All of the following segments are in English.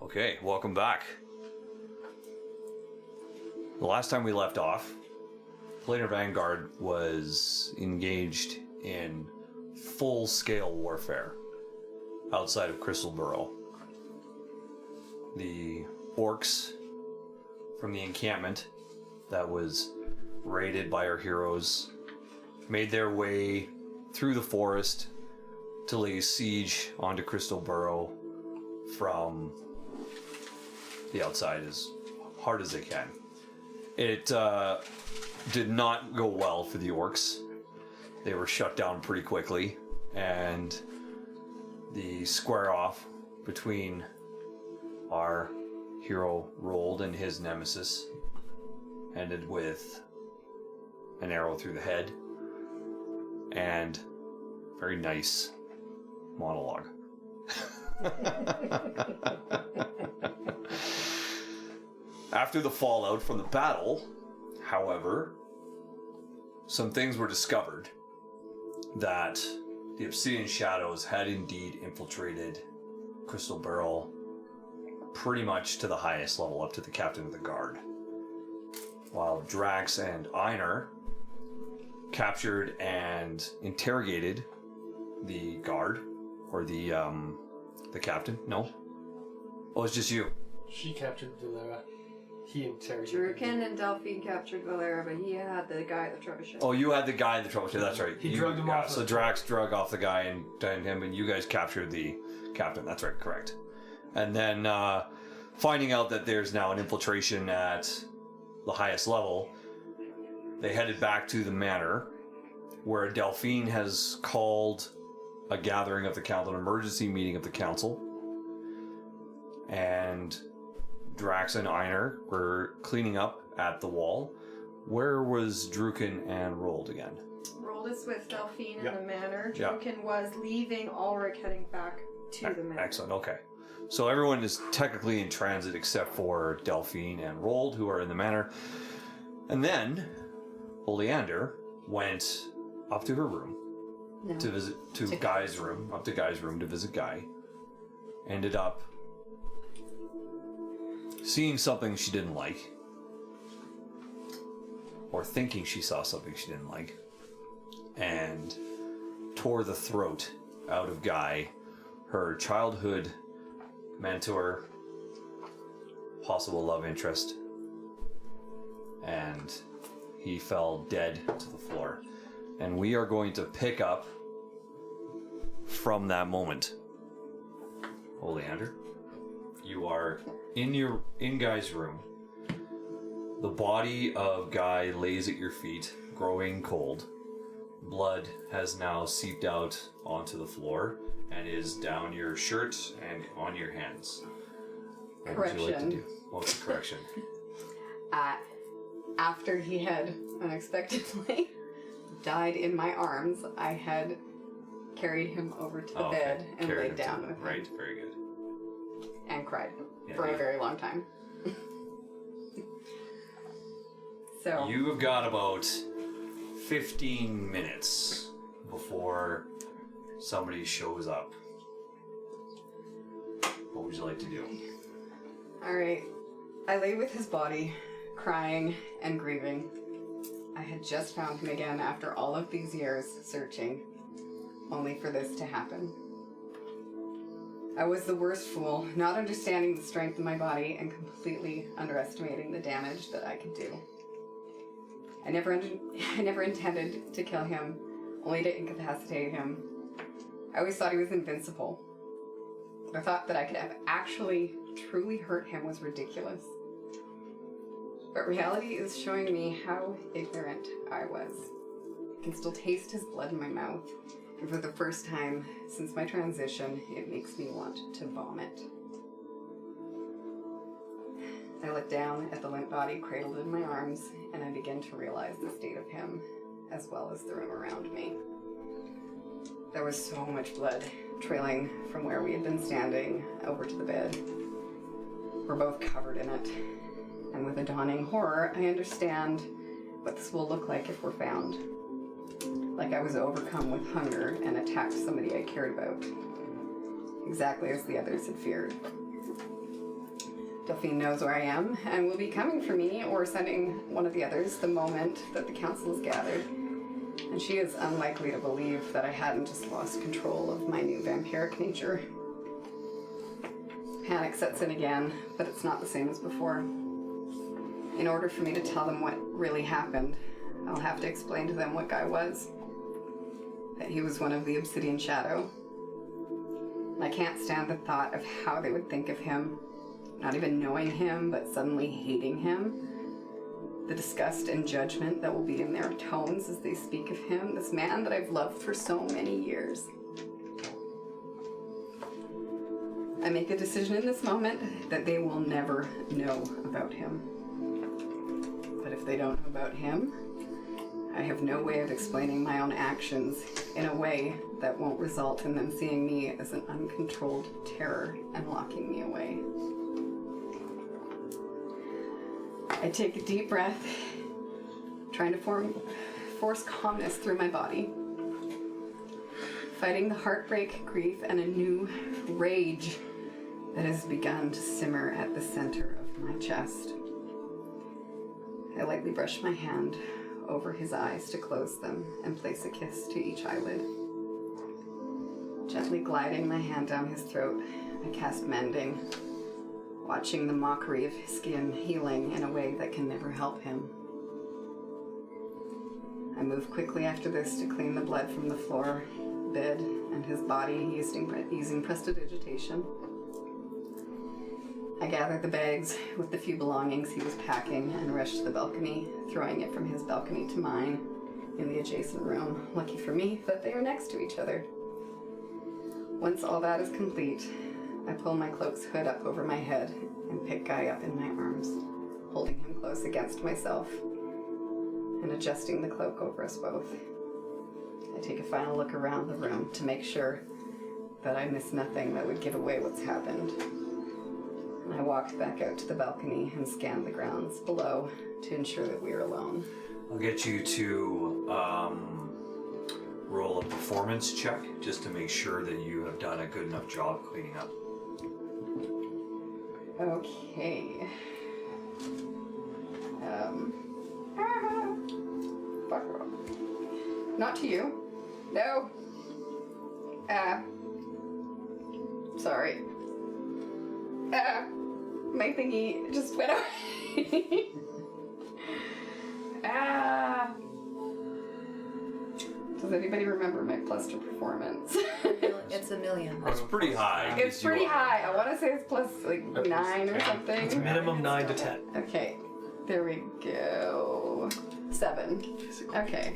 Okay, welcome back. The last time we left off, Planar Vanguard was engaged in full-scale warfare outside of Crystal Burrow. The orcs from the encampment that was raided by our heroes made their way through the forest to lay siege onto Crystal Burrow from the outside as hard as they can. It did not go well for the orcs. They were shut down pretty quickly, and the square off between our hero Rold and his nemesis ended with an arrow through the head and very nice monologue. After the fallout from the battle, however, some things were discovered that the Obsidian Shadows had indeed infiltrated Crystal Burrow pretty much to the highest level, up to the captain of the guard. While Drax and Einar captured and interrogated the guard, or the captain. No? Oh, it's just you. She captured Valera. He interrogated. Druken and Delphine captured Valera, but he had the guy at the trebuchet. Oh, you had the guy in the troubleshooter. That's right. He drugged him off. So Drax drug off the guy and him, and you guys captured the captain. That's right. Correct. And then finding out that there's now an infiltration at the highest level, they headed back to the manor, where Delphine has called a gathering of the council, an emergency meeting of the council, and Drax and Einar were cleaning up at the wall. Where was Druken and Rold again? Rold is with Delphine Yep. in the manor. Yep. Druken was leaving Ulrich, heading back to the manor. Excellent, okay. So everyone is technically in transit except for Delphine and Rold, who are in the manor. And then Oleander went up to her room to visit Guy's room, up to Guy's room to visit Guy. Ended up seeing something she didn't like, or thinking she saw something she didn't like, and tore the throat out of Guy, her childhood mentor, possible love interest, and he fell dead to the floor. And we are going to pick up from that moment. Oleander, you are in Guy's room. The body of Guy lays at your feet, growing cold. Blood has now seeped out onto the floor and is down your shirt and on your hands. What would you like to do? What's the correction? After he had unexpectedly died in my arms, I had carried him over to the bed and laid down with him. Right, very good. And cried for a very long time. So You have got about 15 minutes before somebody shows up. What would you like to do? Alright. I lay with his body, crying and grieving. I had just found him again after all of these years searching, only for this to happen. I was the worst fool, not understanding the strength of my body and completely underestimating the damage that I could do. I never intended to kill him, only to incapacitate him. I always thought he was invincible. The thought that I could have actually truly hurt him was ridiculous. But reality is showing me how ignorant I was. I can still taste his blood in my mouth, and for the first time since my transition, it makes me want to vomit. I look down at the limp body cradled in my arms, and I begin to realize the state of him, as well as the room around me. There was so much blood trailing from where we had been standing over to the bed. We're both covered in it. And with a dawning horror, I understand what this will look like if we're found. Like I was overcome with hunger and attacked somebody I cared about. Exactly as the others had feared. Delphine knows where I am and will be coming for me or sending one of the others the moment that the council is gathered. And she is unlikely to believe that I hadn't just lost control of my new vampiric nature. Panic sets in again, but it's not the same as before. In order for me to tell them what really happened, I'll have to explain to them what Guy was. That he was one of the Obsidian Shadow. And I can't stand the thought of how they would think of him, not even knowing him, but suddenly hating him. The disgust and judgment that will be in their tones as they speak of him, this man that I've loved for so many years. I make a decision in this moment that they will never know about him. But if they don't know about him, I have no way of explaining my own actions in a way that won't result in them seeing me as an uncontrolled terror and locking me away. I take a deep breath, trying to force calmness through my body, fighting the heartbreak, grief, and a new rage that has begun to simmer at the center of my chest. I lightly brush my hand over his eyes to close them and place a kiss to each eyelid. Gently gliding my hand down his throat, I cast mending, watching the mockery of his skin healing in a way that can never help him. I move quickly after this to clean the blood from the floor, bed, and his body using prestidigitation. I gather the bags with the few belongings he was packing and rush to the balcony, throwing it from his balcony to mine in the adjacent room. Lucky for me that they are next to each other. Once all that is complete, I pull my cloak's hood up over my head and pick Guy up in my arms, holding him close against myself and adjusting the cloak over us both. I take a final look around the room to make sure that I miss nothing that would give away what's happened. And I walked back out to the balcony and scanned the grounds below to ensure that we are alone. I'll get you to roll a performance check just to make sure that you have done a good enough job cleaning up. Okay. Fuck off. Not to you. No. Sorry. My thingy just went away. Does anybody remember my plus to performance? It's a million. That's pretty high. It's pretty high. I want to say it's plus like 9 or something. It's minimum 9 to 10. Okay, there we go. 7. Okay.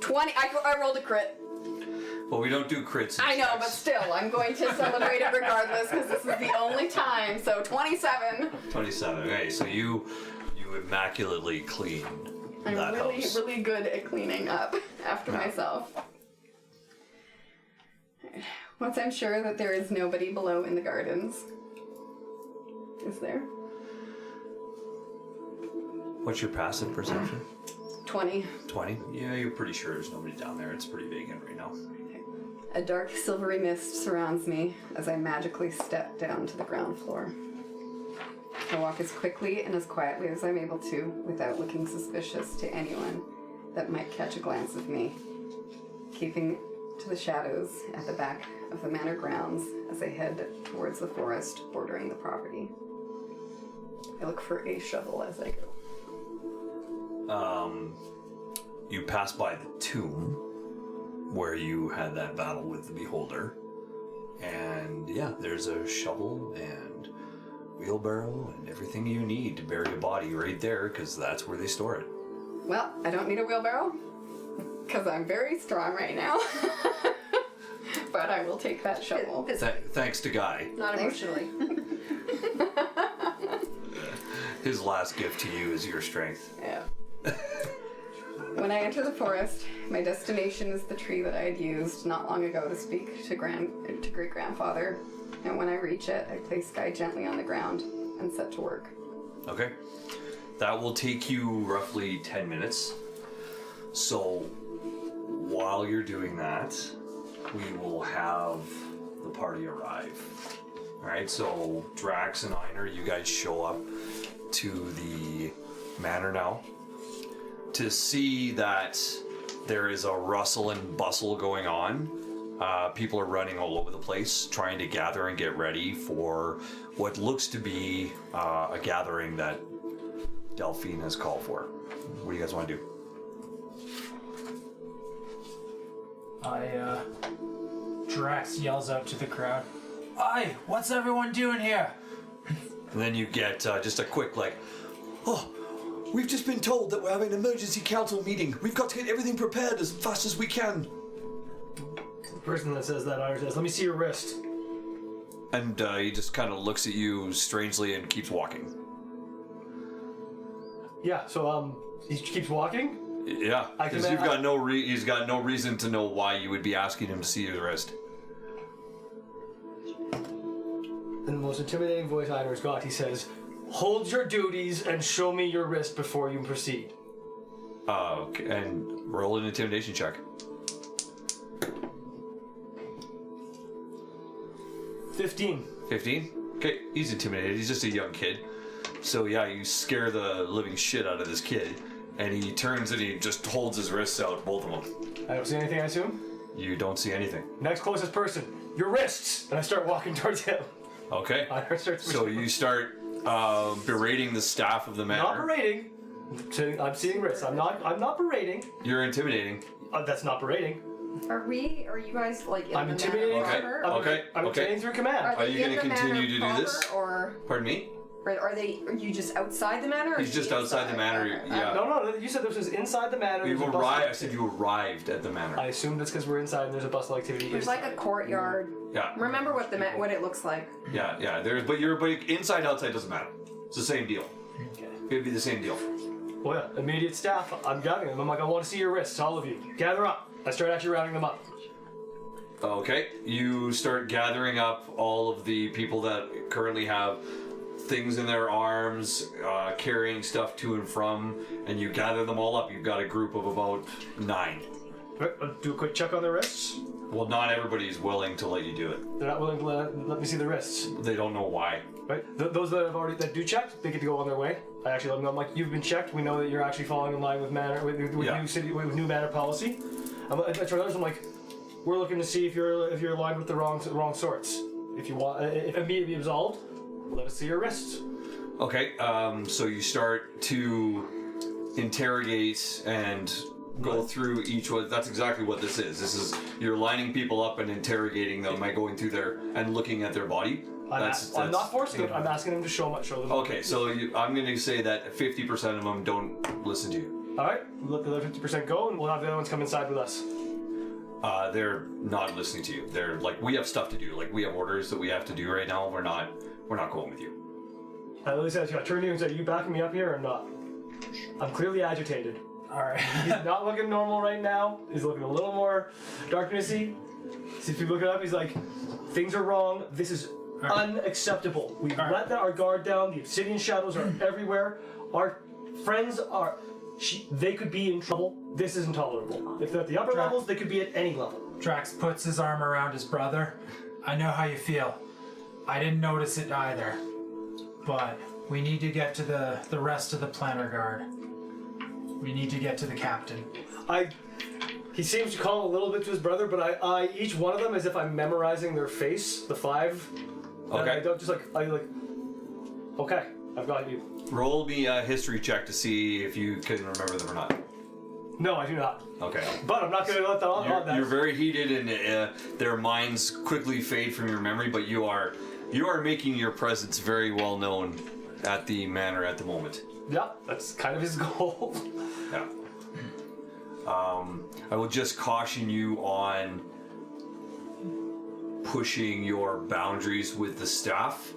20. I rolled a crit. Well, we don't do crits. I know, but still, I'm going to celebrate it regardless because this is the only time. So 27. 27. Okay, so you immaculately clean I'm that really, house. really good at cleaning up after myself. Once I'm sure that there is nobody below in the gardens. Is there? What's your passive perception? 20. 20? Yeah, you're pretty sure there's nobody down there. It's pretty vacant right now. A dark silvery mist surrounds me as I magically step down to the ground floor. I walk as quickly and as quietly as I'm able to without looking suspicious to anyone that might catch a glance of me, keeping to the shadows at the back of the manor grounds as I head towards the forest bordering the property. I look for a shovel as I go. You pass by the tomb where you had that battle with the beholder, and yeah, there's a shovel and wheelbarrow and everything you need to bury a body right there, because that's where they store it. Well, I don't need a wheelbarrow because I'm very strong right now. But I will take that shovel. Thanks to Guy. Not emotionally. His last gift to you is your strength. Yeah. When I enter the forest, my destination is the tree that I had used not long ago to speak to great-grandfather. And when I reach it, I place Guy gently on the ground and set to work. Okay. That will take you roughly 10 minutes. So while you're doing that, we will have the party arrive. Alright, so Drax and Einar, you guys show up to the manor now to see that there is a rustle and bustle going on. People are running all over the place trying to gather and get ready for what looks to be a gathering that Delphine has called for. What do you guys want to do? Drax yells out to the crowd, "Aye, what's everyone doing here?" And then you get just a quick oh, we've just been told that we're having an emergency council meeting. We've got to get everything prepared as fast as we can. The person that says that, Einar says, "Let me see your wrist." And he just kind of looks at you strangely and keeps walking. Yeah, so he keeps walking? Yeah, because you've got he's got no reason to know why you would be asking him to see his wrist. In the most intimidating voice Einar's got, he says, "Hold your duties and show me your wrist before you proceed." Okay, and roll an intimidation check. 15. 15? Okay, he's intimidated. He's just a young kid. So yeah, you scare the living shit out of this kid, and he turns and he just holds his wrists out, both of them. I don't see anything, I assume? You don't see anything. Next closest person, your wrists! And I start walking towards him. Okay. Einar starts So you start berating the staff of the manor. Not berating. I'm seeing wrists. I'm not berating. You're intimidating. That's not berating. Are you guys like in I'm the intimidating. manor Okay. proper? I'm intimidating through command. Are Are they you in gonna the continue manor to do proper, this? Or Pardon me? are you just outside the manor? Or He's is he just outside the manor, Okay. yeah. No, you said this was inside the manor. You've there's a bustle arrived. I activity. said you arrived at the manor. I assume that's because we're inside and there's a bustle activity. There's like a courtyard. Yeah. Remember what it looks like. Yeah. But inside, outside doesn't matter. It's the same deal. Okay. It'd be the same deal. Well, yeah, immediate staff. I'm gathering them. I'm like, I want to see your wrists, all of you. Gather up. I start actually rounding them up. Okay. You start gathering up all of the people that currently have things in their arms, carrying stuff to and from, and you gather them all up. You've got a group of about 9. Do a quick check on their wrists. Well, not everybody is willing to let you do it. They're not willing to let me see the wrists. They don't know why. Right? Those that do check, they get to go on their way. I actually let them know. I'm like, you've been checked. We know that you're actually falling in line with new manor policy. I try others. I'm like, we're looking to see if you're aligned with the wrong sorts. If you want, if immediately absolved, let us see your wrists. Okay. So you start to interrogate and go through each one. That's exactly what this is. This is you're lining people up and interrogating them by going through and looking at their body. I'm not forcing it. I'm asking them to show them. Okay, so I'm going to say that 50% of them don't listen to you. All right, let the other 50% go, and we'll have the other ones come inside with us. They're not listening to you. They're like, we have stuff to do. Like, we have orders that we have to do right now. We're not going with you. Lily says, "I turn to you and say, are you backing me up here or not?" I'm clearly agitated. All right. He's not looking normal right now. He's looking a little more darknessy. See, if you look it up, he's like, things are wrong. This is unacceptable. We've let our guard down. The obsidian shadows are everywhere. Our friends are... they could be in trouble. This is intolerable. If they're at the upper levels, they could be at any level. Drax puts his arm around his brother. I know how you feel. I didn't notice it either. But we need to get to the rest of the Planar Guard. We need to get to the captain. He seems to call a little bit to his brother, but I each one of them, as if I'm memorizing their face, the 5. Okay. And I don't just okay, I've got you. Roll me a history check to see if you can remember them or not. No, I do not. Okay. But I'm not going to let that on that. You're very heated, and their minds quickly fade from your memory. But you are making your presence very well known at the manor at the moment. Yeah, that's kind of his goal. Yeah. I will just caution you on pushing your boundaries with the staff,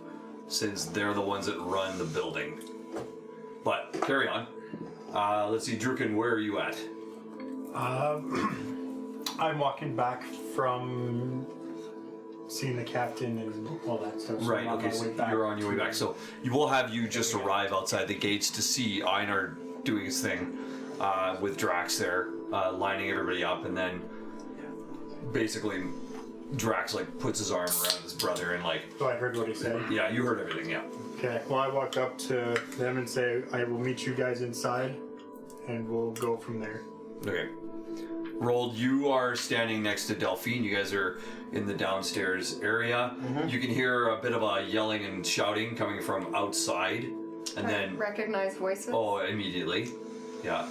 since they're the ones that run the building. But carry on. Let's see, Druken, where are you at? I'm walking back from seeing the captain and all that stuff. So Right, I'm on okay, my so way back you're on your way to- back. So we'll have you just arrive outside the gates to see Einar doing his thing with Drax there, lining everybody up, and then basically Drax like puts his arm around his brother and like, Oh, I heard what he said. yeah, you heard everything, yeah. Okay, well, I walk up to them and say, I will meet you guys inside, and we'll go from there. Okay. Rolled, you are standing next to Delphine. You guys are in the downstairs area. You can hear a bit of a yelling and shouting coming from outside. And then... Recognize voices? Oh, immediately. Yeah.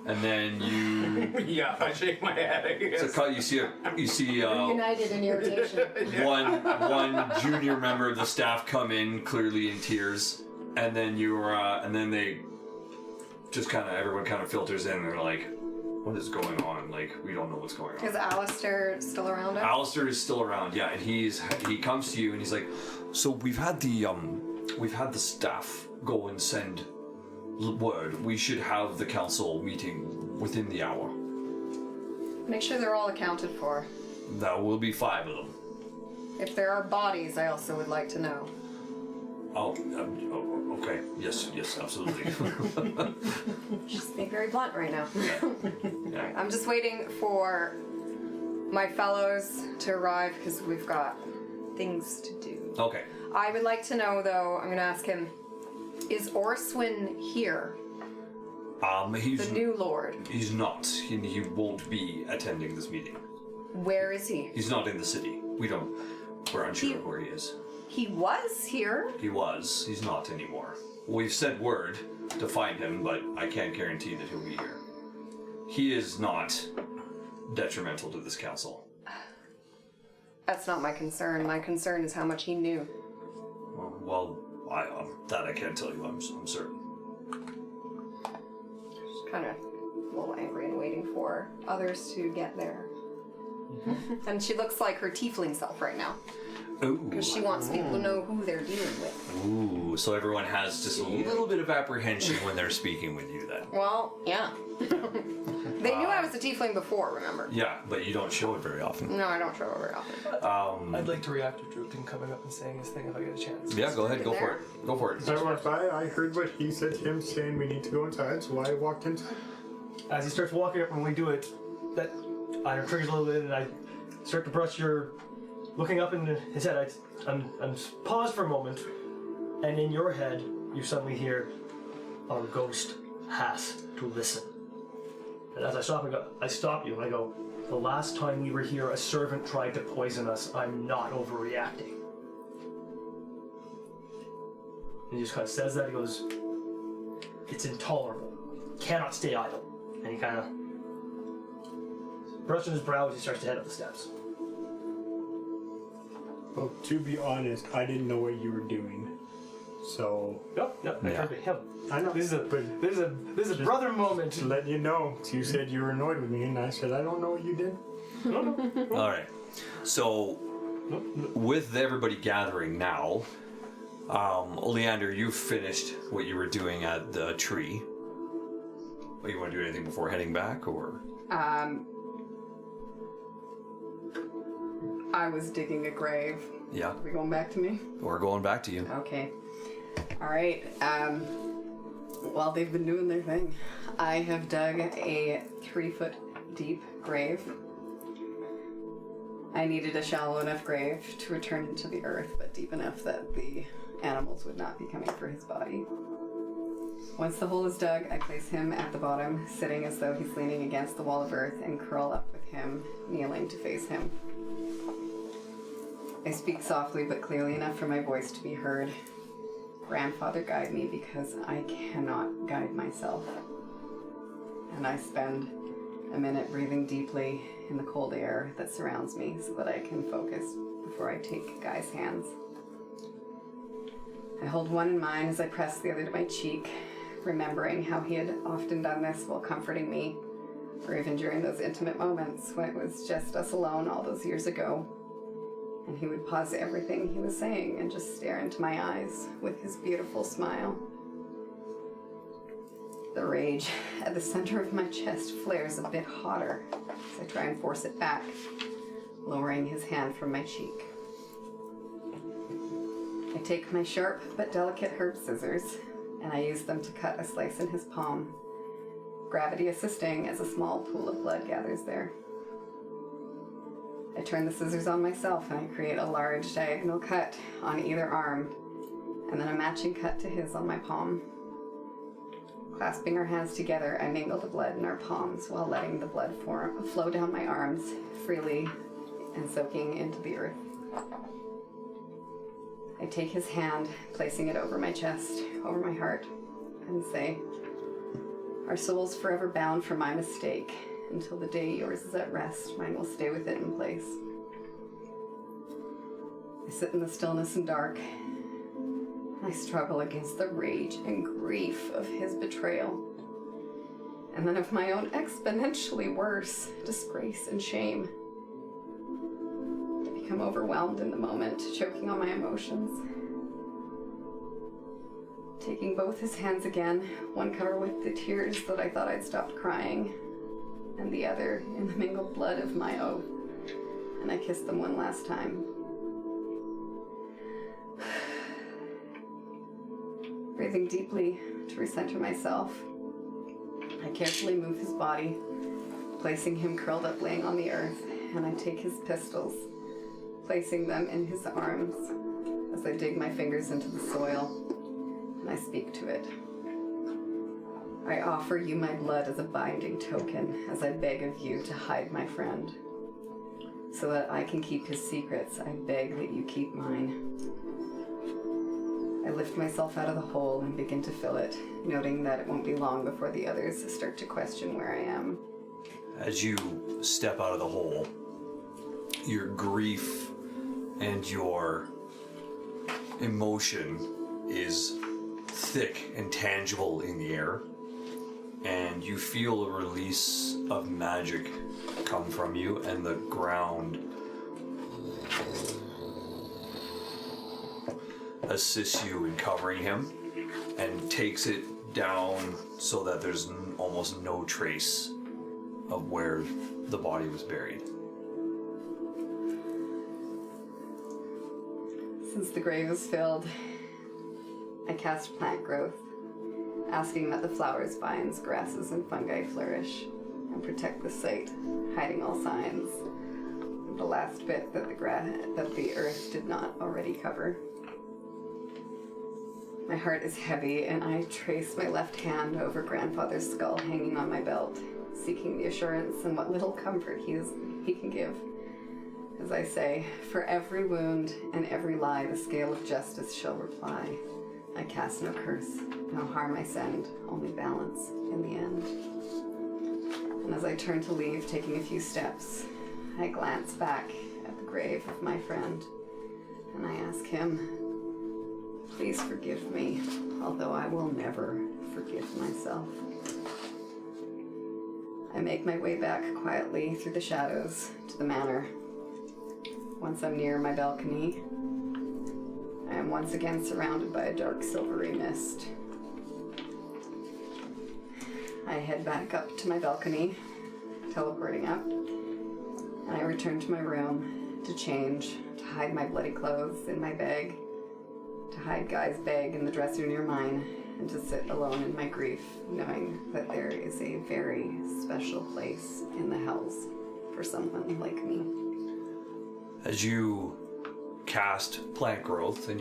And then you... Yeah, I shake my head. I guess. So you see United in irritation. one junior member of the staff come in, clearly in tears, and then and then they just everyone kind of filters in. And they're like, "What is going on? Like, we don't know what's going on." Is Alistair still around us? Alistair is still around, yeah, and he comes to you and he's like, "So we've had the staff go and send word. We should have the council meeting within the hour. Make sure they're all accounted for. There will be 5 of them." If there are bodies, I also would like to know. Oh, okay. Yes, absolutely. Just being very blunt right now. Yeah. I'm just waiting for my fellows to arrive because we've got things to do. Okay. I would like to know, though, I'm going to ask him, is Orswin here? He's The new lord. He's not. He won't be attending this meeting. Where is he? He's not in the city. We're unsure of where he is. He was here. He was. He's not anymore. We've sent word to find him, but I can't guarantee that he'll be here. He is not detrimental to this council. That's not my concern. My concern is how much he knew. Well, that I can't tell you. I'm certain. Just kind of a little angry and waiting for others to get there. And she looks like her tiefling self right now. Ooh. Because she wants people to know who they're dealing with. Ooh. So everyone has just a little bit of apprehension when they're speaking with you then. Well, yeah. They knew I was a tiefling before, remember? Yeah, but you don't show it very often. No, I don't show it very often. I'd like to react to Drupton coming up and saying his thing if I get a chance. Yeah, go ahead. Go for it. Go for it. So I walked by, I heard what he said to him, saying we need to go inside, so I walked inside. As he starts walking up when we do it, that either triggers a little bit and I start to brush your... Looking up in his head, I'm pause for a moment, and in your head, you suddenly hear, "Our ghost has to listen." And as I stop you, and I go, "The last time we were here, a servant tried to poison us. I'm not overreacting." And he just kind of says that. He goes, "It's intolerable. Cannot stay idle." And he kind of brushes his brow as he starts to head up the steps. Well, to be honest, I didn't know what you were doing. So... No, I turned to him. I know. This is a brother moment. To let you know, you said you were annoyed with me, and I said, I don't know what you did. All right. So, with everybody gathering now, Oleander, you've finished what you were doing at the tree. Well, you want to do anything before heading back, or? I was digging a grave. Yeah. Are we going back to me? We're going back to you. Okay. All right. While they've been doing their thing, I have dug a 3-foot deep grave. I needed a shallow enough grave to return him to the earth, but deep enough that the animals would not be coming for his body. Once the hole is dug, I place him at the bottom, sitting as though he's leaning against the wall of earth, and curl up with him, kneeling to face him. I speak softly but clearly enough for my voice to be heard. Grandfather, guide me because I cannot guide myself. And I spend a minute breathing deeply in the cold air that surrounds me so that I can focus before I take Guy's hands. I hold one in mine as I press the other to my cheek, remembering how he had often done this while comforting me, or even during those intimate moments when it was just us alone all those years ago. And he would pause everything he was saying and just stare into my eyes with his beautiful smile. The rage at the center of my chest flares a bit hotter as I try and force it back, lowering his hand from my cheek. I take my sharp but delicate herb scissors, and I use them to cut a slice in his palm, gravity assisting as a small pool of blood gathers there. I turn the scissors on myself and I create a large diagonal cut on either arm, and then a matching cut to his on my palm. Clasping our hands together, I mingle the blood in our palms while letting the blood flow down my arms freely and soaking into the earth. I take his hand, placing it over my chest, over my heart, and say, "Our souls forever bound for my mistake. Until the day yours is at rest, mine will stay with it in place." I sit in the stillness and dark. I struggle against the rage and grief of his betrayal, and then of my own exponentially worse disgrace and shame. I become overwhelmed in the moment, choking on my emotions. Taking both his hands again, one covered with the tears that I thought I'd stopped crying, and the other in the mingled blood of my oath, and I kiss them one last time. Breathing deeply to recenter myself, I carefully move his body, placing him curled up laying on the earth, and I take his pistols, placing them in his arms as I dig my fingers into the soil, and I speak to it. "I offer you my blood as a binding token, as I beg of you to hide my friend. So that I can keep his secrets, I beg that you keep mine." I lift myself out of the hole and begin to fill it, noting that it won't be long before the others start to question where I am. As you step out of the hole, your grief and your emotion is thick and tangible in the air, and you feel a release of magic come from you, and the ground assists you in covering him and takes it down so that there's almost no trace of where the body was buried. Since the grave is filled, I cast plant growth, asking that the flowers, vines, grasses, and fungi flourish and protect the site, hiding all signs of the last bit that the earth did not already cover. My heart is heavy, and I trace my left hand over grandfather's skull hanging on my belt, seeking the assurance and what little comfort he can give. As I say, "For every wound and every lie, the scale of justice shall reply. I cast no curse, no harm I send, only balance in the end." And as I turn to leave, taking a few steps, I glance back at the grave of my friend, and I ask him, "Please forgive me, although I will never forgive myself." I make my way back quietly through the shadows to the manor. Once I'm near my balcony, I am once again surrounded by a dark silvery mist. I head back up to my balcony, teleporting up, and I return to my room to change, to hide my bloody clothes in my bag, to hide Guy's bag in the dresser near mine, and to sit alone in my grief, knowing that there is a very special place in the hells for someone like me. As you cast plant growth and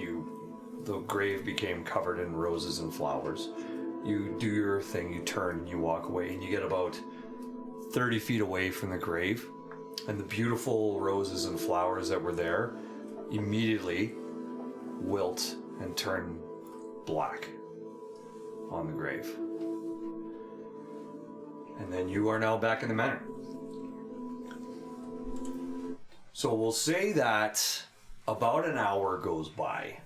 the grave became covered in roses and flowers, you do your thing, you turn, you walk away, and you get about 30 feet away from the grave, and the beautiful roses and flowers that were there immediately wilt and turn black on the grave. And then you are now back in the manor. So we'll say that about an hour goes by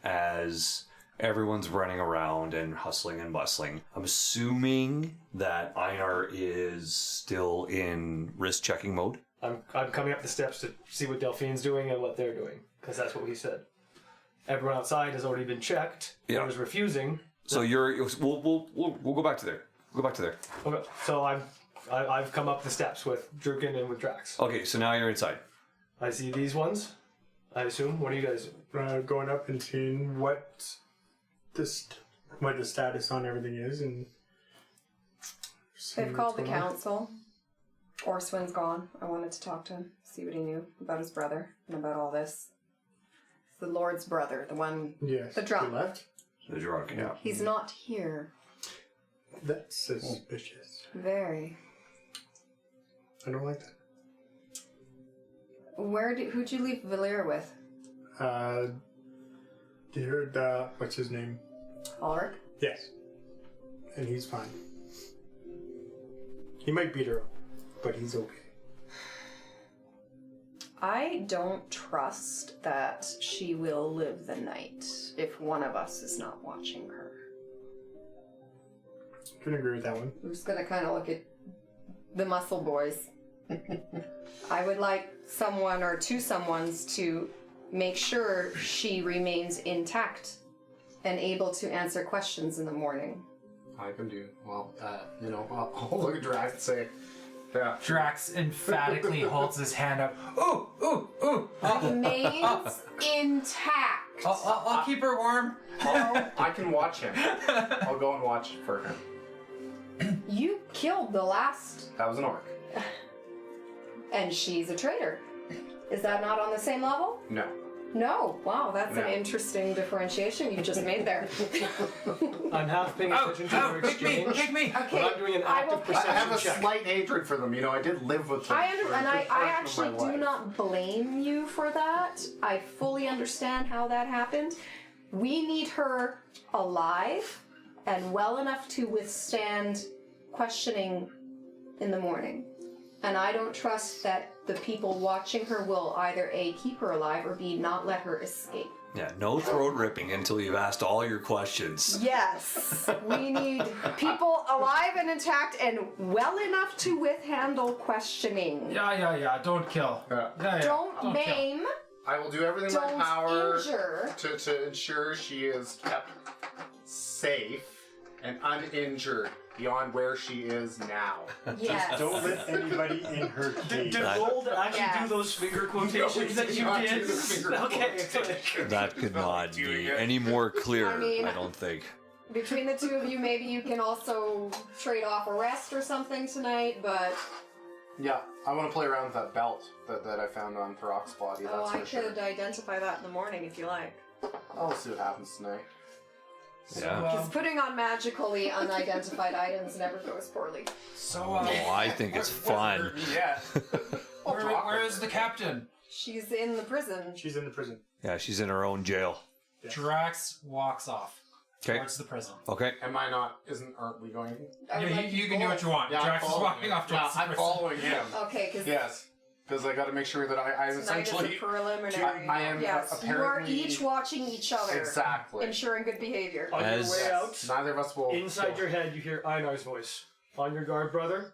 as everyone's running around and hustling and bustling. I'm assuming that Einar is still in risk checking mode. I'm coming up the steps to see what Delphine's doing and what they're doing, because that's what he said. Everyone outside has already been checked. Yeah. Whoever's refusing. So we'll go back to there. Go back to there. Okay. So I've come up the steps with Druken and with Drax. Okay, so now you're inside. I see these ones. I assume. What are you guys? Going up and seeing what the status on everything is, and They've called the council. Orswin's gone. I wanted to talk to him, see what he knew about his brother and about all this. The Lord's brother, the one, Yes. the drunk. He left? The drunk, yeah. He's not here. That's suspicious. Very. I don't like that. Who'd you leave Valir with? What's his name? Ulrich? Yes. And he's fine. He might beat her up, but he's okay. I don't trust that she will live the night if one of us is not watching her. Can agree with that one. I'm just gonna kind of look at the muscle boys. I would like someone or two someones to make sure she remains intact and able to answer questions in the morning. I can do. Well, I'll look at Drax and say, yeah. Drax emphatically holds his hand up. Ooh, ooh, ooh. Remains intact. I'll keep her warm. I can watch him. I'll go and watch for him. You killed the last, That was an orc. and she's a traitor. Is that not on the same level? No. No. Wow, that's No. an interesting differentiation you just made there. I'm half paying attention to their exchange. Pick me. Okay, But I'm doing an I will active pick- I have perception a check. slight hatred for them. I did live with them. I understand, and I for a portion actually of my do life. not blame you for that. I fully understand how that happened. We need her alive and well enough to withstand questioning in the morning. And I don't trust that the people watching her will either A, keep her alive, or B, not let her escape. Yeah, no throat ripping until you've asked all your questions. Yes, we need people alive and intact and well enough to handle questioning. Yeah. Don't kill. Yeah. Don't kill. maim. I will do everything in my Don't power injure. to ensure she is kept safe and uninjured beyond where she is now. Yes. Don't let anybody in her cage. Did Gold actually Yes. do those finger quotations that you not do did? the finger Okay. That could not doing be it. any more clear, I mean- I don't think. Between the two of you, maybe you can also trade off a rest or something tonight, but Yeah, I want to play around with that belt that I found on Throck's body. That's I for sure. could identify that in the morning if you like. I'll see what happens tonight. Yeah. Because putting on magically unidentified items never goes poorly. Oh, I think it's fun. Yeah. Where is the captain? She's in the prison. She's in the prison. Yeah, she's in her own jail. Yeah. Drax walks off Okay. towards the prison. Okay. Aren't we going? I would like You can do what you want. Yeah, Drax I'm is following walking him. off towards the I'm prison. following him. Okay, because Yes, because I got to make sure that I'm tonight is a essentially preliminary. I am yes, you are apparently- each watching each other, exactly. ensuring good behavior. On As- your way out, Neither of us will. inside your head, you hear Einar's voice. On your guard, brother.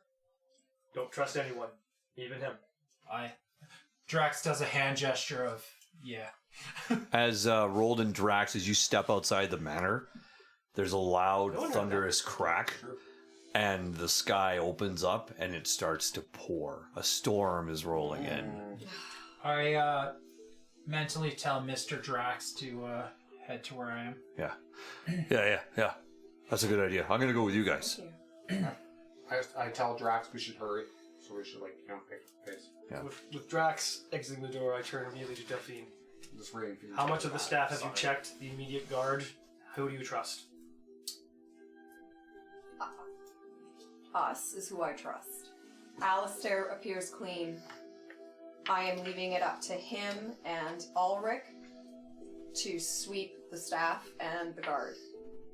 Don't trust anyone, even him. Drax does a hand gesture of yeah. As Rold and Drax, as you step outside the manor, there's a loud, thunderous crack, and the sky opens up and it starts to pour. A storm is rolling in. I mentally tell Mr. Drax to head to where I am. Yeah. That's a good idea. I'm gonna go with you guys. I tell Drax we should hurry, so we should pick the pace. Yeah. With Drax exiting the door, I turn immediately to Delphine. Just waiting for you. How much of the staff have you checked? The immediate guard? Who do you trust? Us is who I trust. Alistair appears clean. I am leaving it up to him and Ulrich to sweep the staff and the guard.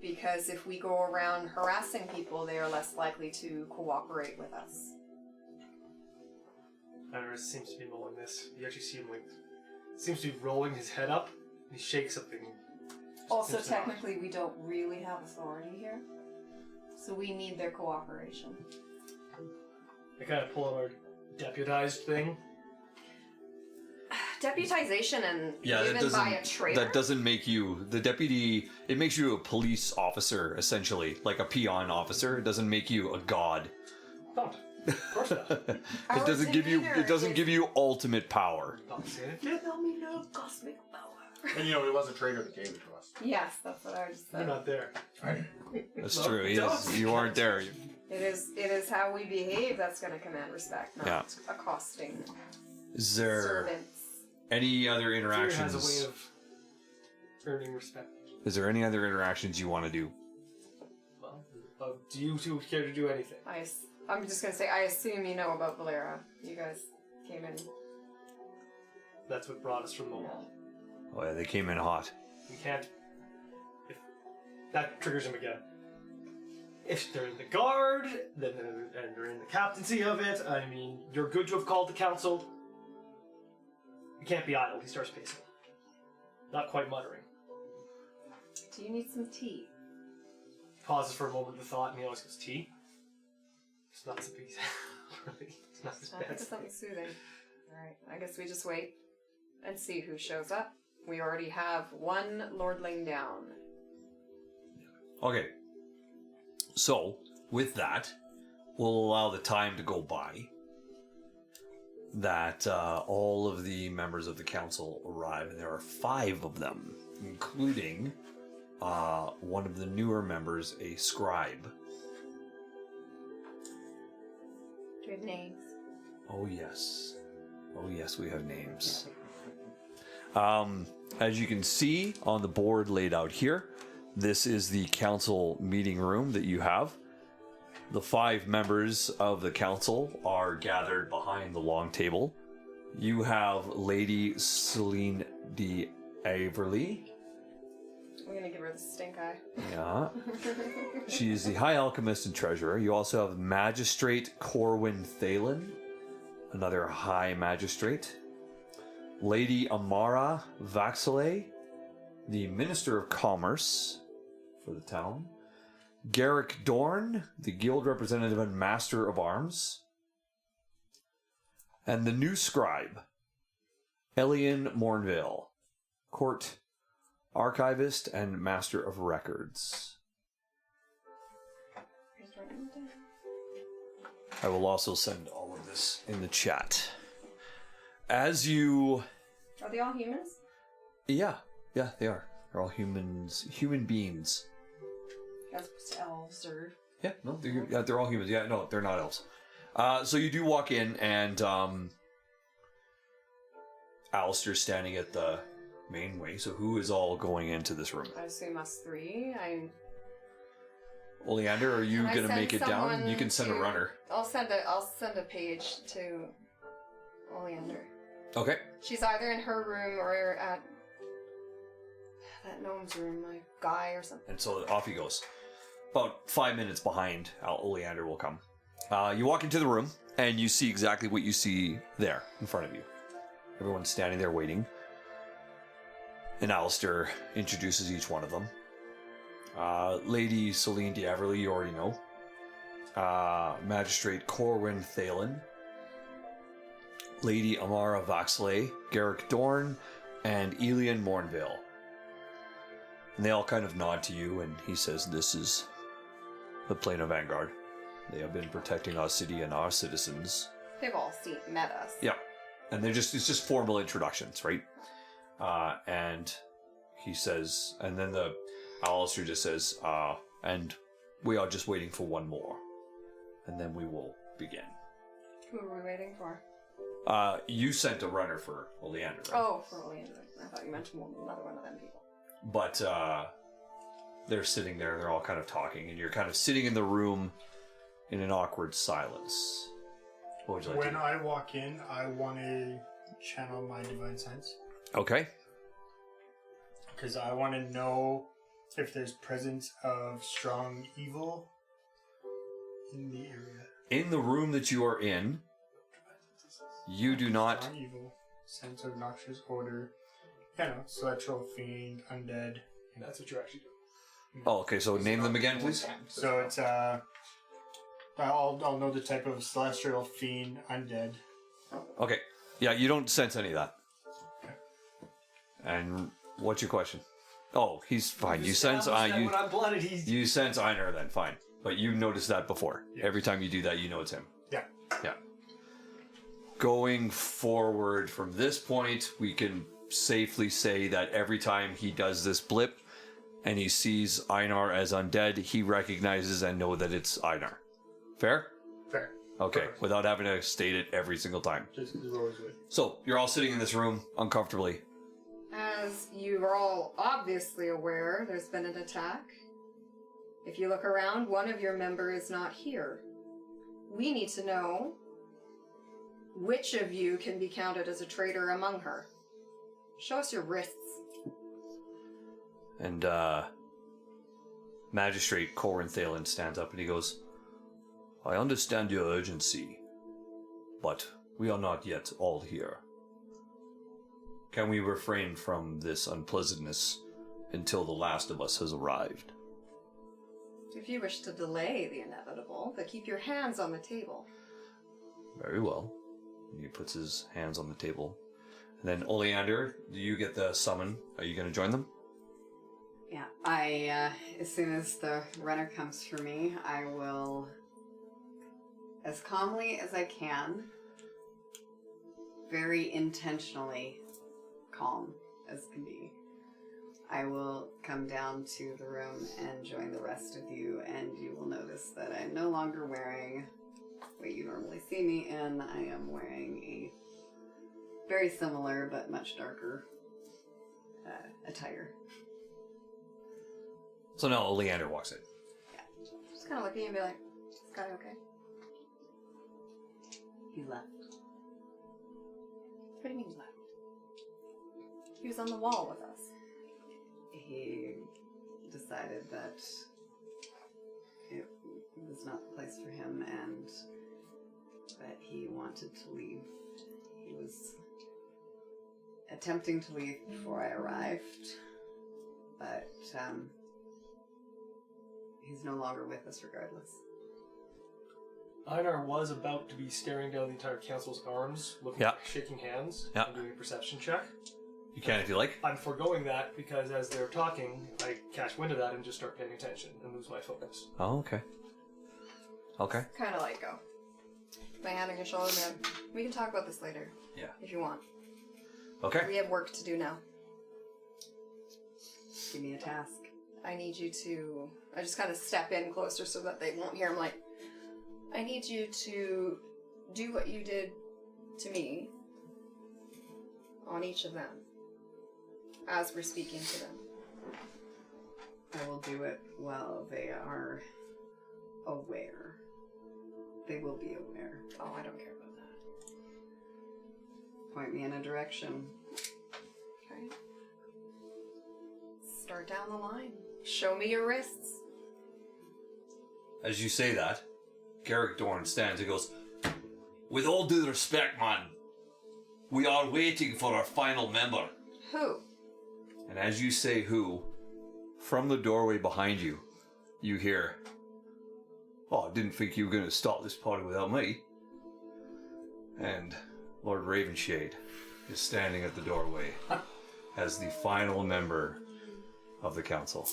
Because if we go around harassing people, they are less likely to cooperate with us. Einar seems to be mulling this. You actually see him seems to be rolling his head up, and he shakes something. Also, Seems to not. technically, we don't really have authority here. So we need their cooperation. I kind of pull out our deputized thing. Deputization and Yeah, that given by a traitor? That doesn't make you the deputy. It makes you a police officer, essentially, like a peon officer. It doesn't make you a god. Don't. Of course not. It doesn't give you. It doesn't give you ultimate power. Not saying it did. Tell me no cosmic power. And it was a traitor that gave it to us. Yes, that's what I just You're said. not there. That's No, true. don't. You aren't there. It is how we behave that's going to command respect, not Yeah. accosting Is there servants. any other Fear interactions? has a way of earning respect. Is there any other interactions you want to do? Well, do you two care to do anything? I'm just going to say, I assume you know about Valera. You guys came in. That's what brought us from the wall. Oh yeah, they came in hot. We can't. If that triggers him again. If they're in the guard, then they're in the captaincy of it. I mean, you're good to have called the council. You can't be idle. He starts pacing. Not quite muttering. Do you need some tea? Pauses for a moment with thought, and he always goes, "Tea." It's not something. It's not as I bad. think it's something soothing. Alright, I guess we just wait and see who shows up. We already have one lordling down. Okay. So, with that, we'll allow the time to go by that all of the members of the council arrive, and there are 5 of them, including one of the newer members, a scribe. Do we have names? Oh yes, we have names. As you can see on the board laid out here, this is the council meeting room that you have. The 5 members of the council are gathered behind the long table. You have Lady Celine d'Averly. I'm gonna give her the stink eye. Yeah. She is the High Alchemist and Treasurer. You also have Magistrate Corwin Thalen, another High Magistrate. Lady Amara Vaxile, the Minister of Commerce for the town. Garrick Dorn, the Guild Representative and Master of Arms. And the new scribe, Elian Mornvale, Court Archivist and Master of Records. I will also send all of this in the chat. As you... Are they all humans? Yeah, they are. They're all humans, human beings. As opposed to elves or... Yeah, no, they're all humans. Yeah, no, they're not elves. So you do walk in, and Alistair's standing at the main way. So who is all going into this room? I assume us 3. Oleander, are you Can I going to send make it down? someone You can send a to- runner. I'll send a page to Oleander. Okay. She's either in her room or at that gnome's room, like Guy or something. And so off he goes. About 5 minutes behind, Oleander will come. You walk into the room, and you see exactly what you see there in front of you. Everyone's standing there waiting. And Alistair introduces each one of them. Lady Celine d'Averly, you already know. Magistrate Corwin Thalen. Lady Amara Vaxley, Garrick Dorn, and Elian Mornvale. And they all kind of nod to you, and he says, "This is the Planar Vanguard. They have been protecting our city and our citizens." They've all met us. Yeah. And it's just formal introductions, right? And he says, and then the Alistair just says, and we are just waiting for one more. And then we will begin. Who are we waiting for? You sent a runner for Oleander, right? Oh, for Oleander. I thought you meant another one of them people. But they're sitting there, they're all kind of talking, and you're kind of sitting in the room in an awkward silence. What would you like to When do? I walk in, I want to channel my divine sense. Okay. Because I want to know if there's presence of strong evil in the area. In the room that you are in, you do not... Strong evil, sense of noxious odor, celestial, fiend, undead. That's what you actually do. Oh, okay, so name them again, please. So it's, I'll know the type of celestial, fiend, undead. Okay. Yeah, you don't sense any of that. And what's your question? Oh, he's fine. You sense When I'm blooded, you sense Einar then, fine. But you noticed that before. Yes. Every time you do that, you know it's him. Yeah. Yeah. Going forward from this point, we can safely say that every time he does this blip and he sees Einar as undead, he recognizes and know that it's Einar. Fair? Fair. Okay, Perfect. without having to state it every single time. Just because we're always good. So, you're all sitting in this room uncomfortably. As you are all obviously aware, there's been an attack. If you look around, one of your members is not here. We need to know which of you can be counted as a traitor among her. Show us your wrists. And, Magistrate Corin Thalen stands up and he goes, I understand your urgency, but we are not yet all here. Can we refrain from this unpleasantness until the last of us has arrived? If you wish to delay the inevitable, but keep your hands on the table. Very well. He puts his hands on the table. And then, Oleander, do you get the summon? Are you going to join them? Yeah, as soon as the runner comes for me, I will, as calmly as I can, very intentionally calm as can be, I will come down to the room and join the rest of you, and you will notice that I'm no longer wearing what you normally see me in. I am wearing a very similar but much darker attire. So now Oleander walks in. Just kind of look at you and be like, is this guy okay? He left. What do you mean he left? He was on the wall with us. He decided that it was not the place for him and that he wanted to leave. He was attempting to leave before I arrived, but he's no longer with us regardless. Einar was about to be staring down the entire council's arms, looking, shaking hands, and doing a perception check. You can if you like. I'm foregoing that because as they're talking, I catch wind of that and just start paying attention and lose my focus. Oh, okay. Okay. Kind of like go. My hand on your shoulder, man. We can talk about this later. Yeah. If you want. Okay. We have work to do now. Give me a task. I need you to... I just kind of step in closer so that they won't hear him like... I need you to do what you did to me on each of them as we're speaking to them. I will do it while they are aware. They will be aware. Oh, I don't care about that. Point me in a direction. Okay. Start down the line. Show me your wrists. As you say that, Garrick Dorn stands and goes, with all due respect, man, we are waiting for our final member. Who? And as you say who, from the doorway behind you, you hear, oh, I didn't think you were going to start this party without me. And Lord Ravenshade is standing at the doorway as the final member of the council.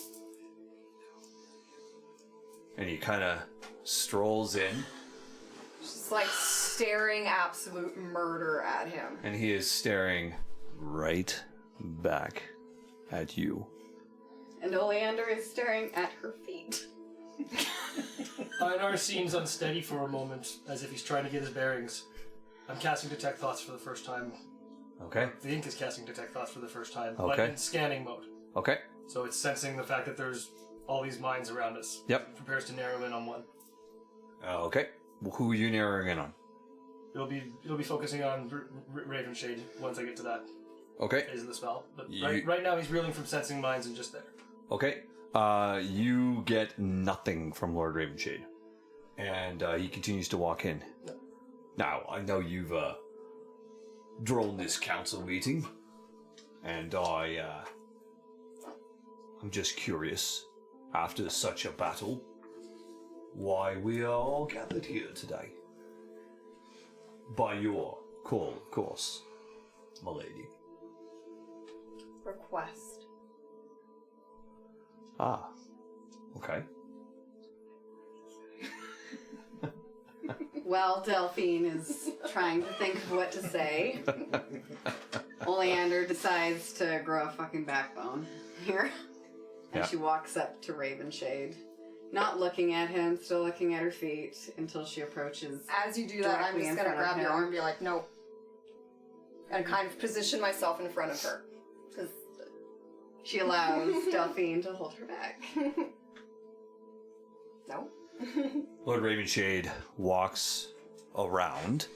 And he kind of strolls in. Just like staring absolute murder at him. And he is staring right back at you. And Oleander is staring at her feet. Einar seems unsteady for a moment, as if he's trying to get his bearings. I'm casting Detect Thoughts for the first time. Okay. The ink is casting Detect Thoughts for the first time, Okay. but in scanning mode. Okay. So it's sensing the fact that there's all these minds around us. Yep. It prepares to narrow in on one. Okay. Well, who are you narrowing in on? It'll be focusing on Ravenshade once I get to that Okay. phase of the spell. But You- right now he's reeling from sensing minds and just there. Okay. You get nothing from Lord Ravenshade. And he continues to walk in. No. Now, I know you've drawn this council meeting. And I'm just curious, after such a battle, why we are all gathered here today. By your call, of course, my lady. Request. Ah, okay. While Delphine is trying to think of what to say, Oleander decides to grow a fucking backbone here. And Yeah. she walks up to Ravenshade Not looking at him, still looking at her feet until she approaches. As you do that, I'm directly just in gonna front of grab your him. arm and be like, no. And kind of position myself in front of her. 'Cause She allows Delphine to hold her back. no. Lord Ravenshade walks around,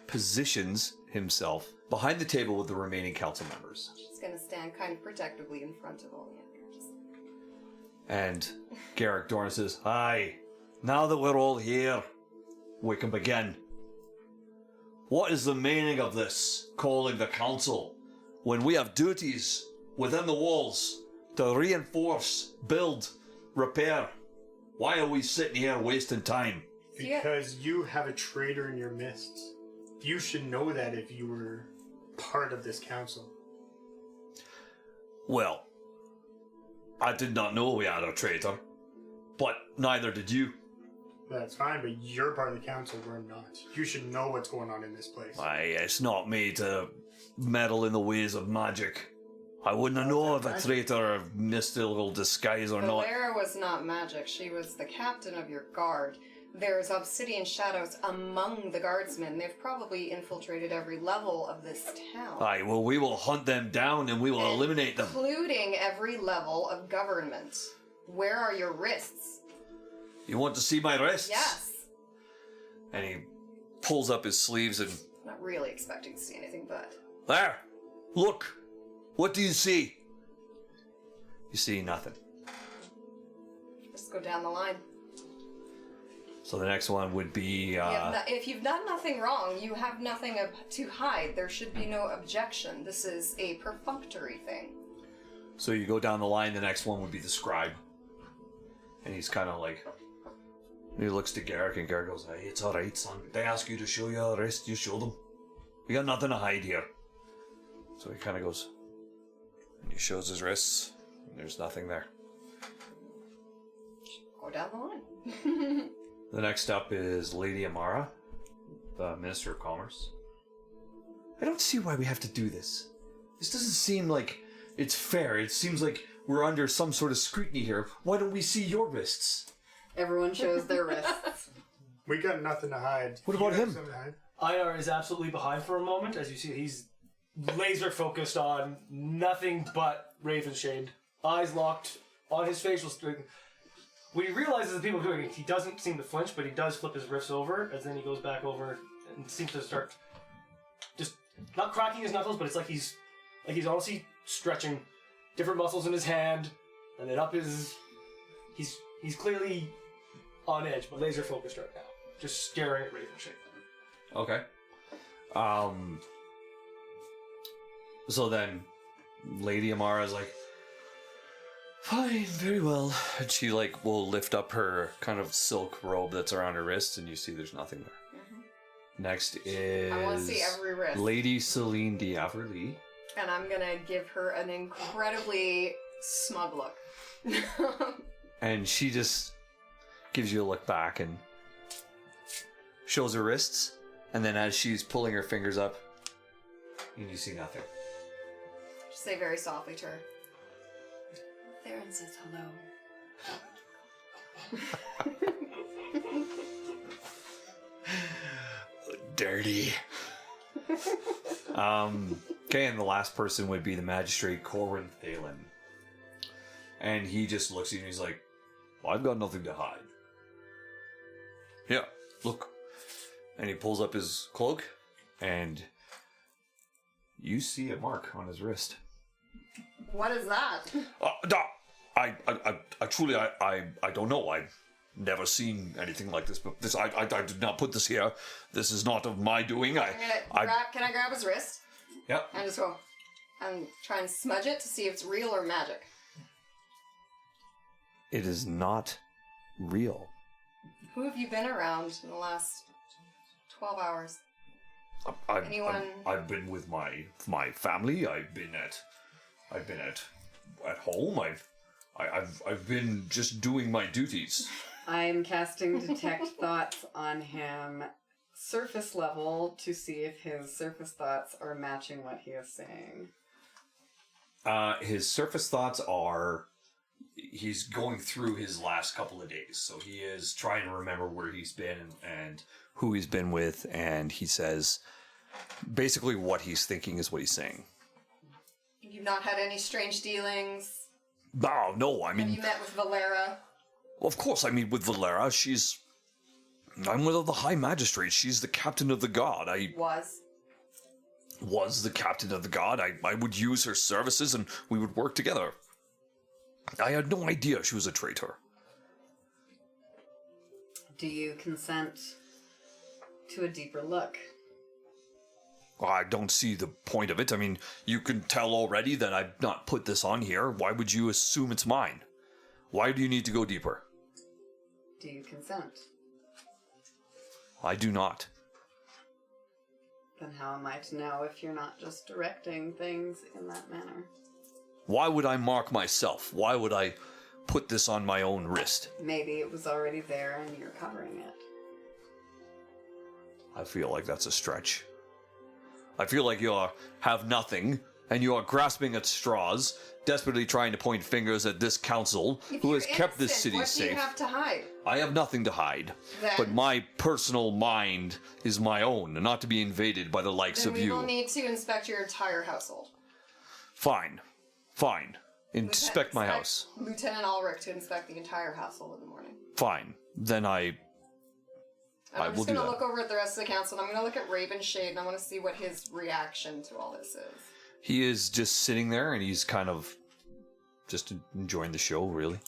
positions himself behind the table with the remaining council members. She's gonna stand kind of protectively in front of all the others. And Garrick Dorn says, "Aye, now that we're all here, we can begin. What is the meaning of this, calling the council, when we have duties within the walls to reinforce, build, repair? Why are we sitting here wasting time?" Because you have a traitor in your midst. You should know that if you were part of this council. Well, I did not know we had a traitor, but neither did you. That's fine, but you're part of the council, we're not. You should know what's going on in this place. Aye, it's not me to meddle in the ways of magic. I wouldn't know if a traitor or mystical disguise or not. Valera was not magic. She was the captain of your guard. There's obsidian shadows among the guardsmen. They've probably infiltrated every level of this town. Aye, well, we will hunt them down and we will eliminate them. Including every level of government. Where are your wrists? You want to see my wrists? Yes. And he pulls up his sleeves and... Not really expecting to see anything, but... There! Look! What do you see? You see nothing. Just go down the line. So the next one would be... If you've done nothing wrong, you have nothing to hide. There should be no objection. This is a perfunctory thing. So you go down the line, the next one would be the scribe. And he's kind of like... He looks to Garrick, and Garrick goes, "Hey, it's alright, son. They ask you to show your wrist, you show them. We got nothing to hide here." So he kind of goes... And he shows his wrists, and there's nothing there. Go down the line. The next up is Lady Amara, the Minister of Commerce. I don't see why we have to do this. This doesn't seem like it's fair. It seems like we're under some sort of scrutiny here. Why don't we see your wrists? Everyone shows their wrists. We got nothing to hide. What about You have him? something to hide? Einar is absolutely behind for a moment. As you see, he's laser focused on nothing but Ravenshade. Eyes locked on his facial string. When he realizes the people are doing it, he doesn't seem to flinch, but he does flip his wrists over, as then he goes back over and seems to start just not cracking his knuckles, but it's like he's honestly stretching different muscles in his hand, and then up his. He's clearly on edge, but laser focused right now, just staring at Ravenshade. Okay. So then, Lady Amara's like, "Fine, very well." And she will lift up her kind of silk robe that's around her wrist, and you see there's nothing there. Mm-hmm. Next is I want to see every wrist. Lady Celine D'Averly. And I'm gonna give her an incredibly smug look. And she just gives you a look back and shows her wrists. And then as she's pulling her fingers up, and you see nothing. Just say very softly to her. Theron says hello. Dirty. Okay, and the last person would be the magistrate, Corwin Thalen. And he just looks at you and he's like, "Well, I've got nothing to hide." "Yeah, look." And he pulls up his cloak, and you see a mark on his wrist. What is that? I truly don't know. I've never seen anything like this. But this, I did not put this here. This is not of my doing. Can I grab his wrist? Yep. And just go and try and smudge it to see if it's real or magic. It is not real. Who have you been around in the last 12 hours? Anyone? I've been with my family. I've been at home. I've been just doing my duties. I'm casting Detect Thoughts on him, surface level, to see if his surface thoughts are matching what he is saying. His surface thoughts are he's going through his last couple of days. So he is trying to remember where he's been and who he's been with. And he says basically what he's thinking is what he's saying. You've not had any strange dealings? No, I mean... Have you met with Valera? Of course I meet with Valera. I'm with the High Magistrate. She's the captain of the guard. Was the captain of the guard. I would use her services and we would work together. I had no idea she was a traitor. Do you consent to a deeper look? I don't see the point of it. I mean, you can tell already that I've not put this on here. Why would you assume it's mine? Why do you need to go deeper? Do you consent? I do not. Then how am I to know if you're not just directing things in that manner? Why would I mark myself? Why would I put this on my own wrist? Maybe it was already there and you're covering it. I feel like that's a stretch. I feel like you have nothing, and you are grasping at straws, desperately trying to point fingers at this council who has kept this city safe. What do you have to hide? I have nothing to hide, but my personal mind is my own, and not to be invaded by the likes of you. Then we will need to inspect your entire household. Fine. Inspect my house. Lieutenant Ulrich to inspect the entire household in the morning. Fine. Then I'm will just do going to that. look over at the rest of the council, and I'm going to look at Ravenshade, and I want to see what his reaction to all this is. He is just sitting there, and he's kind of just enjoying the show, really.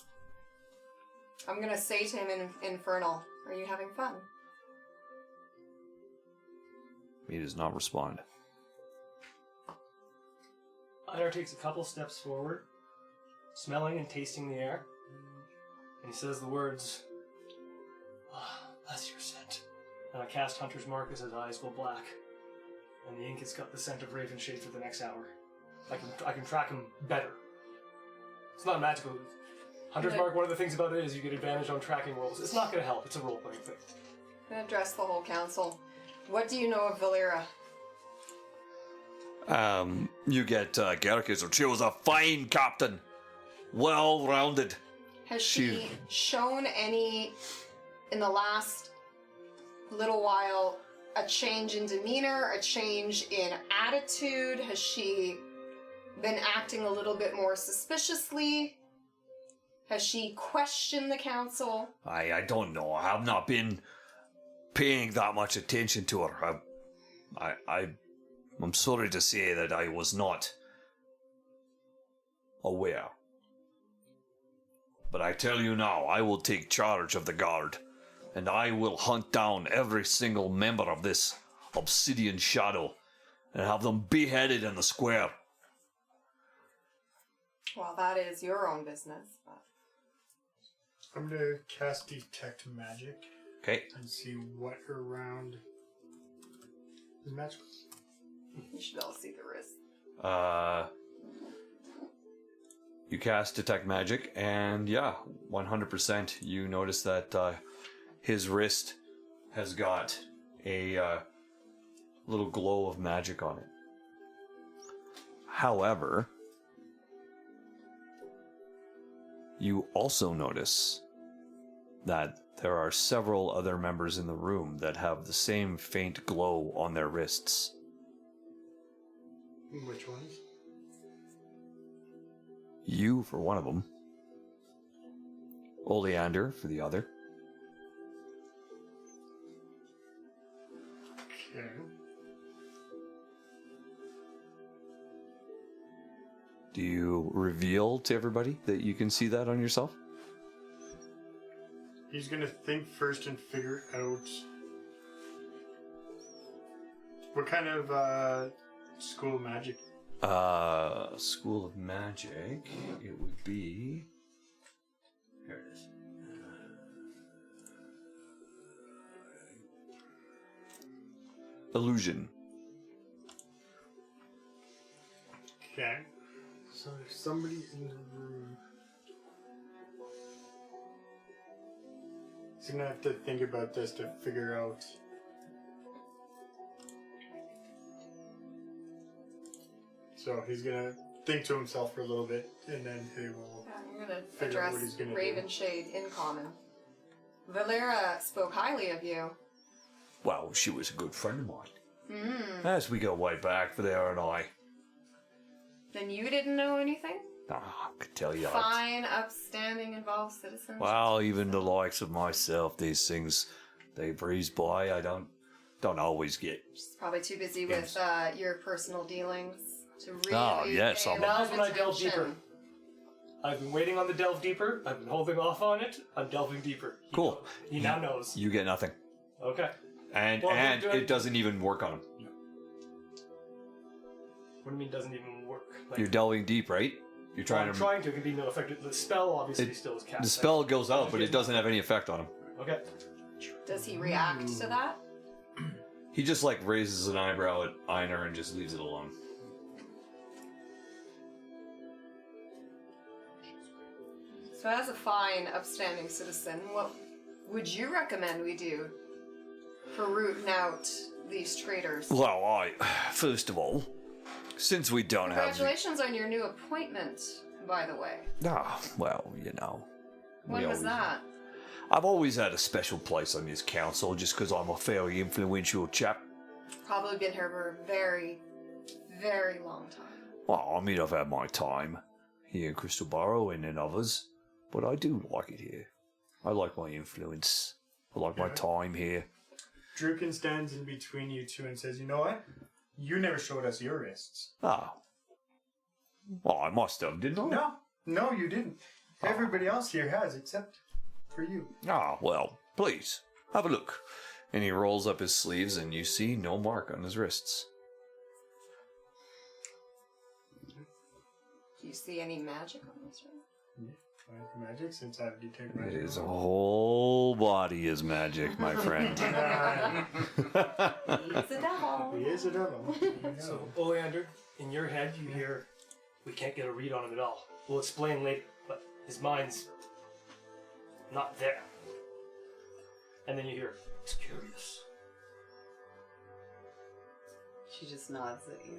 I'm going to say to him in Infernal, are you having fun? He does not respond. Einar takes a couple steps forward, smelling and tasting the air, and he says the words, "That's your scent." And I cast Hunter's Mark as his eyes go black, and the ink has got the scent of Ravenshade for the next hour. I can track him better. It's not magical. Hunter's Mark, one of the things about it is you get advantage on tracking rolls. It's not going to help. It's a role-playing thing. I'm going to address the whole council. What do you know of Valera? You get Garricus. She was a fine captain. Well-rounded. Has she shown any, in the last little while, a change in demeanor, a change in attitude? Has she been acting a little bit more suspiciously? Has she questioned the council? I don't know. I have not been paying that much attention to her. I'm sorry to say that I was not aware. But I tell you now, I will take charge of the guard, and I will hunt down every single member of this Obsidian Shadow and have them beheaded in the square. Well, that is your own business. But... I'm gonna cast Detect Magic. Okay. And see what around is magical. You should be able to see the wrist. You cast Detect Magic, and 100% you notice that his wrist has got a little glow of magic on it. However, you also notice that there are several other members in the room that have the same faint glow on their wrists. Which ones? You for one of them. Oleander for the other. Okay. Do you reveal to everybody that you can see that on yourself? He's gonna think first and figure out what kind of school of magic. School of Magic. It would be. Here it is. Illusion. Okay. So there's somebody in the room. He's gonna have to think about this to figure out. So he's gonna think to himself for a little bit, and then he will. I'm gonna Figure out address what he's gonna do. Ravenshade in common. Valera spoke highly of you. Well, she was a good friend of mine. As we go way back, Valera and I. Then you didn't know anything? I could tell you. Fine, upstanding, involved citizens. Well, even the likes of myself, these things, they breeze by. I don't always get. She's probably too busy with your personal dealings to really yes, pay a I'm- lot Now's of when I delve attention. deeper. I've been waiting on the delve deeper. I've been holding off on it. I'm delving deeper. Cool. He now knows. You get nothing, Okay. and Well, and do I- it doesn't even work on him. What do you mean doesn't even work? Like, You're delving deep, right? You're trying I'm to. trying to. It can be no effect. The spell obviously still is cast. The spell goes out, but it doesn't have any effect on him. Okay. Does he react to that? He just like raises an eyebrow at Einar and just leaves it alone. So as a fine, upstanding citizen, what would you recommend we do for rooting out these traitors? Well, first of all, since we don't have. Congratulations on your new appointment, by the way. Well, you know. When we was always- that? I've always had a special place on this council just because I'm a fairly influential chap. Probably been here for a very, very long time. Well, I mean, I've had my time here in Crystal Burrow and in others, but I do like it here. I like my influence. I like my time here. Druken stands in between you two and says, "You know what? You never showed us your wrists." Well, I must have, didn't I? No, you didn't. Everybody else here has, except for you. Well, please, have a look. And he rolls up his sleeves and you see no mark on his wrists. Do you see any magic on this one? Magic, since I've detected magic. His whole body is magic, my friend. He's a devil. He is a devil. So, Oleander, in your head, you hear, we can't get a read on him at all. We'll explain later, but his mind's not there. And then you hear, it's curious. She just nods at you.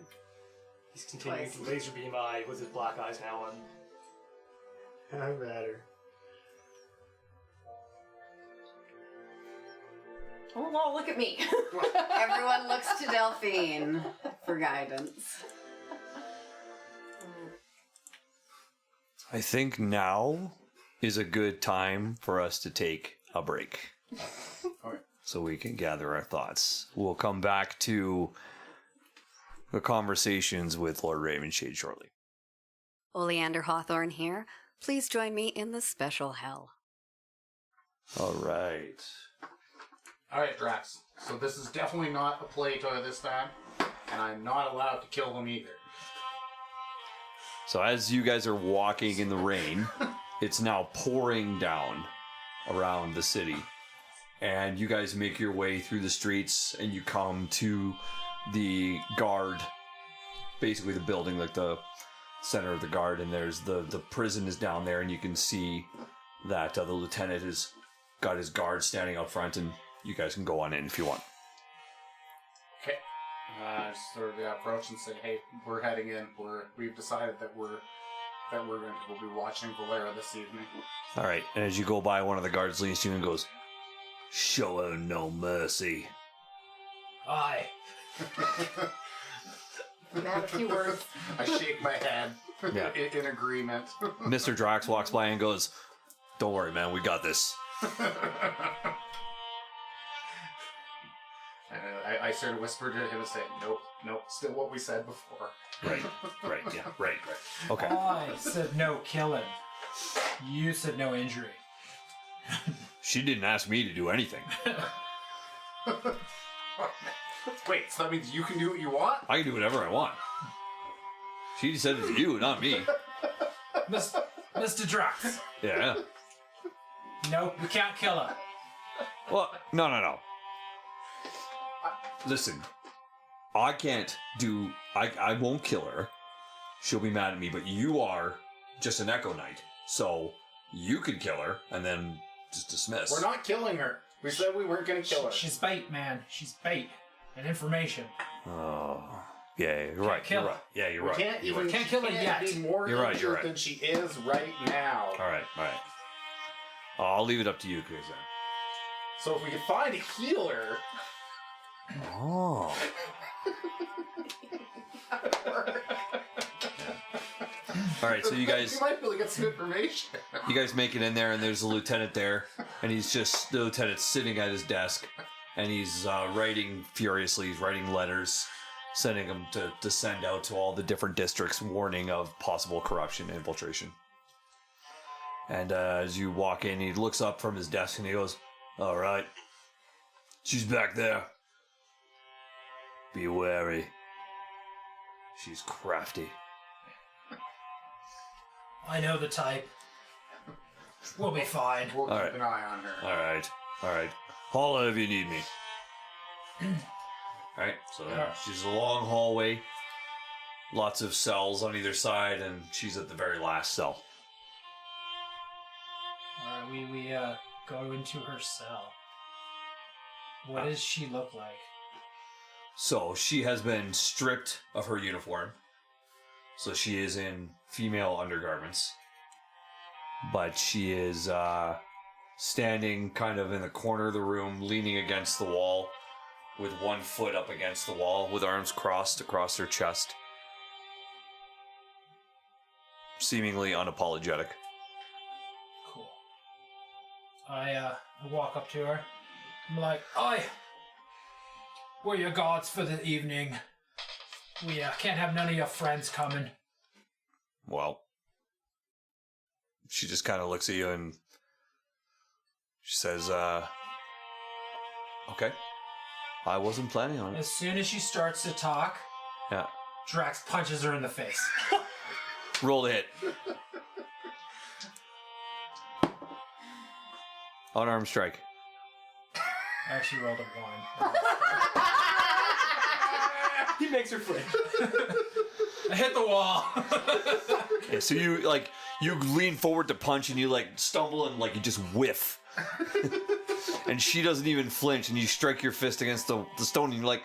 He's continuing to Twice. laser beam eye with his black eyes now on. How better. Oh, well, look at me. Everyone looks to Delphine for guidance. I think now is a good time for us to take a break. Okay. So we can gather our thoughts. We'll come back to the conversations with Lord Ravenshade shortly. Oleander Hawthorne here. Please join me in the special hell. All right. Alright, Drax. So this is definitely not a play toy this time, and I'm not allowed to kill them either. So as you guys are walking in the rain, it's now pouring down around the city. And you guys make your way through the streets and you come to the guard, basically the building, like the center of the guard, and there's the prison is down there, and you can see that the lieutenant has got his guard standing up front, and you guys can go on in if you want. Okay. Just sort of approach and say, "Hey, we're heading in. We've decided that we'll be watching Valera this evening." All right, and as you go by, one of the guards leans to you and goes, "Show her no mercy." Aye. Man, a few words. I shake my head Yeah. in agreement. Mr. Drax walks by and goes, "Don't worry, man, we got this." And I sort of whisper to him and say, nope, still what we said before. Right, yeah, right. Okay. I said no killing. You said no injury. She didn't ask me to do anything. Wait, so that means you can do what you want? I can do whatever I want. She said it's you, not me. Mr. Drax. Yeah. No, we can't kill her. Well, no. Listen, I can't do... I won't kill her. She'll be mad at me, but you are just an Echo Knight. So, you could kill her, and then just dismiss. We're not killing her. We said we weren't going to kill her. She's bait, man. She's bait. And information. Oh. Yeah, you're right. kill You're her. right. Yeah, you're We right. can't You're even. right. Can't kill her she yet. Be more You're right, injured you're right. than she is right now. All right. I'll leave it up to you, Chris. So if we could find a healer, Oh. All right, so you guys. we might be able to get some information. You guys make it in there, and there's a lieutenant there, and the lieutenant's sitting at his desk, and he's writing furiously. He's writing letters, sending them to send out to all the different districts, warning of possible corruption, infiltration. And as you walk in, he looks up from his desk, and he goes, "All right, she's back there. Be wary. She's crafty." I know the type. We'll be fine. We'll All keep right. an eye on her. All right. Holla if you need me. All right, so she's a long hallway, lots of cells on either side, and she's at the very last cell. Alright, we go into her cell. What does she look like? So she has been stripped of her uniform. So she is in female undergarments. But she is standing kind of in the corner of the room, leaning against the wall, with one foot up against the wall, with arms crossed across her chest. Seemingly unapologetic. Cool. I walk up to her. I'm like, "Oi! We're your guards for the evening. We can't have none of your friends coming." Well, she just kind of looks at you and she says, okay. I wasn't planning on it. As soon as she starts to talk, Yeah. Drax punches her in the face. Roll the hit. Unarmed strike. I actually rolled a 1. He makes her flinch. I hit the wall. Okay, so you lean forward to punch and you stumble and you just whiff. And she doesn't even flinch, and you strike your fist against the stone and you're like,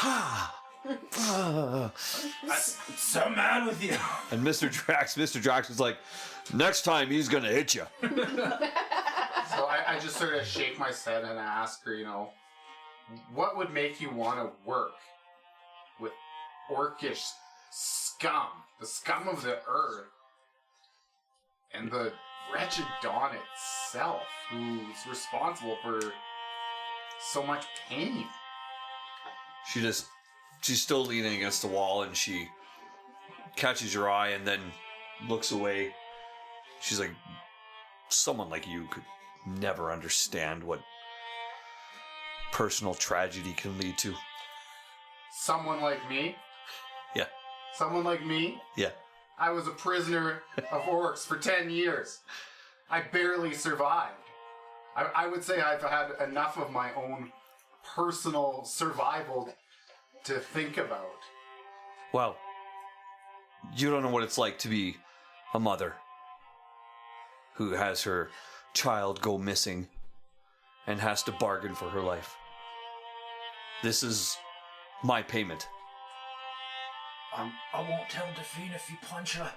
I'm so mad with you. And Mr. Drax was like, next time he's gonna hit you. So I just sort of shake my head and ask her, what would make you want to work with orcish scum, the scum of the earth, and the wretched Dawn itself, who's responsible for so much pain? She's still leaning against the wall, and she catches your eye and then looks away. She's like, someone like you could never understand what personal tragedy can lead to. Someone like me? Yeah. Someone like me? Yeah. I was a prisoner of orcs for 10 years. I barely survived. I would say I've had enough of my own personal survival to think about. Well, you don't know what it's like to be a mother who has her child go missing and has to bargain for her life. This is my payment. I won't tell Define if you punch her.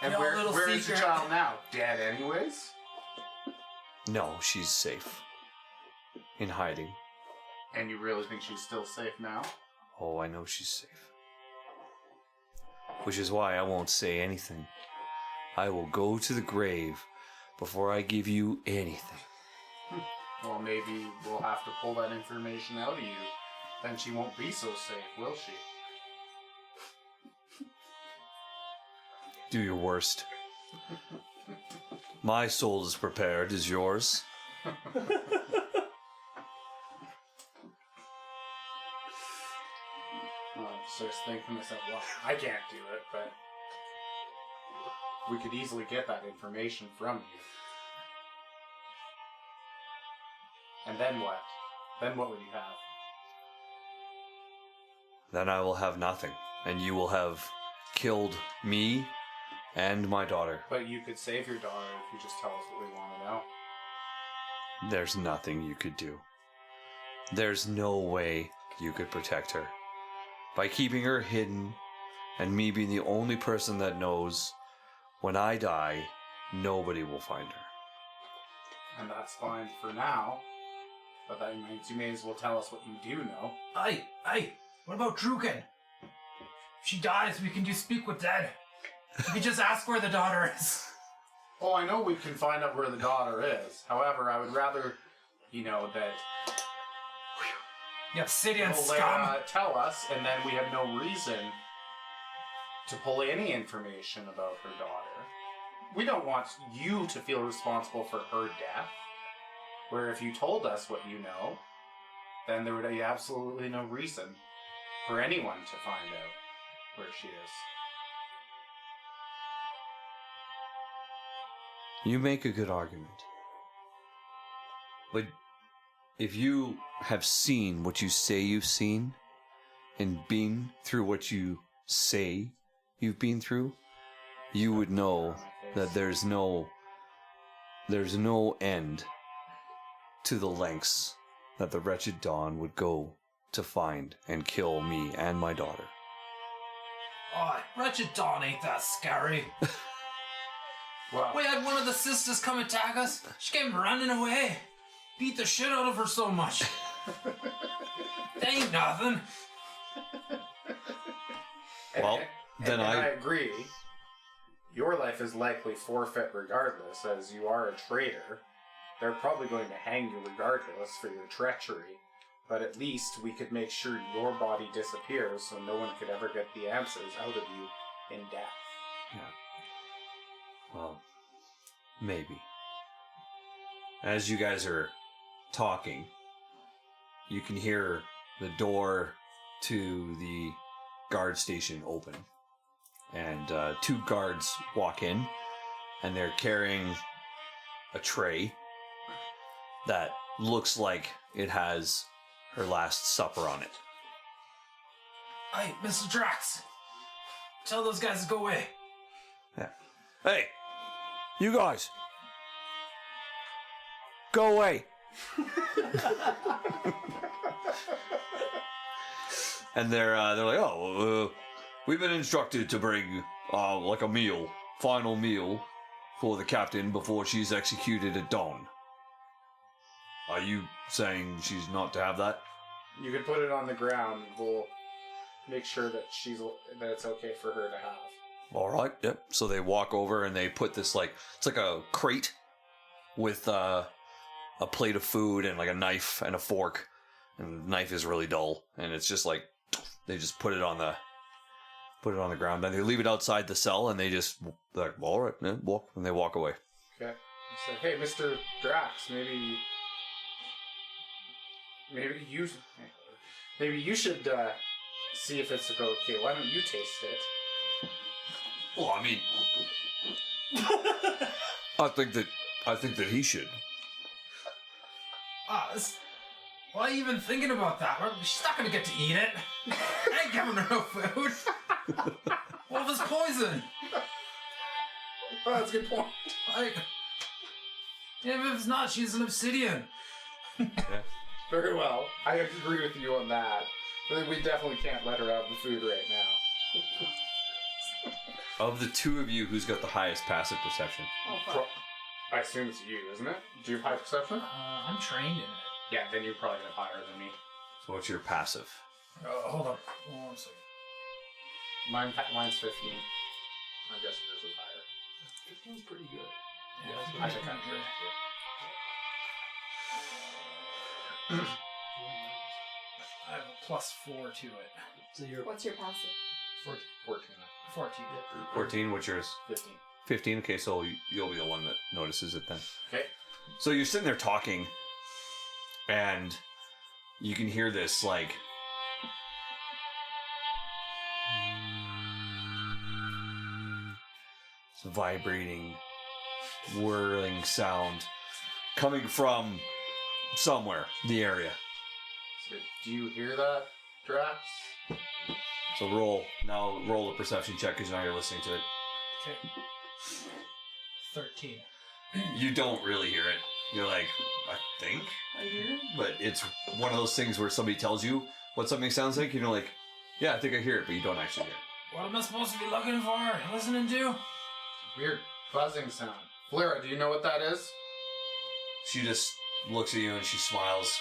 And Your where little is your secret. child now? Dead anyways? No, she's safe. In hiding. And you really think she's still safe now? Oh, I know she's safe. Which is why I won't say anything. I will go to the grave before I give you anything. Well, maybe we'll have to pull that information out of you. Then she won't be so safe, will she? Do your worst. My soul is prepared. Is yours? Well, I starts thinking to myself, well, I can't do it, but we could easily get that information from you. And then what? Then what would you have? Then I will have nothing, and you will have killed me and my daughter. But you could save your daughter if you just tell us what we want to know. There's nothing you could do. there's no way you could protect her. By keeping her hidden, and me being the only person that knows, when I die, nobody will find her. And that's fine for now. But that means you may as well tell us what you do know. Hey, what about Druken? If she dies, we can do speak with dead. We can just ask where the daughter is. Oh, I know we can find out where the daughter is. However, I would rather, that You obsidian Well, scum. tell us, and then we have no reason to pull any information about her daughter. We don't want you to feel responsible for her death. Where if you told us what you know, then there would be absolutely no reason for anyone to find out where she is. You make a good argument. But if you have seen what you say you've seen, and been through what you say you've been through, you would know that there's no end to the lengths that the wretched Dawn would go to find and kill me and my daughter. Oh, wretched Dawn ain't that scary. Well, We had one of the sisters come attack us. She came running away. Beat the shit out of her so much. That ain't nothing. Well, then I agree. Your life is likely forfeit regardless, as you are a traitor. They're probably going to hang you regardless for your treachery, but at least we could make sure your body disappears so no one could ever get the answers out of you in death. Yeah. Well, maybe. As you guys are talking, you can hear the door to the guard station open. And 2 guards walk in, and they're carrying a tray that looks like it has her last supper on it. Hey, Mr. Drax. Tell those guys to go away. Yeah. Hey, you guys, go away. And they're like, oh, we've been instructed to bring like a meal, final meal, for the captain before she's executed at dawn. Are you saying she's not to have that? You could put it on the ground. We'll make sure that it's okay for her to have. All right. Yep. So they walk over and they put this it's like a crate with a plate of food and like a knife and a fork. And the knife is really dull, and it's just like they just put it on the ground. Then they leave it outside the cell, and they just like, all right, yeah, walk, and they walk away. Okay. So, hey, Mr. Drax, maybe you should see if it's okay. Why don't you taste it? Well, I mean, I think that he should. Why are you even thinking about that? She's not gonna get to eat it. I ain't giving her no food. What if it's poison? Oh, that's a good point. Even if it's not, she's an obsidian. Yeah. Very well. I agree with you on that. But we definitely can't let her have the food right now. Of the 2 of you, who's got the highest passive perception? Oh, fuck. I assume it's you, isn't it? Do you have high perception? I'm trained in it. Yeah, then you're probably gonna higher than me. So what's your passive? Hold on. 1 second. Mine's 15. I guess yours is higher. 15's pretty good. Yeah, I think I'm sure. I have a +4 to it. So you're What's your passive? 14. 14. 14. What's yours? 15. 15. Okay, so you'll be the one that notices it then. Okay. So you're sitting there talking, and you can hear this it's vibrating, whirling sound coming from somewhere in the area. So, do you hear that, Drax? So roll a perception check because now you're listening to it. Okay. 13. You don't really hear it. You're like, I think I hear it? But it's one of those things where somebody tells you what something sounds like, and you're like, yeah, I think I hear it, but you don't actually hear it. What am I supposed to be looking for? Listening to? Weird buzzing sound. Flora, do you know what that is? She just looks at you and she smiles.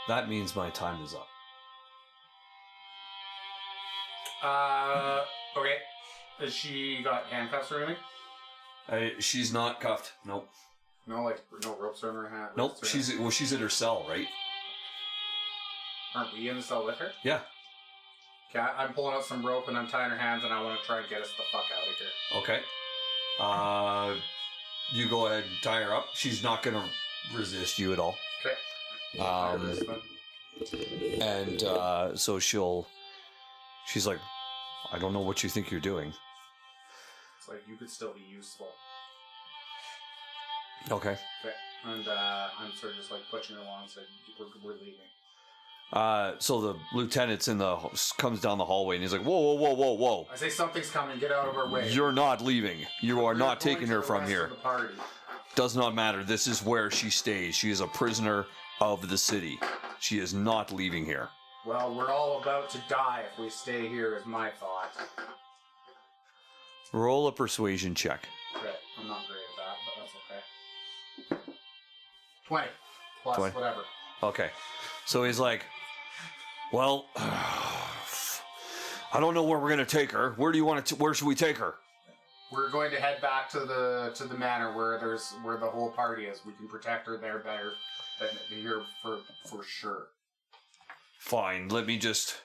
That means my time is up. Okay. Has she got handcuffs or anything? She's not cuffed. Nope. No, like, no ropes around her hand? Nope. She's at her cell, right? Aren't we in the cell with her? Yeah. Okay, I'm pulling out some rope and I'm tying her hands and I want to try and get us the fuck out of here. Okay. You go ahead and tie her up. She's not going to resist you at all. Okay. And so she's like, I don't know what you think you're doing. It's like, you could still be useful. Okay. Okay. And I'm sort of just like pushing her along and saying, we're leaving. So the lieutenant's comes down the hallway and he's like, whoa, whoa, whoa, whoa, whoa. I say something's coming, get out of our way. You're not leaving. You are not taking her from here. The party. Does not matter. This is where she stays. She is a prisoner of the city. She is not leaving here. Well, we're all about to die if we stay here, is my thought. Roll a persuasion check. Okay, I'm not great at that, but that's okay. 20. Plus 20. Whatever. Okay. So he's like, well, I don't know where we're going to take her. Where do you want to, where should we take her? We're going to head back to the manor where the whole party is. We can protect her there better than here for sure. Fine. Let me just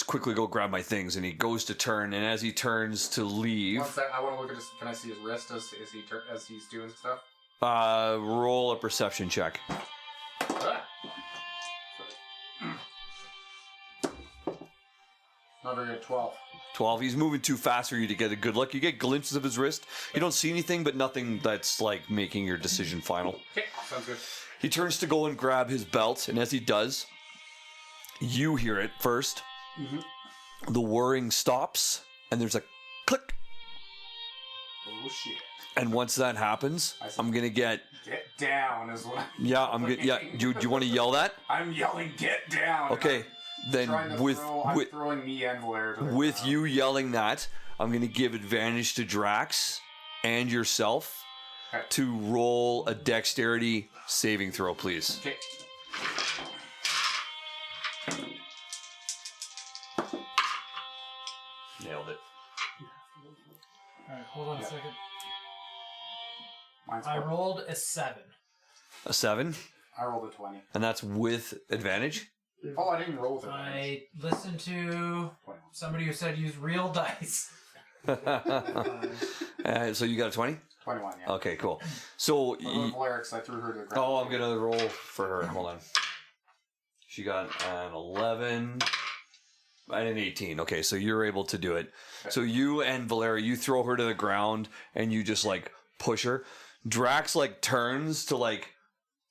quickly go grab my things. And he goes to turn, and as he turns to leave, One sec, I want to look at his. Can I see his wrist as he's doing stuff? roll a perception check. Ah. Not very good. 12. 12. He's moving too fast for you to get a good look. You get glimpses of his wrist. You don't see anything, but nothing that's like making your decision final. Okay, sounds good. He turns to go and grab his belt, and as he does, you hear it first. Mm-hmm. The whirring stops, and there's a click. Oh shit! And once that happens, I'm gonna get down is what. Yeah, I'm gonna. Yeah, do you want to yell that? I'm yelling, get down. Okay, then I'm throwing me and Valera to the with ground. you yelling that, I'm gonna give advantage to Drax and yourself to roll a dexterity saving throw, please. Okay. Nailed it. Alright, hold on a second. Mine's I 4. rolled a 7. A 7, I rolled a 20. and that's with advantage. Oh, I didn't roll with it. I listened to somebody who said use real dice. So you got a 20? 21, yeah. Okay, cool. So, Valera, I threw her to the ground. oh, I'm gonna roll for her. Hold on. She got an 11 and an 18. Okay, so you're able to do it. Okay. So you and Valera, you throw her to the ground and you just like push her. Drax like turns to like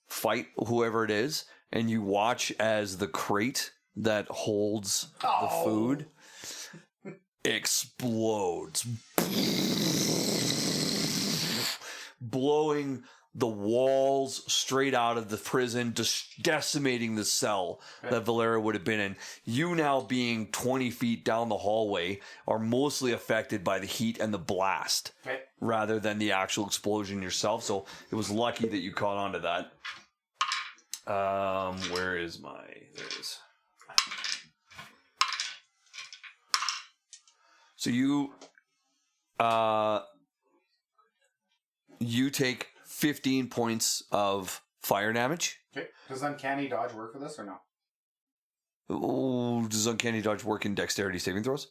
fight whoever it is, and you watch as the crate that holds the food explodes, blowing the walls straight out of the prison, decimating the cell that Valera would have been in. You now being 20 feet down the hallway are mostly affected by the heat and the blast rather than the actual explosion yourself. So it was lucky that you caught on to that. Where is my... There it is. So you take 15 points of fire damage. Okay. Does Uncanny Dodge work for this or no? Oh, does Uncanny Dodge work in dexterity saving throws?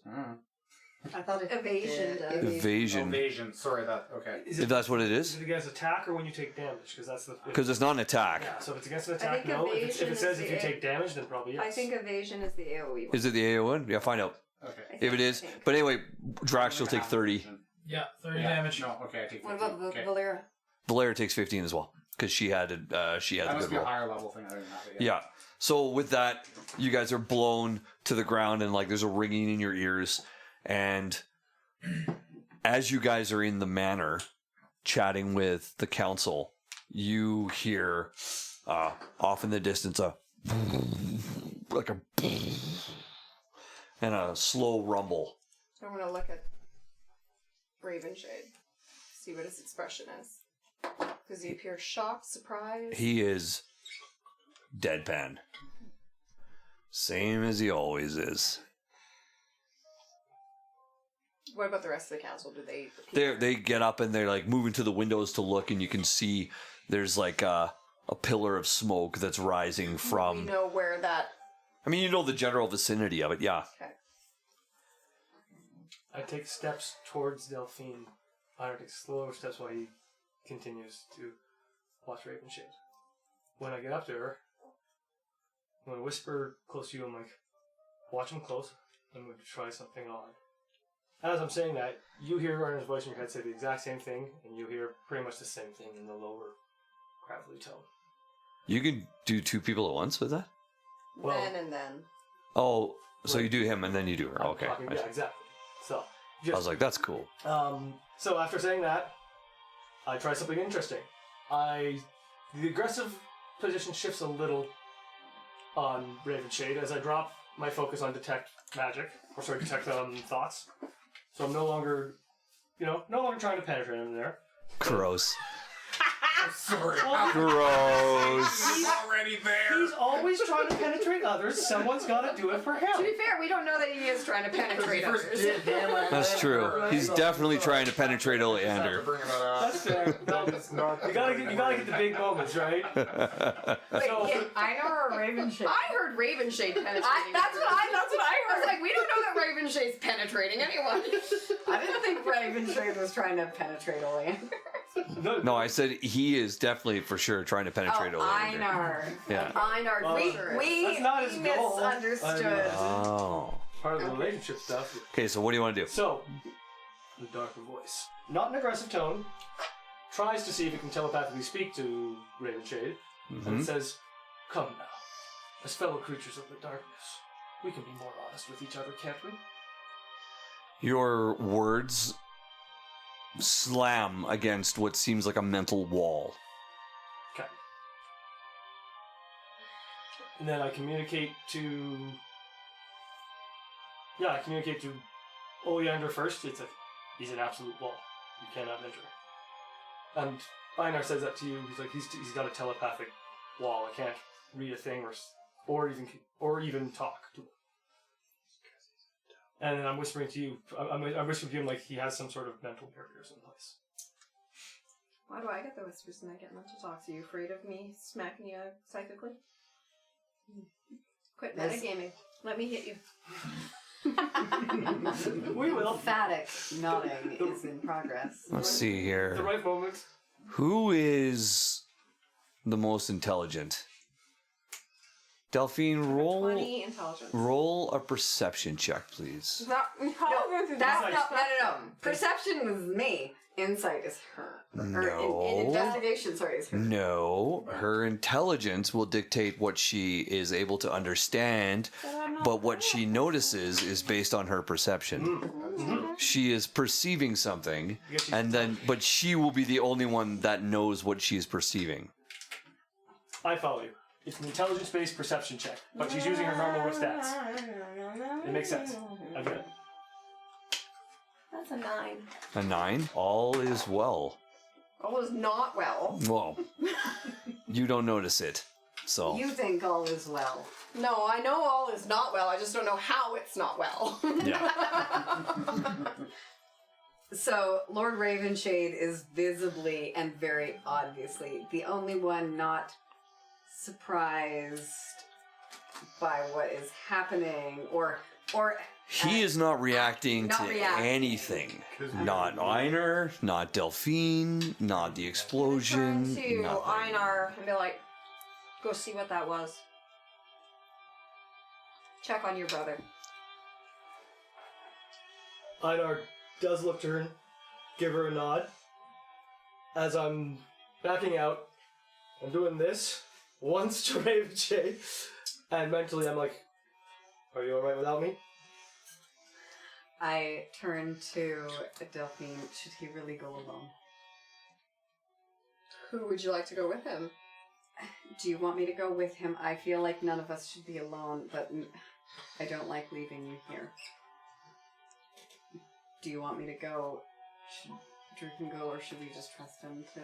I thought it Evasion does. Evasion. Evasion. Sorry, okay. If that's what it Is is? it against attack or when you take damage? Because that's the. Because it's not an attack. Yeah, so if it's against an attack, think no. If evasion it says is if you the take damage, then probably yes. I think evasion is the AoE one. Is it the AO one? Yeah, find out. Okay. If it is. But anyway, Drax will take 30. Yeah, 30 damage. No, okay, I take 15. What about okay. Valera? Valera takes 15 as well. Because she had That the must good be a roll. higher level thing. I didn't have it yet. Yeah. So with that, you guys are blown to the ground and like there's a ringing in your ears, and As you guys are in the manor, chatting with the council, you hear off in the distance like a and a slow rumble. I'm gonna look at Ravenshade, see what his expression is. Does he appear shocked, surprised? He is deadpan. Same as he always is. What about the rest of the council? Do they appear? They get up and they're like moving to the windows to look, and you can see there's like a pillar of smoke that's rising from. We know where that. I mean, you know the general vicinity of it, yeah. Okay. I take steps towards Delphine. I take slower steps while he continues to watch Ravenshade. When I get up to her, I'm going to whisper close to you. I'm like, watch him close. I'm going to try something odd. As I'm saying that, you hear Reiner's voice in your head say the exact same thing, and you hear pretty much the same thing in the lower, gravelly tone. You can do two people at once with that? Well, then and then. Oh, so you do him and then you do her. I'm Okay. talking- yeah, exactly. So, I was like, that's cool. So after saying that, I try something interesting. The aggressive position shifts a little on Ravenshade as I drop my focus on detect thoughts. So I'm no longer trying to penetrate him there. Gross. I'm sorry. Gross. He's already there. He's always trying to penetrate others. Someone's got to do it for him. To be fair, we don't know that he is trying to penetrate others. That's true. He's definitely trying to penetrate Oleander. That's fair. No, you gotta get the big moments, right? Wait, Einar or Ravenshade? I heard Ravenshade penetrating. That's what I I heard. was like, we don't know that Ravenshade's penetrating anyone. I didn't think Ravenshade was trying to penetrate Oleander. No, I said he is definitely for sure trying to penetrate Oleander. Einar. Yeah. Einar, We That's not his goal. misunderstood. Oh. Part of the relationship stuff. Okay, so what do you want to do? So, the darker voice, not an aggressive tone, tries to see if it can telepathically speak to Ravenshade, and it says, "Come now, as fellow creatures of the darkness, we can be more honest with each other, can't we?" Your words slam against what seems like a mental wall. Okay. And then I communicate to Oleander first. He's an absolute wall. You cannot enter. And Einar says that to you. He's like, he's got a telepathic wall. I can't read a thing or even talk to him. And then I'm whispering to you. I'm whispering to him like he has some sort of mental barriers in place. Why do I get the whispers and I get mental talks? Are you afraid of me smacking you psychically? Quit metagaming. Let me hit you. We will. Emphatic nodding is in progress. Let's see here. The right moment. Who is the most intelligent? Delphine, 20 intelligence. roll a perception check, please. No. Perception is me. Insight is her. No. Investigation, is her. No, her intelligence will dictate what she is able to understand, but what she notices is based on her perception. She is perceiving something, but she will be the only one that knows what she is perceiving. I follow you. It's an intelligence-based perception check, but she's using her normal stats. It makes sense. I get it. That's a 9. A 9? All is well. All is not well. Well, you don't notice it, so. You think all is well. No, I know all is not well. I just don't know how it's not well. Yeah. So, Lord Ravenshade is visibly and very obviously the only one not surprised by what is happening or He is not reacting not to reacting. anything. Not Einar, not Delphine, not the explosion, Turn to nothing. Einar and be like, go see what that was. Check on your brother. Einar does look to her, give her a nod. As I'm backing out, I'm doing this once to Ravenshade, and mentally I'm like, "Are you alright without me?" I turn to Delphine. Should he really go alone? Who would you like to go with him? Do you want me to go with him? I feel like none of us should be alone, but I don't like leaving you here. Do you want me to go? Should Druken go, or should we just trust him to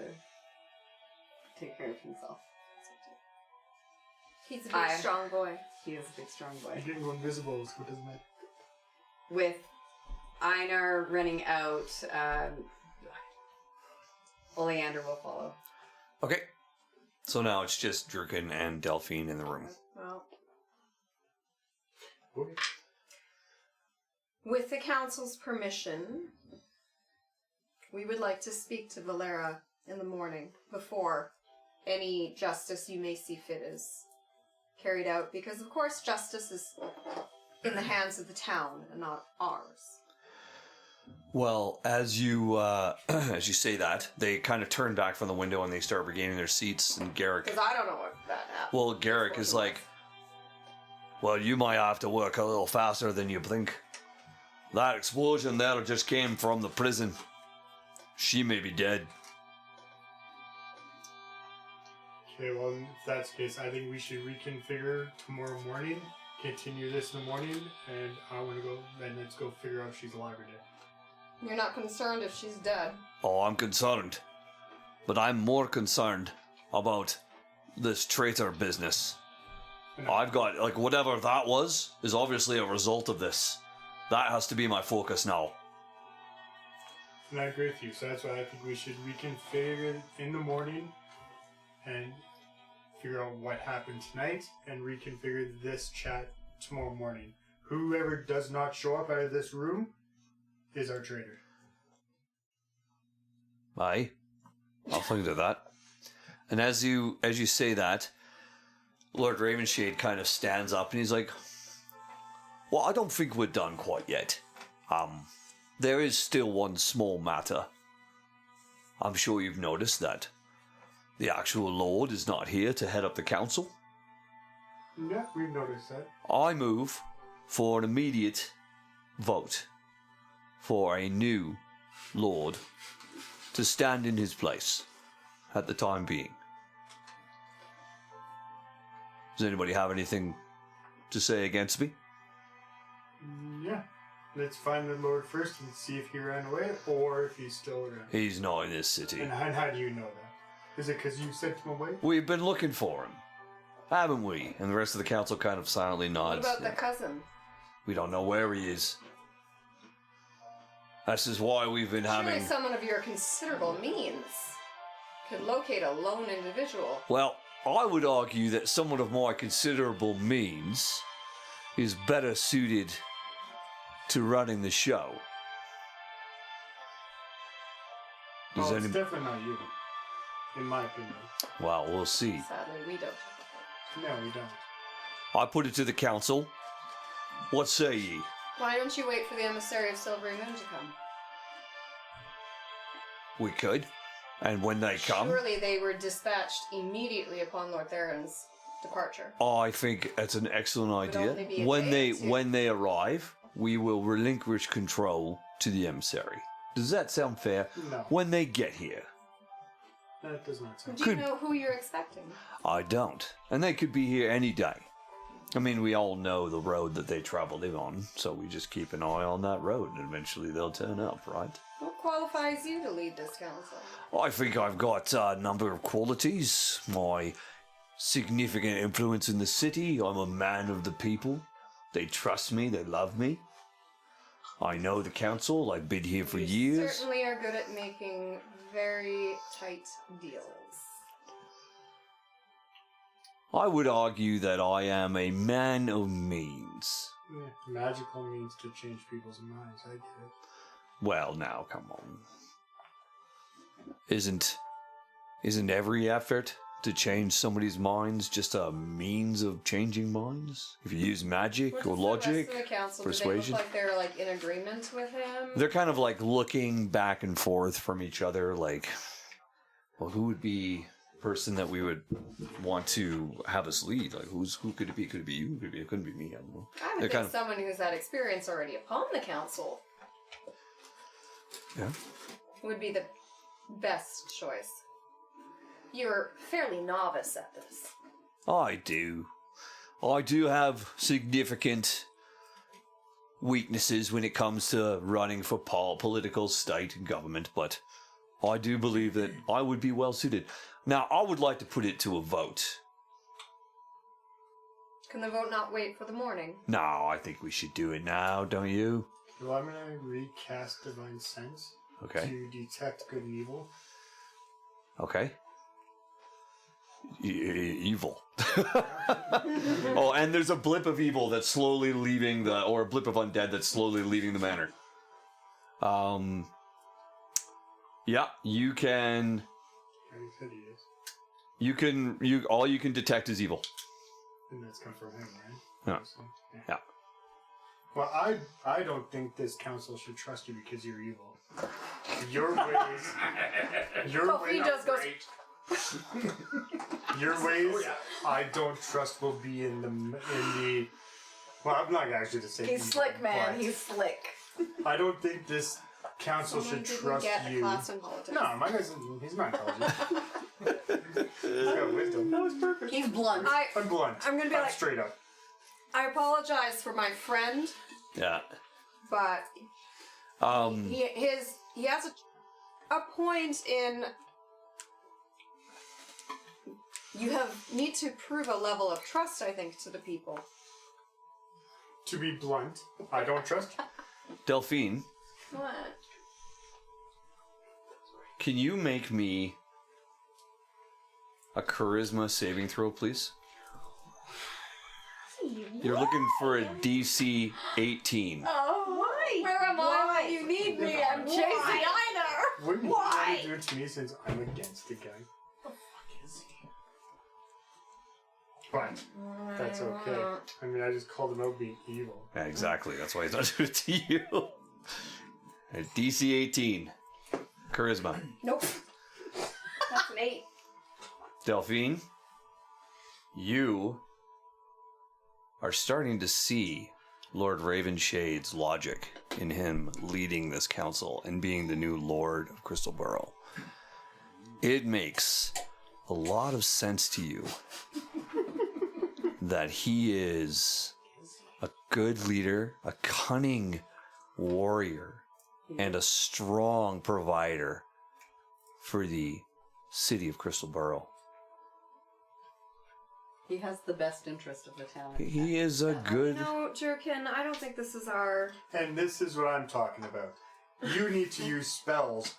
take care of himself? He's a big, strong boy. He is a big, strong boy. You can go invisible, so it doesn't matter. With Einar running out, Oleander will follow. Okay. So now it's just Druken and Delphine in the room. Well, Okay. with the council's permission, we would like to speak to Valera in the morning before any justice you may see fit is carried out, because of course justice is in the hands of the town and not ours. Well, as you as you say that, they kind of turn back from the window and they start regaining their seats. And Garrick, Because I don't know what that happened. well, Garrick is like, well, you might have to work a little faster than you think. That explosion there just came from the prison. She may be dead. Okay, well, if that's the case, I think we should reconfigure tomorrow morning, continue this in the morning, and I want to go, and let's go figure out if she's alive or dead. You're not concerned if she's dead. Oh, I'm concerned. But I'm more concerned about this traitor business. I've got, like, whatever that was is obviously a result of this. That has to be my focus now. And I agree with you, so that's why I think we should reconfigure it in the morning and figure out what happened tonight and reconfigure this chat tomorrow morning. Whoever does not show up out of this room is our traitor. Aye. I'll think to that. And as you say that, Lord Ravenshade kind of stands up and he's like, well, I don't think we're done quite yet. There is still one small matter. I'm sure you've noticed that the actual Lord is not here to head up the council. Yeah, we've noticed that. I move for an immediate vote for a new Lord to stand in his place at the time being. Does anybody have anything to say against me? Yeah. Let's find the Lord first and see if he ran away or if he's still around. He's not in this city. And how do you know that? Is it because you sent him away? We've been looking for him, haven't we? And the rest of the council kind of silently What nods. about the cousin? We don't know where he is. This is why we've been Surely having... someone of your considerable means could locate a lone individual. Well, I would argue that someone of my considerable means is better suited to running the show. Does It's any... definitely not you, in my opinion. Well, we'll see. Sadly, we don't. No, we don't. I put it to the council. What say ye? Why don't you wait for the emissary of Silvery Moon to come? We could. And when they come, Surely they were dispatched immediately upon Lord Theron's departure. I think that's an excellent idea. only be a When day or two. when they arrive, we will relinquish control to the emissary. Does that sound fair? No. When they get here. That does not sound Do you know who you're expecting? I don't. And they could be here any day. I mean, we all know the road that they traveled in on, so we just keep an eye on that road and eventually they'll turn up, right? What qualifies you to lead this council? I think I've got a number of qualities. My significant influence in the city. I'm a man of the people. They trust me. They love me. I know the council. I've been here for You years. certainly are good at making very tight deals. I would argue that I am a man of means. Yeah, magical means to change people's minds. I get it. Well, now, come on. Isn't every effort to change somebody's minds just a means of changing minds? If you use magic What or does logic, the rest of the council, persuasion. Do they look like they're like in agreement with him? They're kind of like looking back and forth from each other, like, well, who would be person that we would want to have us lead. Like, who could it be? Could it be you? It couldn't be me. I don't know. I would They're think someone who's had experience already upon the council Yeah. would be the best choice. You're fairly novice at this. I do have significant weaknesses when it comes to running for political state and government, but I do believe that I would be well suited. Now, I would like to put it to a vote. Can the vote not wait for the morning? No, I think we should do it now, don't you? Well, I'm gonna recast Divine Sense Okay. to detect good and evil. Okay. Evil. Oh, and there's a blip of evil that's slowly leaving or a blip of undead that's slowly leaving the manor. Yeah, you can. I already said he is. All you can detect is evil. And that's come from him, right? Yeah. Obviously. Yeah. Well, I don't think this council should trust you because you're evil. Your ways. Oh, he does go. Your ways, I don't trust will be in the. Well, I'm not actually to say. He's evil, slick, man. but He's slick. I don't think this council Someone should didn't trust get you. a class in politics. No, my guy's he's not intelligent. He's got wisdom. That was perfect. He's blunt. I'm blunt. I'm gonna be like- straight up. I apologize for my friend, Yeah. but he has a point in. You need to prove a level of trust, I think, to the people. To be blunt, I don't trust you. Delphine, What? can you make me a charisma saving throw, please? You're looking for a DC 18. Oh, why? Where am I when you need me? I'm chasing either. Wouldn't you want to do it to me since I'm against the guy? But that's okay. I mean, I just called him out being evil. Yeah, exactly. That's why he's not doing it to you. A DC 18. Charisma. Nope. That's an 8. Delphine, you are starting to see Lord Ravenshade's logic in him leading this council and being the new Lord of Crystal Burrow. It makes a lot of sense to you that he is a good leader, a cunning warrior, and a strong provider for the city of Crystal Burrow. He has the best interest of the town. He is a good... No, Jerkin, I don't think this is our... And this is what I'm talking about. You need to use spells.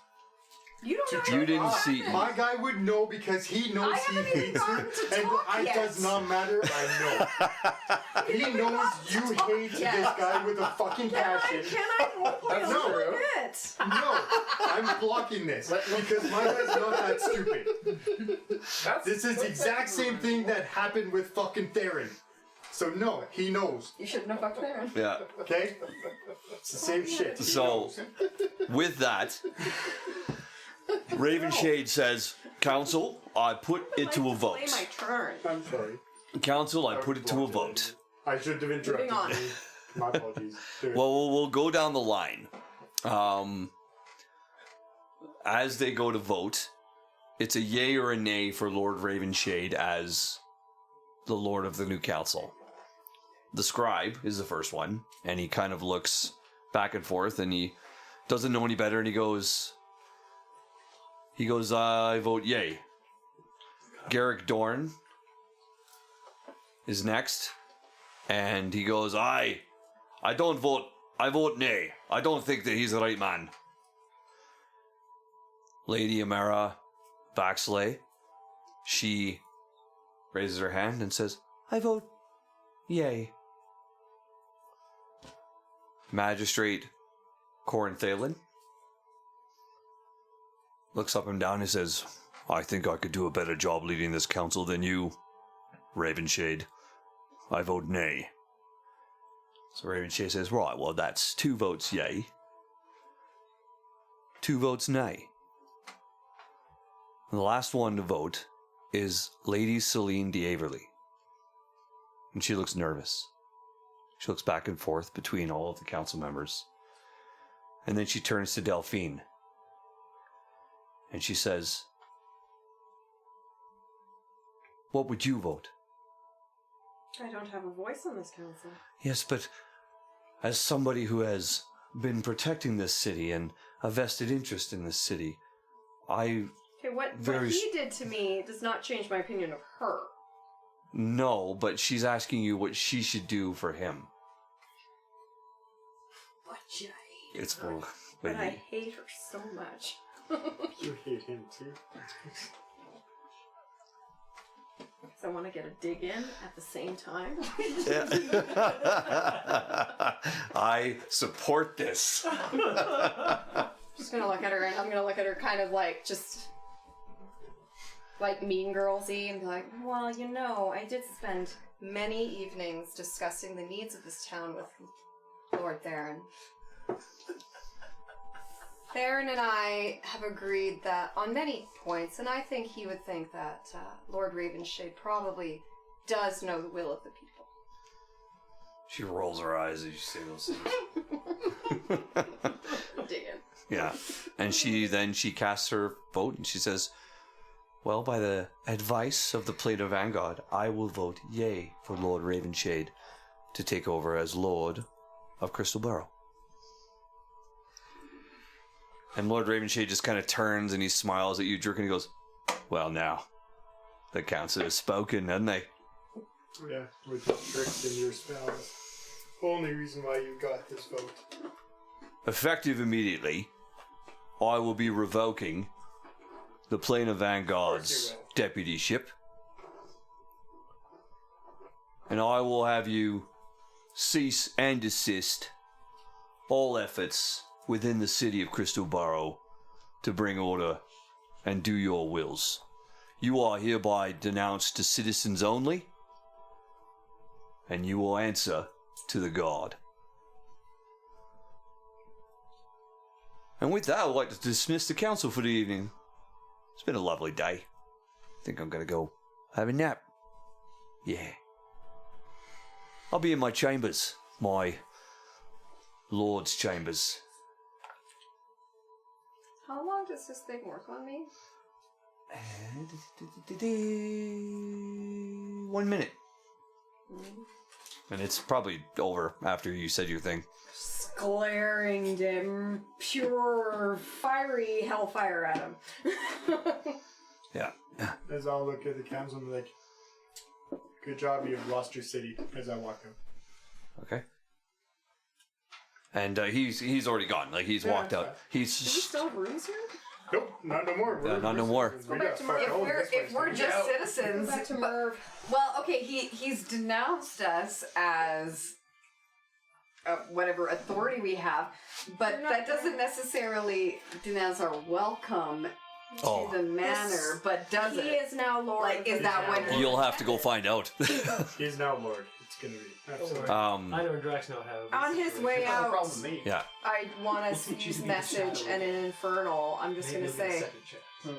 You don't know. You didn't see... My guy would know because he knows I he haven't even hates gotten you. to And talk it yet. does not matter, I know. He knows you hate this guy with a fucking passion. Can I roleplay a No. little bit? No, I'm blocking this because my guy's not that stupid. This is the exact same thing that happened with fucking Theron. So no, he knows. You shouldn't have fucked there. Yeah. Okay? It's the same shit. He So, knows. with that, Ravenshade says, Council, I put it to a vote. Play my turn. I'm sorry. Council, I put it to a vote. I should have interrupted Moving on. you. My apologies. Do it. Well, we'll go down the line. As they go to vote, it's a yay or a nay for Lord Ravenshade as the Lord of the new council. The scribe is the first one, and he kind of looks back and forth, and he doesn't know any better, and he goes, I vote yay. Garrick Dorn is next, and he goes, I don't vote, I vote nay. I don't think that he's the right man. Lady Amara Baxley, she raises her hand and says, I vote yay. Magistrate Corin Thalen looks up and down and says, I think I could do a better job leading this council than you, Ravenshade. I vote nay. So Ravenshade says, right, well, that's 2 votes yay, 2 votes nay. And the last one to vote is Lady Celine d'Averly. And she looks nervous. She looks back and forth between all of the council members. And then she turns to Delphine. And she says, "What would you vote?" I don't have a voice on this council. Yes, but as somebody who has been protecting this city and a vested interest in this city, Okay, what Very he did to me does not change my opinion of her. No, but she's asking you what she should do for him. What should I hate It's her? for But I hate her so much. You hate him too. Because I want to get a dig in at the same time. I support this. Just gonna look at her, and I'm gonna look at her kind of like just like Mean Girls-y, and be like, well, you know, I did spend many evenings discussing the needs of this town with Lord Theron. Theron and I have agreed that on many points, and I think he would think that Lord Ravenshade probably does know the will of the people. She rolls her eyes as you say those things. Dig in. Yeah. And she casts her vote and she says, "Well, by the advice of the Planar Vanguard, I will vote yay for Lord Ravenshade to take over as Lord of Crystal Burrow." And Lord Ravenshade just kind of turns and he smiles at you, Druk, and he goes, "Well, now, the council has spoken, haven't they?" Yeah, with the tricks in your spells. Only reason why you got this vote. Effective immediately, I will be revoking the Planar Vanguard's deputyship. And I will have you cease and desist all efforts within the city of Crystal Burrow to bring order and do your wills. You are hereby denounced to citizens only, and you will answer to the God. And with that, I would like to dismiss the council for the evening. It's been a lovely day. I think I'm going to go have a nap. Yeah. I'll be in my chambers. My Lord's chambers. How long does this thing work on me? 1 minute. And it's probably over after you said your thing. Just glaring dim, pure, fiery hellfire at him. Yeah. As I'll look at the council and be like, "Good job, you've lost your city," as I walk out. Okay. And he's already gone. Like, he's walked that's out. fine. He's Do we still have rooms here? Nope, not no more. Yeah, not no more. We back got to fucked Merv. over this If we're place. just Go citizens, back to but- Merv. well, okay, he's denounced us as whatever authority we have, but that doesn't necessarily denounce our welcome to the manor, but does He it? is now Lord. Like, of is the that town. what You'll have to go find out. He's now Lord. It's gonna be absolutely. I know Drax know how. On his way Not a out, problem with me. Yeah. I want to seize message and an infernal. I'm just going to say,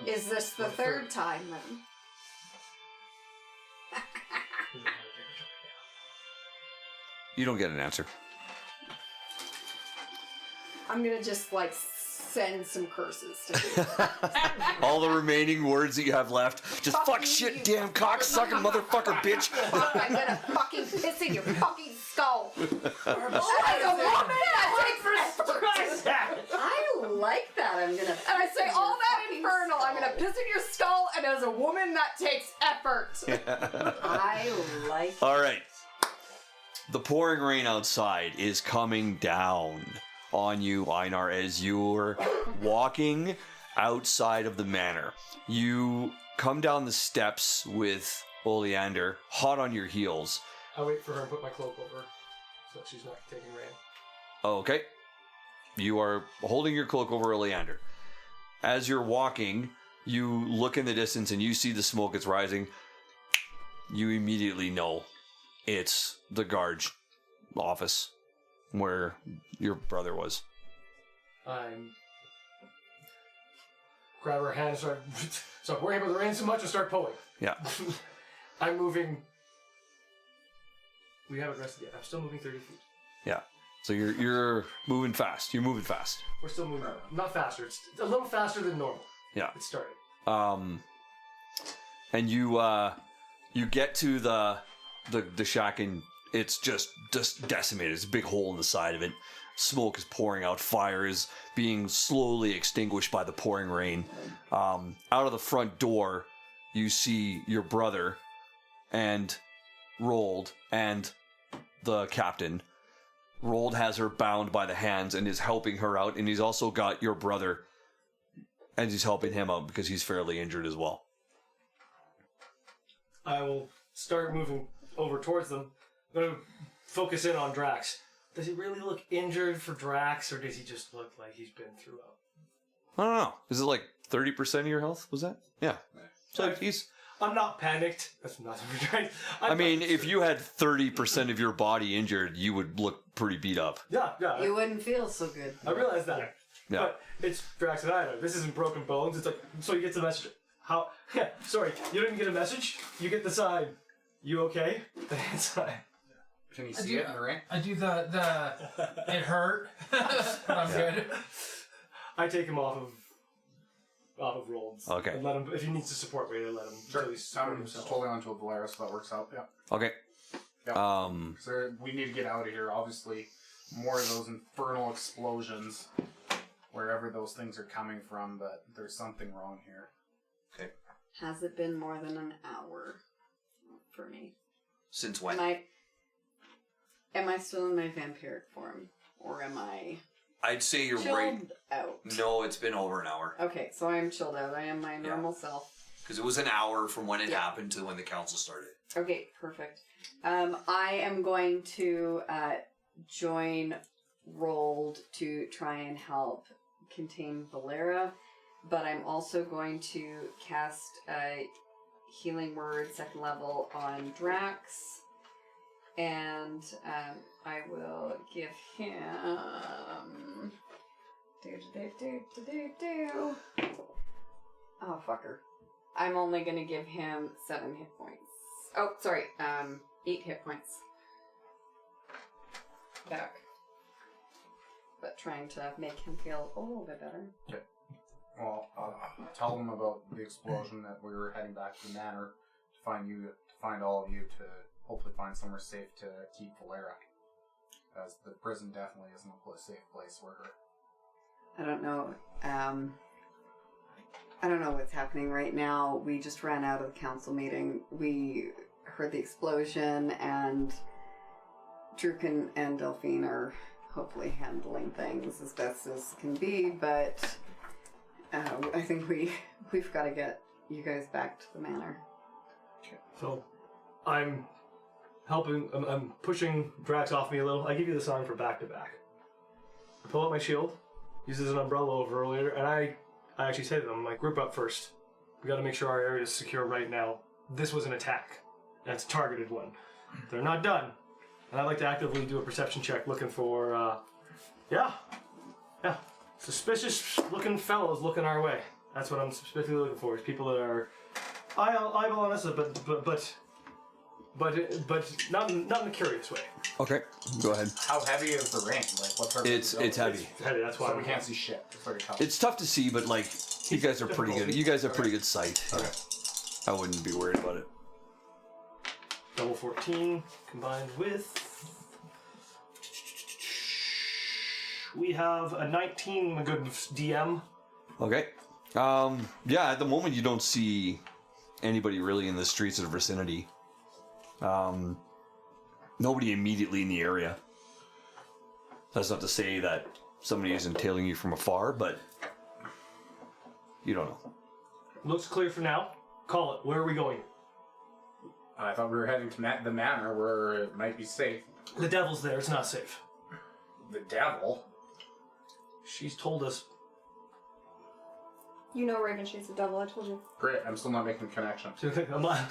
is this the third time then? You don't get an answer. I'm going to just like send some curses to you. All the remaining words that you have left. Just fuck, shit, damn, cocksucking motherfucker, bitch. I'm going to fucking piss in your fucking skull. as a woman, that takes respect. I like that. I'm gonna. And I say, all that infernal, I'm going to piss in your skull, and as a woman, that takes effort. I like. All right. The pouring rain outside is coming down on you, Einar, as you're walking outside of the manor. You come down the steps with Oleander, hot on your heels. I wait for her and put my cloak over so she's not taking rain. Okay. You are holding your cloak over Oleander. As you're walking, you look in the distance and you see the smoke that's rising. You immediately know it's the guard office where your brother was. I'm grab her hand and start worrying about the rain so much and start pulling. Yeah. I'm moving. We haven't rested yet. I'm still moving 30 feet. Yeah. So you're moving fast. You're moving fast. We're still moving. Not faster. It's a little faster than normal. Yeah. It's starting. And you get to the shack and it's just decimated. It's a big hole in the side of it. Smoke is pouring out. Fire is being slowly extinguished by the pouring rain. Out of the front door, you see your brother and Rold and the captain. Rold has her bound by the hands and is helping her out, and he's also got your brother and he's helping him out because he's fairly injured as well. I will start moving over towards them. I'm going to focus in on Drax. Does he really look injured for Drax, or does he just look like he's been through I don't know. Is it like 30% of your health? Was that? Yeah. So he's... I'm not panicked. That's nothing for Drax. I mean, if you had 30% of your body injured, you would look pretty beat up. Yeah. You wouldn't feel so good. I realize that. Yeah. But it's Drax and Ida. This isn't broken bones. It's like, so you get the message. How? Yeah, sorry. You didn't get a message? You get the sign. You okay? The hand sign. Can you see it in the rain? I do the it hurt, but I'm good. I take him off of Rolls. Okay. And let him, if he needs to support me, I let him until he's support I'm himself. totally onto a Valera, so that works out. Yeah. Okay. Yeah. So we need to get out of here. Obviously, more of those infernal explosions, wherever those things are coming from. But there's something wrong here. Okay. Has it been more than an hour for me? Since when? Am I still in my vampiric form, or am I I'd say you're chilled right. out? No, it's been over an hour. Okay, so I am chilled out. I am my normal self. Because it was an hour from when it happened to when the council started. Okay, perfect. I am going to join Rold to try and help contain Valera, but I'm also going to cast a healing word 2nd level on Drax, and I will give him... Oh, fucker. I'm only going to give him 7 hit points. Oh, sorry, 8 hit points. Back. But trying to make him feel a little bit better. Okay. Well, tell them about the explosion, that we were heading back to the manor to find all of you to hopefully find somewhere safe to keep Valera. As the prison definitely isn't a safe place for her. I don't know. I don't know what's happening right now. We just ran out of the council meeting. We heard the explosion, and Drukin and Delphine are hopefully handling things as best as can be, but I think we've got to get you guys back to the manor. So, I'm helping. I'm pushing Drax off me a little. I give you the sign for back to back. I pull out my shield, use it as an umbrella over earlier, and I actually say to them, like, group up first. We got to make sure our area is secure right now. This was an attack. And it's a targeted one. They're not done. And I'd like to actively do a perception check looking for, suspicious looking fellows looking our way. That's what I'm specifically looking for, is people that are eyeballing us, but not in a curious way. Okay, go ahead. How heavy is the rain? Like, what's our... It's heavy. It's heavy, that's why So we can't see shit. It's very tough. It's tough to see, but like, you guys are pretty good. You guys have pretty good sight. Okay. I wouldn't be worried about it. Double 14 combined with... We have a 19, a good DM. Okay. Yeah, at the moment you don't see anybody really in the streets of the vicinity. Nobody immediately in the area. That's not to say that somebody isn't tailing you from afar, but you don't know. Looks clear for now. Call it. Where are we going? I thought we were heading to the manor where it might be safe. The devil's there. It's not safe. The devil? She's told us You know Ravenshade's the devil, I told you. Great, I'm still not making the connection. I'm like,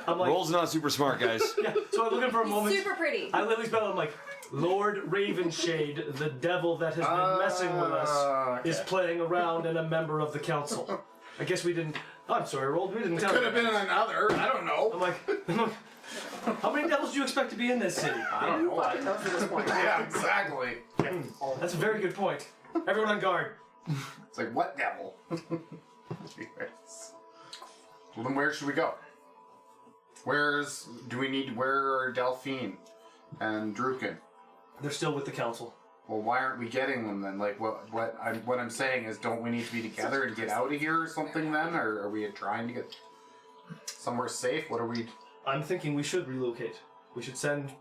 Roll's not super smart, guys. yeah. So I'm looking for a moment. Super pretty. I literally spell. I'm like, Lord Ravenshade, the devil that has been messing with us, is playing around and a member of the council. I guess we didn't. Oh, I'm sorry, Roll. We didn't tell you. Could have been another. I don't know. I'm like, how many devils do you expect to be in this city? I don't know. Fucking knows at this point. Yeah, exactly. That's a very good point. Everyone on guard. It's like, what devil? Yes. Well, then where should we go? Where are Delphine and Druken? They're still with the council. Well, why aren't we getting them then? Like, what I'm saying is, don't we need to be together and get out of here or something then? Or are we trying to get somewhere safe? What are we... I'm thinking we should relocate. We should send...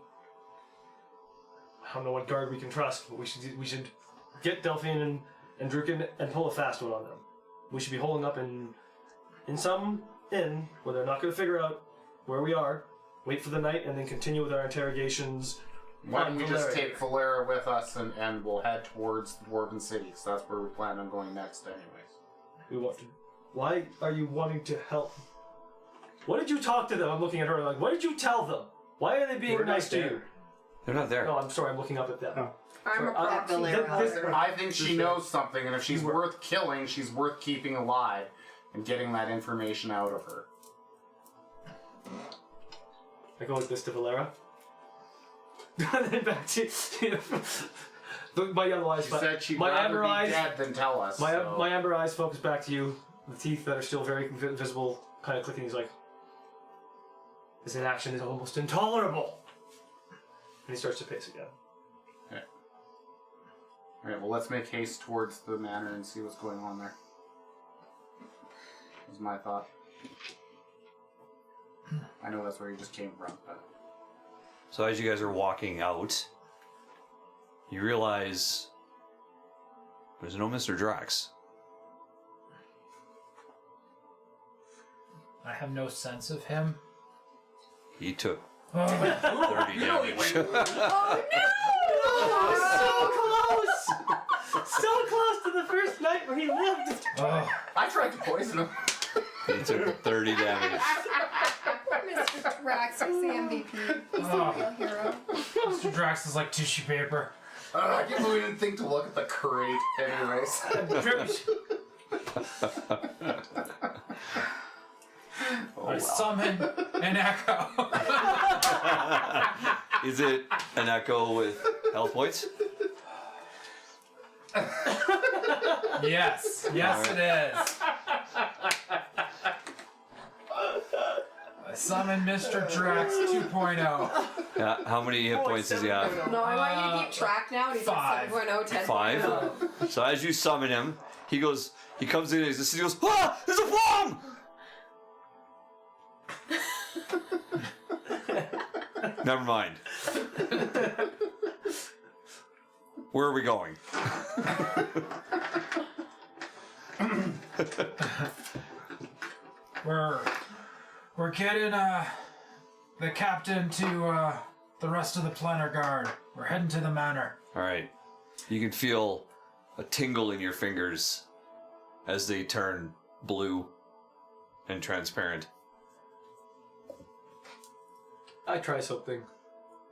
I don't know what guard we can trust, but we should get Delphine and Druken and pull a fast one on them. We should be holding up in some inn where they're not going to figure out where we are, wait for the night, and then continue with our interrogations. Why don't we just Valera. take Valera with us and we'll head towards the Dwarven City, because that's where we plan on going next anyways. We want to... Why are you wanting to help? What did you talk to them? I'm looking at her like, what did you tell them? Why are they being We're not nice to there. you? They're not there. No, I'm sorry, I'm looking up at them. Oh. I'm a Sorry, proxy. Valera. I think she knows something, and if she's worth killing, she's worth keeping alive and getting that information out of her. I go like this to Valera. And then back to my yellow eyes. She said she'd rather be dead than tell us. My amber eyes focus back to you. The teeth that are still very visible, kind of clicking. He's like, "This inaction is almost intolerable." And he starts to pace again. Okay. Alright, well, let's make haste towards the manor and see what's going on there. Was my thought. I know that's where you just came from, but... So as you guys are walking out, you realize there's no Mr. Drax. I have no sense of him. He took Oh, 30 damage. Oh no! So close to the first night where he lived. oh. I tried to poison him. He took 30 damage. Mr. Drax is the MVP. He's the real hero. Mr. Drax is like tissue paper. I can't believe we didn't think to look at the crate anyways. I summon an echo. Is it an echo with health points? Yes, it is. I summon Mr. Drax 2.0. Yeah, how many hit points does he have? No, I want you to keep track now. And he's 5. like 7.0, 10.0. 5. So as you summon him, he comes in and he goes, ah! There's a bomb! Never mind. Where are we going? We're getting the captain to the rest of the Planar Guard. We're heading to the manor. Alright. You can feel a tingle in your fingers as they turn blue and transparent. I try something.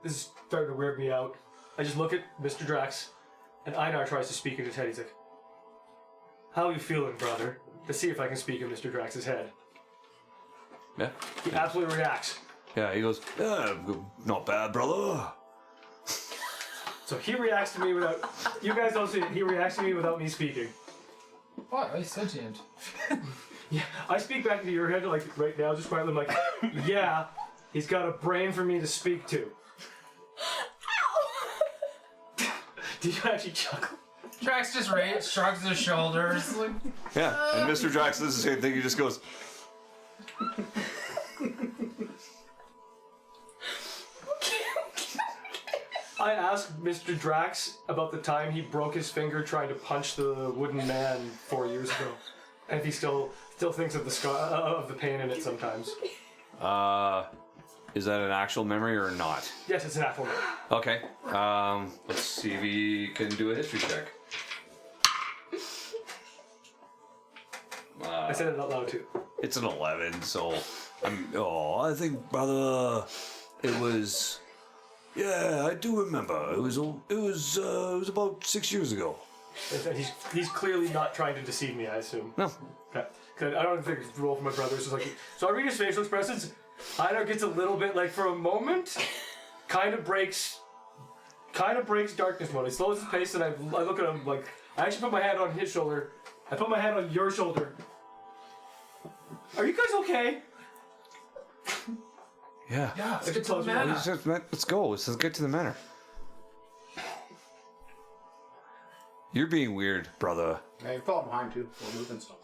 This is starting to weird me out. I just look at Mr. Drax, and Einar tries to speak into Teddy's like, "How are you feeling, brother?" To see if I can speak in Mr. Drax's head. Yeah? He absolutely reacts. Yeah, he goes, yeah, not bad, brother. So he reacts to me without... You guys don't see it. He reacts to me without me speaking. What? I sentient. Yeah, I speak back into your head like right now, just quietly. I'm like, yeah, he's got a brain for me to speak to. Did you actually chuckle? Drax just shrugs his shoulders. Like, Yeah, and Mr. Drax does the same thing. He just goes, I asked Mr. Drax about the time he broke his finger trying to punch the wooden man 4 years ago, and if he still thinks of the of the pain in it sometimes. is that an actual memory or not? Yes, it's an actual memory. Okay, let's see if he can do a history check. I said it out loud too. It's an 11, so I think brother, it was. Yeah, I do remember. It was about 6 years ago. He's clearly not trying to deceive me, I assume. No. Okay. 'Cause I don't think it's the role for my brother. It's just like, so I read his facial expressions. Einar gets a little bit like for a moment, kind of breaks darkness mode. He slows his pace, and I look at him like I actually put my hand on his shoulder. I put my hand on your shoulder. Are you guys okay? Yeah. Yeah, let's get to the close manor. Let's go. Let's get to the manor. You're being weird, brother. Yeah, you fall behind too. We're moving stuff.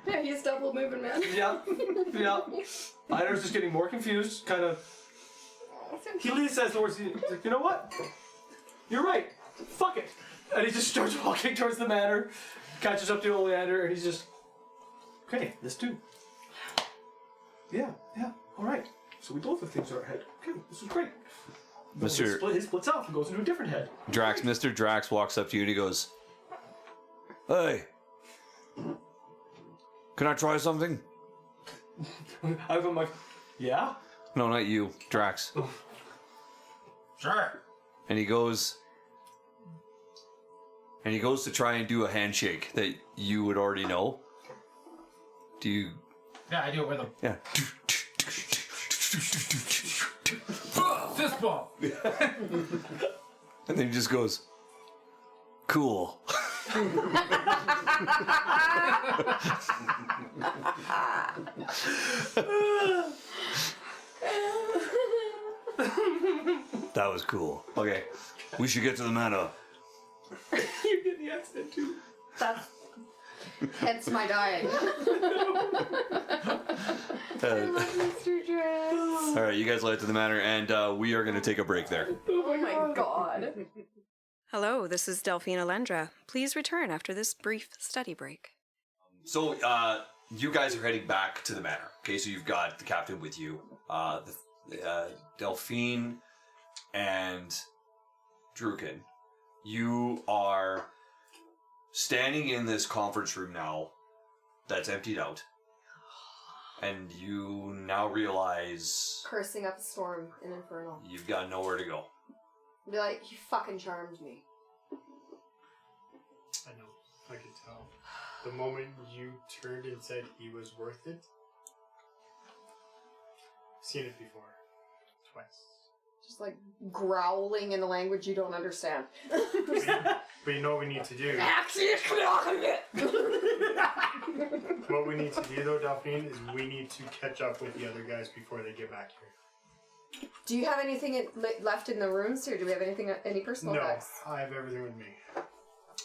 Yeah, he's double moving, man. Yeah. Einar's just getting more confused, kind of. He leaves says the words. He's like, you know what? You're right. Fuck it. And he just starts walking towards the manor, catches up to Oleander, and he's just, okay, this too. Yeah, all right. So we both have things in our head. Okay, this is great. He splits off and goes into a different head. Mr. Drax walks up to you and he goes, "Hey, can I try something?" I'm like, yeah? No, not you, Drax. Sure. And he goes to try and do a handshake that you would already know. Do you? Yeah, I do it with him. Yeah. Fist bump. And then he just goes, "Cool." That was cool. Okay, we should get to the manor. You get the accent too. That's hence my dying. Mr. Dress. All right, you guys led to the manor, and we are going to take a break there. Oh my god. Hello, this is Delphine Alendra. Please return after this brief study break. So, you guys are heading back to the manor. Okay, so you've got the captain with you, Delphine and Druken. You are standing in this conference room now that's emptied out. And you now realize Cursing up a storm in Infernal. you've got nowhere to go. Be like, he fucking charmed me. I know. I could tell. The moment you turned and said he was worth it. Seen it before. Twice. Just like growling in a language you don't understand. But you know what we need to do? What we need to do though, Delphine, is we need to catch up with the other guys before they get back here. Do you have anything left in the rooms here? Do we have any personal No, effects? I have everything with me.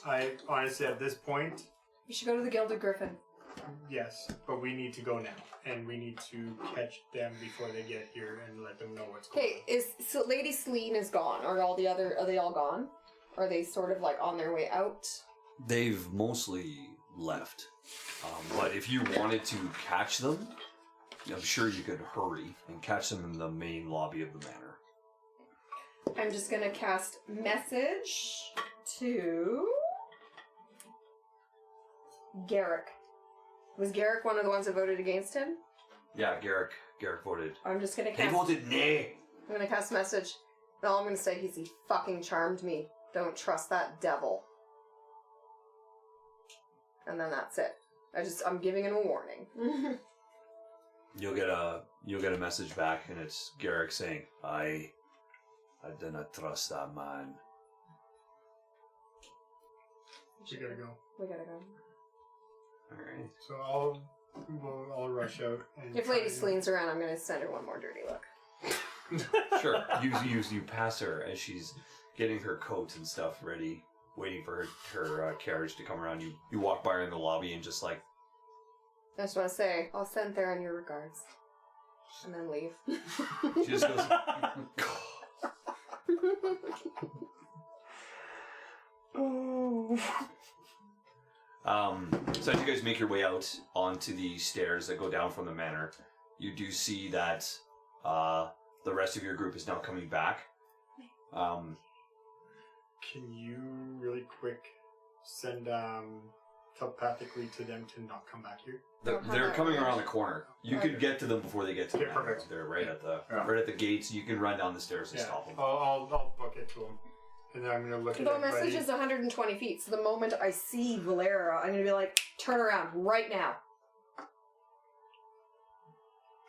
I honestly, at this point, You should go to the Gilded Griffin. yes, but we need to go now, and we need to catch them before they get here and let them know what's going on. Okay, so Lady Celine is gone. Are they all gone? Are they sort of like on their way out? They've mostly left. But if you wanted to catch them, I'm sure you could hurry and catch them in the main lobby of the manor. I'm just gonna cast message to Garrick. Was Garrick one of the ones that voted against him? Yeah, Garrick voted. I'm just gonna They cast. voted nay. I'm gonna cast message. And all I'm gonna say is he fucking charmed me. Don't trust that devil. And then that's it. I'm giving him a warning. You'll get a message back, and it's Garrick saying, I do not trust that man." We gotta go. We gotta go. Alright. So I'll rush out. And If try Lady and- Celine's around, I'm gonna send her one more dirty look. Sure. You pass her as she's getting her coat and stuff ready, waiting for her carriage to come around. You walk by her in the lobby and just like, I just want to say, I'll send Theron your regards. And then leave. she just goes, So as you guys make your way out onto the stairs that go down from the manor, you do see that the rest of your group is now coming back. Can you really quick send telepathically to them to not come back here? They're coming around the corner. You could get to them before they get to the Okay, manor. perfect. They're right at the gates. You can run down the stairs and stop them. I'll book it to them. And then I'm going to look at The everybody. message is 120 feet, so the moment I see Valera, I'm gonna be like, turn around right now.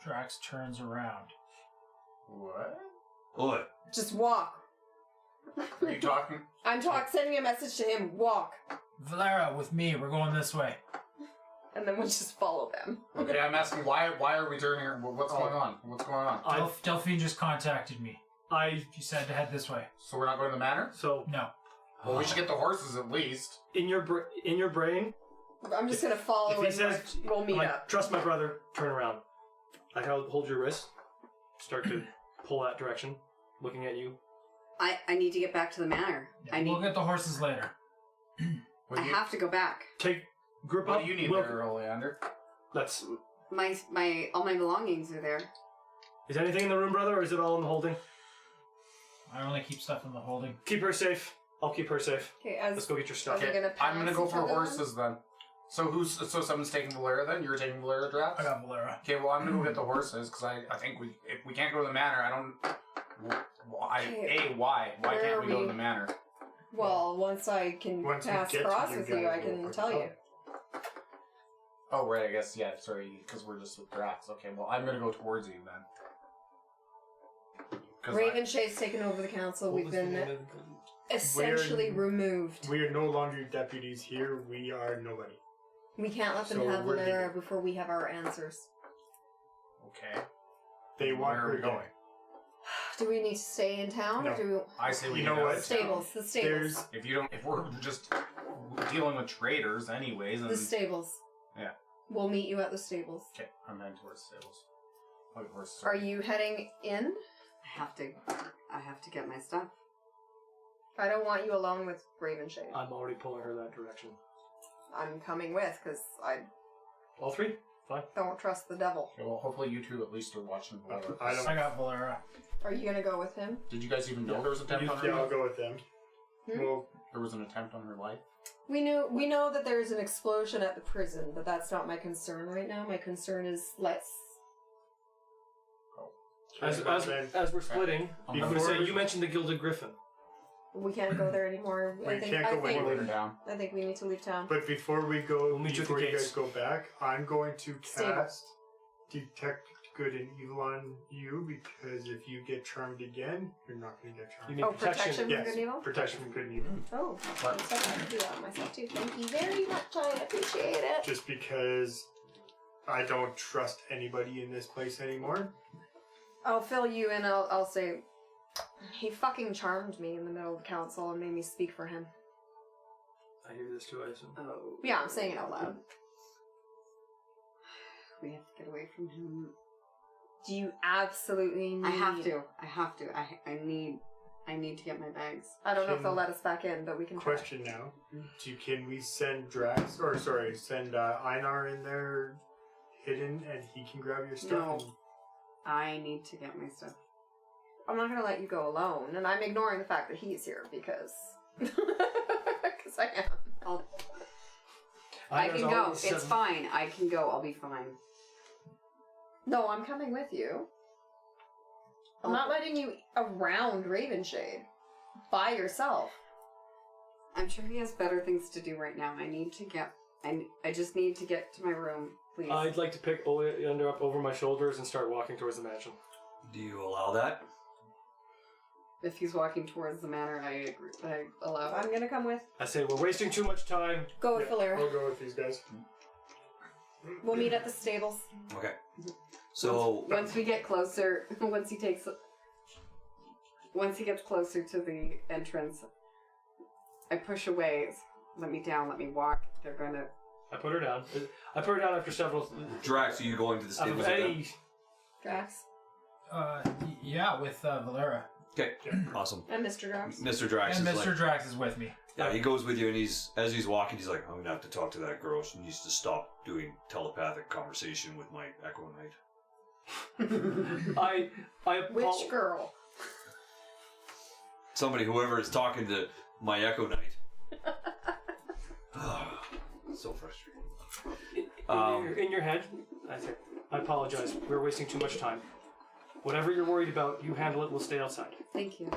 Drax turns around. What? Oi. Just walk. Are you talking? I'm sending a message to him, walk. Valera, with me. We're going this way. And then we'll just follow them. Okay, I'm asking why are we turning here? What's going on? What's going on? Delphine just contacted me. She said to head this way. So we're not going to the manor? So No. Well, we should get the horses at least. in your brain, I'm just gonna follow if he and says, we'll meet like, up. trust my brother, turn around. Like I'll hold your wrist, start to pull that direction, looking at you. I need to get back to the manor. We'll get the horses later. What I do you, have to go back. Take grip what up. do you need Will- there, Oleander? Let's. My all my belongings are there. Is anything in the room, brother, or is it all in the holding? I only keep stuff in the holding. Keep her safe. I'll keep her safe. Okay, Let's go get your stuff. Are we gonna I'm gonna pass go each for other horses then. So someone's taking Valera then? You're taking Valera, Drax? I got Valera. Okay, well I'm gonna go get the horses because I think if we can't go to the manor, I don't. Okay. Why? Why Where can't are we go to we? the manor? Well, once I can Once we pass get to across you with you, guys, I we'll can work tell it you. out. Oh right, I guess sorry, because we're just with Drax. Okay, well I'm gonna go towards you then. 'Cause Ravenshay's taken over the council. What We've was the been name of the- essentially removed. We are no longer deputies here. We are nobody. We can't let them So have we're Valera leaving. before we have our answers. Okay. They want Where her are we dead. going? Do we need to stay in town, or No. do I say we You get know out what? of stables? The stables. Town. If we're just dealing with traitors anyways, and The stables. Yeah. We'll meet you at the stables. okay, I'm heading towards the stables. Wait, horses. Are you heading in? I have to get my stuff. I don't want you alone with Ravenshay. I'm already pulling her that direction. I'm coming with because I All three? Fine. don't trust the devil. Okay, well, hopefully you two at least are watching Valera. I don't. I got Valera. Are you gonna go with him? Did you guys even know there was an attempt on her Yeah, I'll life? go with them. Hmm? Well, There was an attempt on her life? We know that there is an explosion at the prison, but that's not my concern right now. My concern is let's. As we're splitting, I'm going to say you mentioned the Gilded Griffin. We can't go there anymore. We can't go We're with leaving down. I think we need to leave town. but before we go, We'll meet you at the before you gates. guys go back, I'm going to Stable. cast Detect Good and Evil on you because if you get charmed again, you're not going to get You charmed. need Oh, protection from Yes, good and evil? protection from good and evil. Oh, I'm so glad to do that myself too. Thank you very much. I appreciate it. Just because I don't trust anybody in this place anymore. I'll fill you in. I'll say he fucking charmed me in the middle of the council and made me speak for him. I hear this too, I assume. Oh. Yeah, I'm saying it out loud. We have to get away from him. Do you absolutely need? I have to. I need to get my bags. I don't know if they'll Can- let us back in, but we can try. Question now: can we send send Einar in there hidden, and he can grab your stuff? No. I need to get my stuff. I'm not gonna let you go alone, and I'm ignoring the fact that he's here because I am. I Einer's can go. always It's 7. fine. I can go. I'll be fine. No, I'm coming with you. I'm not letting you around Ravenshade by yourself. I'm sure he has better things to do right now. I just need to get to my room, please. I'd like to pick Oleander up over my shoulders and start walking towards the mansion. Do you allow that? If he's walking towards the manor, I agree. I allow it. I'm gonna come with. I say we're wasting too much time. Go with Valera. I'll go with these guys. We'll meet at the stables. Okay. So Once we get closer, once he gets closer to the entrance, I push away. Let me down. Let me walk. They're gonna. I put her down. I put her down after several. Drax, are you going to the stables with them? Any, Drax Yeah, with Valera. Okay, awesome. and Mr. Drax. Mr. Drax And is Mr. like, Drax is with me. yeah, he goes with you, and as he's walking, he's like, I'm gonna have to talk to that girl. She needs to stop doing telepathic conversation with my Echo Knight. I Which girl? Somebody, whoever is talking to my Echo Knight. So frustrating. In your head, I think, I apologize. We're wasting too much time. Whatever you're worried about, you handle it. We'll stay outside. Thank you.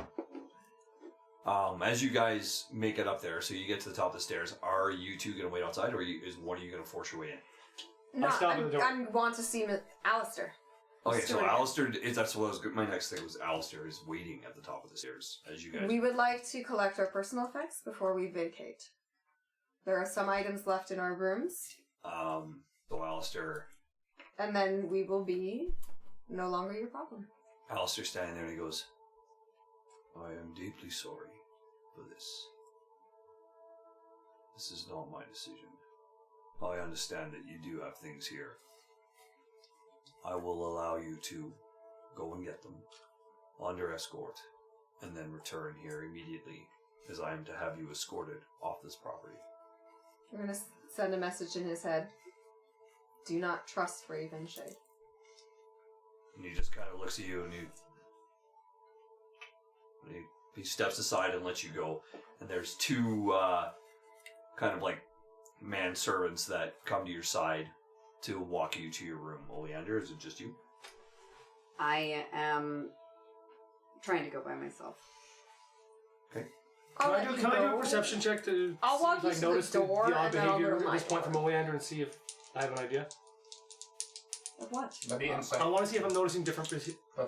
As you guys make it up there, so you get to the top of the stairs, are you two going to wait outside, or is one of you going to force your way in? No, stop at the door. I want to see Alistair. Okay, Let's so do it. Alistair, that's what was my next thing was Alistair is waiting at the top of the stairs as you guys. We would like to collect our personal effects before we vacate. There are some items left in our rooms, So Alistair and then we will be no longer your problem. Alistair's standing there and he goes, I am deeply sorry for this. This is not my decision. I understand that you do have things here. I will allow you to go and get them under escort and then return here immediately as I am to have you escorted off this property. We're going to send a message in his head. Do not trust Ravenshade. And he just kind of looks at you and he steps aside and lets you go. And there's two kind of like manservants that come to your side to walk you to your room. Oleander, is it just you? I am trying to go by myself. Okay. Can I do a perception check to I'll see walk if you I to the notice door the odd and then I'll go behavior to at my this point door. from Oleander and see if I have an idea? What? That'd be insight. I want to see if I'm noticing different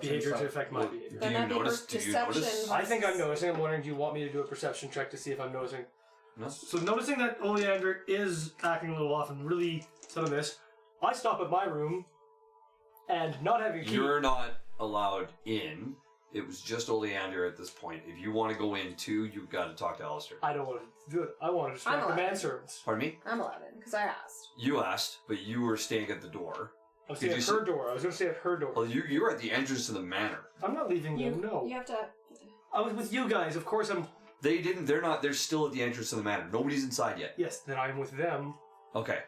behavior to affect my behavior. Do Then you that'd be notice? Do you notice? perception. I think I'm noticing. I'm wondering, do you want me to do a perception check to see if I'm noticing? No. So noticing that Oleander is acting a little off and really some of this, I stop at my room and not having a key. You're not allowed in. It was just Oleander at this point. If you want to go in too, you've got to talk to Alistair. I don't want to do it. I want to distract the allowed. manservants. Pardon me? I'm allowed in, because I asked. You asked, but you were staying at the door. I was Did staying at you her door. I was going to stay at her door. Well, you were at the entrance to the manor. I'm not leaving them, no. You have to. I was with you guys. Of course I'm... They didn't. They're not. They're still at the entrance to the manor. Nobody's inside yet. Yes, then I'm with them. Okay.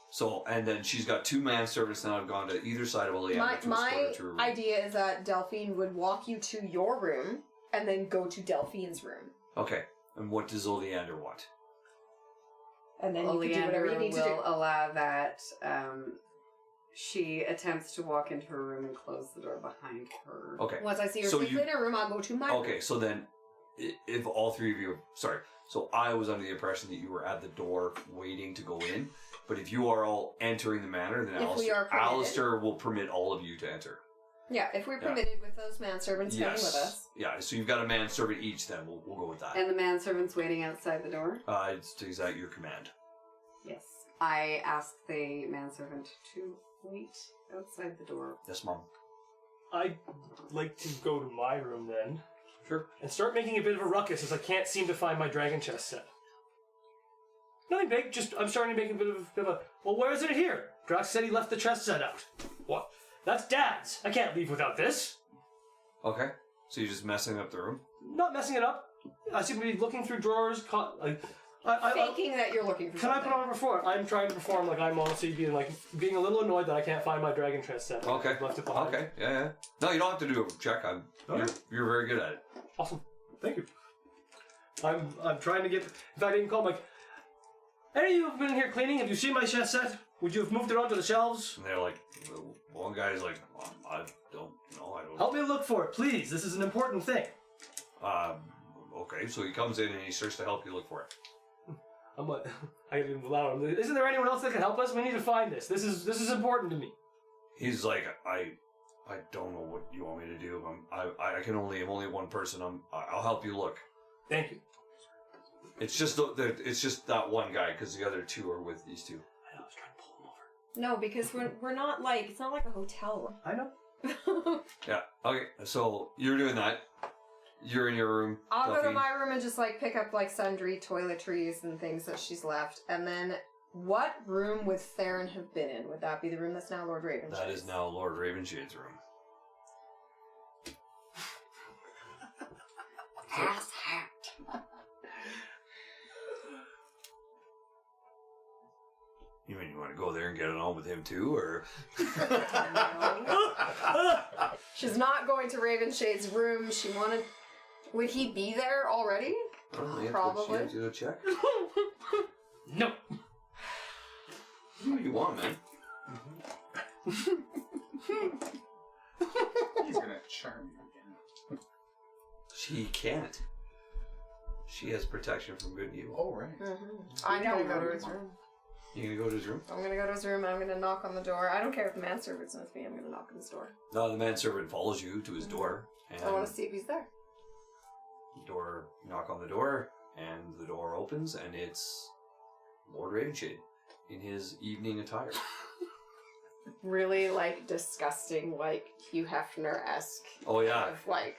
So, and then she's got two manservants now have gone to either side of Oleander to escort My her to her room. idea is that Delphine would walk you to your room and then go to Delphine's room. Okay. And what does Oleander want? And then you can do whatever you Oleander need to do. will allow that she attempts to walk into her room and close the door behind her. Okay. Once I see her So safely in her room, I'll go to my room. Okay, so then, if all three of you, sorry, so I was under the impression that you were at the door waiting to go in, but if you are all entering the manor, then If we are permitted. Alistair will permit all of you to enter. Yeah, if we're permitted with those manservants staying with us. Yeah, so you've got a manservant each then, we'll go with that. And the manservant's waiting outside the door? It's at your command. Yes. I ask the manservant to wait outside the door. Yes, Mom. I'd like to go to my room then. Sure. And start making a bit of a ruckus as I can't seem to find my dragon chest set. Nothing big, just I'm starting to make a bit of a... Well, where is it here? Drax said he left the chest set out. What? That's Dad's. I can't leave without this. Okay, so you're just messing up the room? Not messing it up. I seem to be looking through drawers, Faking that you're looking for Can something. I put on a perform? I'm trying to perform like I'm honestly being a little annoyed that I can't find my dragon chest set. Okay. I've left it behind. Okay, yeah. No, you don't have to do a check. You're very good at it. Awesome. Thank you. I'm trying to get... In fact, I even call like, any of you have been in here cleaning? Have you seen my chest set? Would you have moved it onto the shelves? And they're like, one guy's like, I don't know, I don't Help me look for it, please. This is an important thing. Okay, so he comes in and he starts to help you look for it. I'm like, I get loud. Isn't there anyone else that can help us? We need to find this. This is important to me. He's like, I don't know what you want me to do. I'm only one person. I'll help you look. Thank you. It's just that one guy because the other two are with these two. I know, I was trying to pull him over. No, because we're not like it's not like a hotel I know. room. Yeah. Okay. So you're doing that. You're in your room. I'll go to Delphine. my room and just like pick up like sundry toiletries and things that she's left. And then what room would Theron have been in? Would that be the room that's now Lord Ravenshade's? That is now Lord Ravenshade's room. Ass hat. You mean you want to go there and get it on with him too, or? She's not going to Ravenshade's room. She wanted... Would he be there already? I don't know, you have to- Probably. you have to do a check. No. What do you want, man? He's gonna charm you again. She can't. She has protection from good and evil. Oh, right. I'm gonna go to his room. You gonna go to his room? I'm gonna go to his room and I'm gonna knock on the door. I don't care if the manservant's with me. I'm gonna knock on his door. No, the manservant follows you to his door, and I want to see if he's there. you knock on the door, and the door opens, and it's Lord Ravenshade in his evening attire. Really, like, disgusting, like, Hugh Hefner-esque. Oh yeah, Of, like,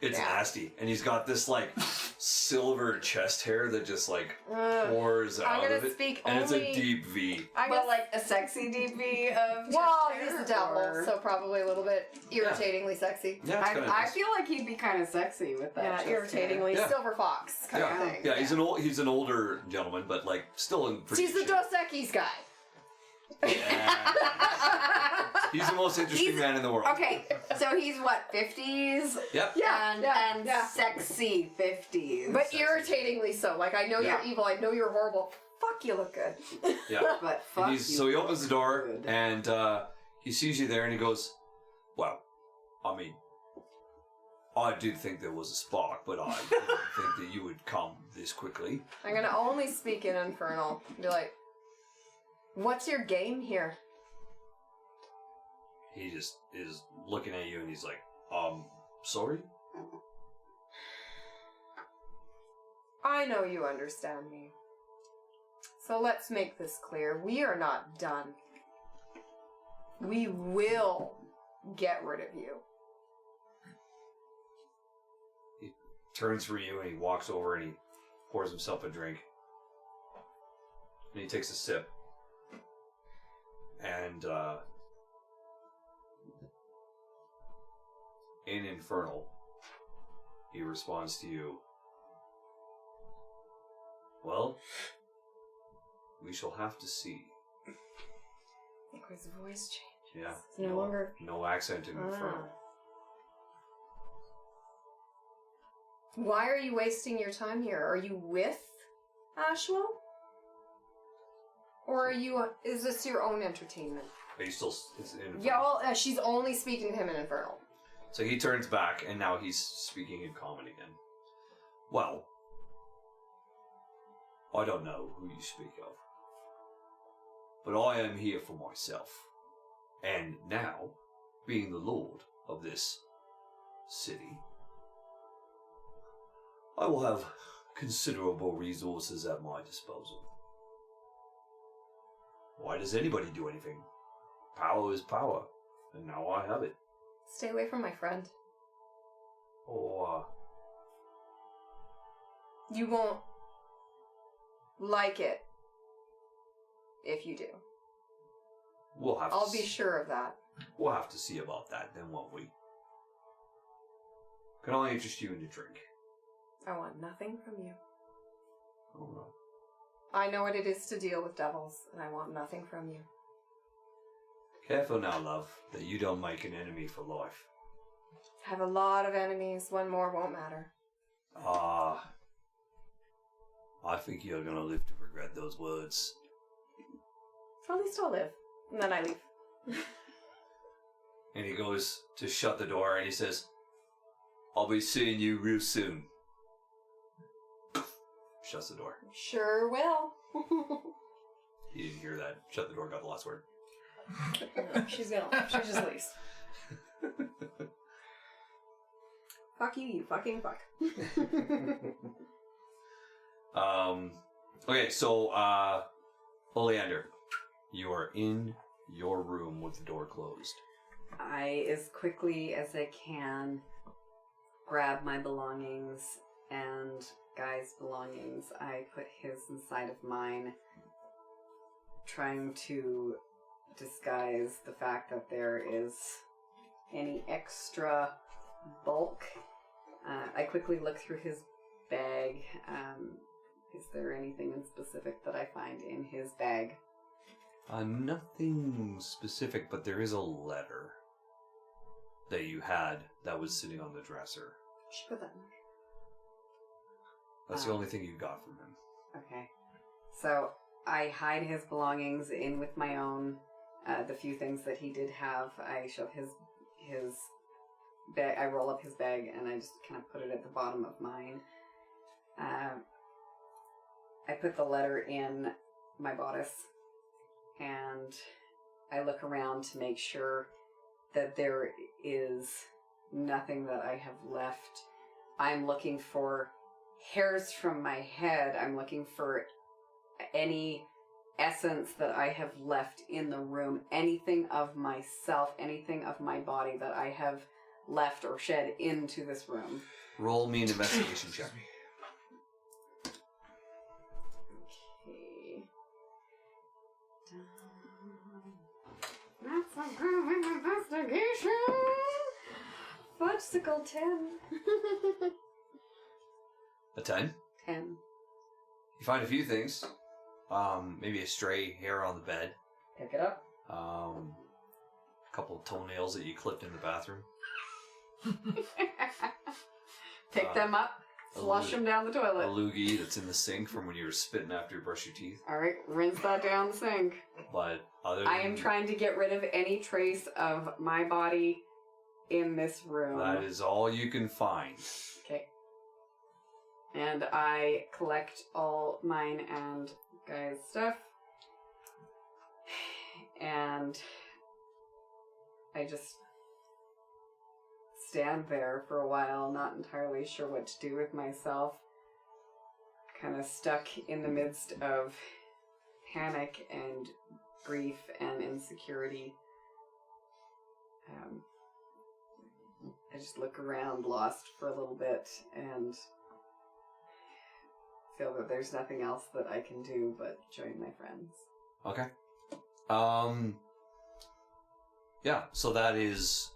it's yeah. nasty, and he's got this like silver chest hair that just like ugh. pours I'm out gonna of it, speak and it's a only- deep V. But like a sexy DP of. Well, chest he's hair, the devil, or- so probably a little bit irritatingly sexy. Yeah, it's kinda I nice. feel like he'd be kind of sexy with that. Yeah, chest irritatingly. Yeah. Silver fox kind of Yeah, thing. yeah, he's an older gentleman, but like still in pretty He's the shape. Dos Equis guy. He's the most interesting He's- man in the world. Okay, so he's what, 50s? Yep. Yeah, and yeah. sexy 50s. But irritatingly so. Like, I know Yeah. you're evil, I know you're horrible. Fuck, you look good. Yeah. But fuck And you. so he opens the door good. and he sees you there and he goes, "Well, I mean, I did think there was a spark, but I didn't think that you would come this quickly." I'm gonna only speak in Infernal. Be like, what's your game here? He just is looking at you and he's like, sorry? I know you understand me. So let's make this clear. We are not done. We will get rid of you. He turns for you and he walks over and he pours himself a drink. And he takes a sip. And, in Infernal, he responds to you, "Well, we shall have to see." Like his voice changes. Yeah. It's no longer. No accent in Infernal. Why are you wasting your time here? Are you with Ashwell? Or are you? Is this your own entertainment? But he still is in Infernal. Yeah, well, she's only speaking to him in Infernal. So he turns back, and now he's speaking in common again. "Well, I don't know who you speak of, but I am here for myself. And now, being the lord of this city, I will have considerable resources at my disposal. Why does anybody do anything? Power is power, and now I have it. Stay away from my friend. Or, You won't like it if you do. we'll have I'll to be see. sure of that. We'll have to see about that then, won't we? Can I interest you in a drink?" I want nothing from you. Oh no. I know what it is to deal with devils, and I want nothing from you. Careful now, love, that you don't make an enemy for life. I have a lot of enemies. One more won't matter. I think you're gonna live to regret those words. So at least I'll live. And then I leave. And he goes to shut the door and he says, "I'll be seeing you real soon." Shuts the door. Sure will. He didn't hear that. Shut the door, got the last word. She's gonna. She just leaves. Fuck you, you fucking fuck. Okay, so, Oleander, you are in your room with the door closed. I, as quickly as I can, grab my belongings and Guy's belongings. I put his inside of mine, trying to disguise the fact that there is any extra bulk. I quickly look through his bag. Is there anything in specific that I find in his bag? Nothing specific, but there is a letter that you had that was sitting on the dresser. She put that in. That's the only thing you got from him. Okay. So I hide his belongings in with my own. The few things that he did have, I shove his bag. I roll up his bag and I just kind of put it at the bottom of mine. I put the letter in my bodice, and I look around to make sure that there is nothing that I have left. I'm looking for hairs from my head. I'm looking for any essence that I have left in the room, anything of myself, anything of my body that I have left or shed into this room. Roll me an investigation check. Okay. That's a good investigation. Fudgesicle 10. A 10? 10. You find a few things. Maybe a stray hair on the bed. Pick it up. A couple of toenails that you clipped in the bathroom. Pick them up. Flush them down the A toilet. loogie that's in the sink from when you were spitting after you brush your teeth. Alright, rinse that down the sink. But other than I am trying to get rid of any trace of my body in this room. that is all you can find. Okay. And I collect all mine and Guy's stuff. And I just stand there for a while, not entirely sure what to do with myself. Kind of stuck in the midst of panic and grief and insecurity. I just look around, lost for a little bit, and feel that there's nothing else that I can do but join my friends. Okay. Yeah, so that's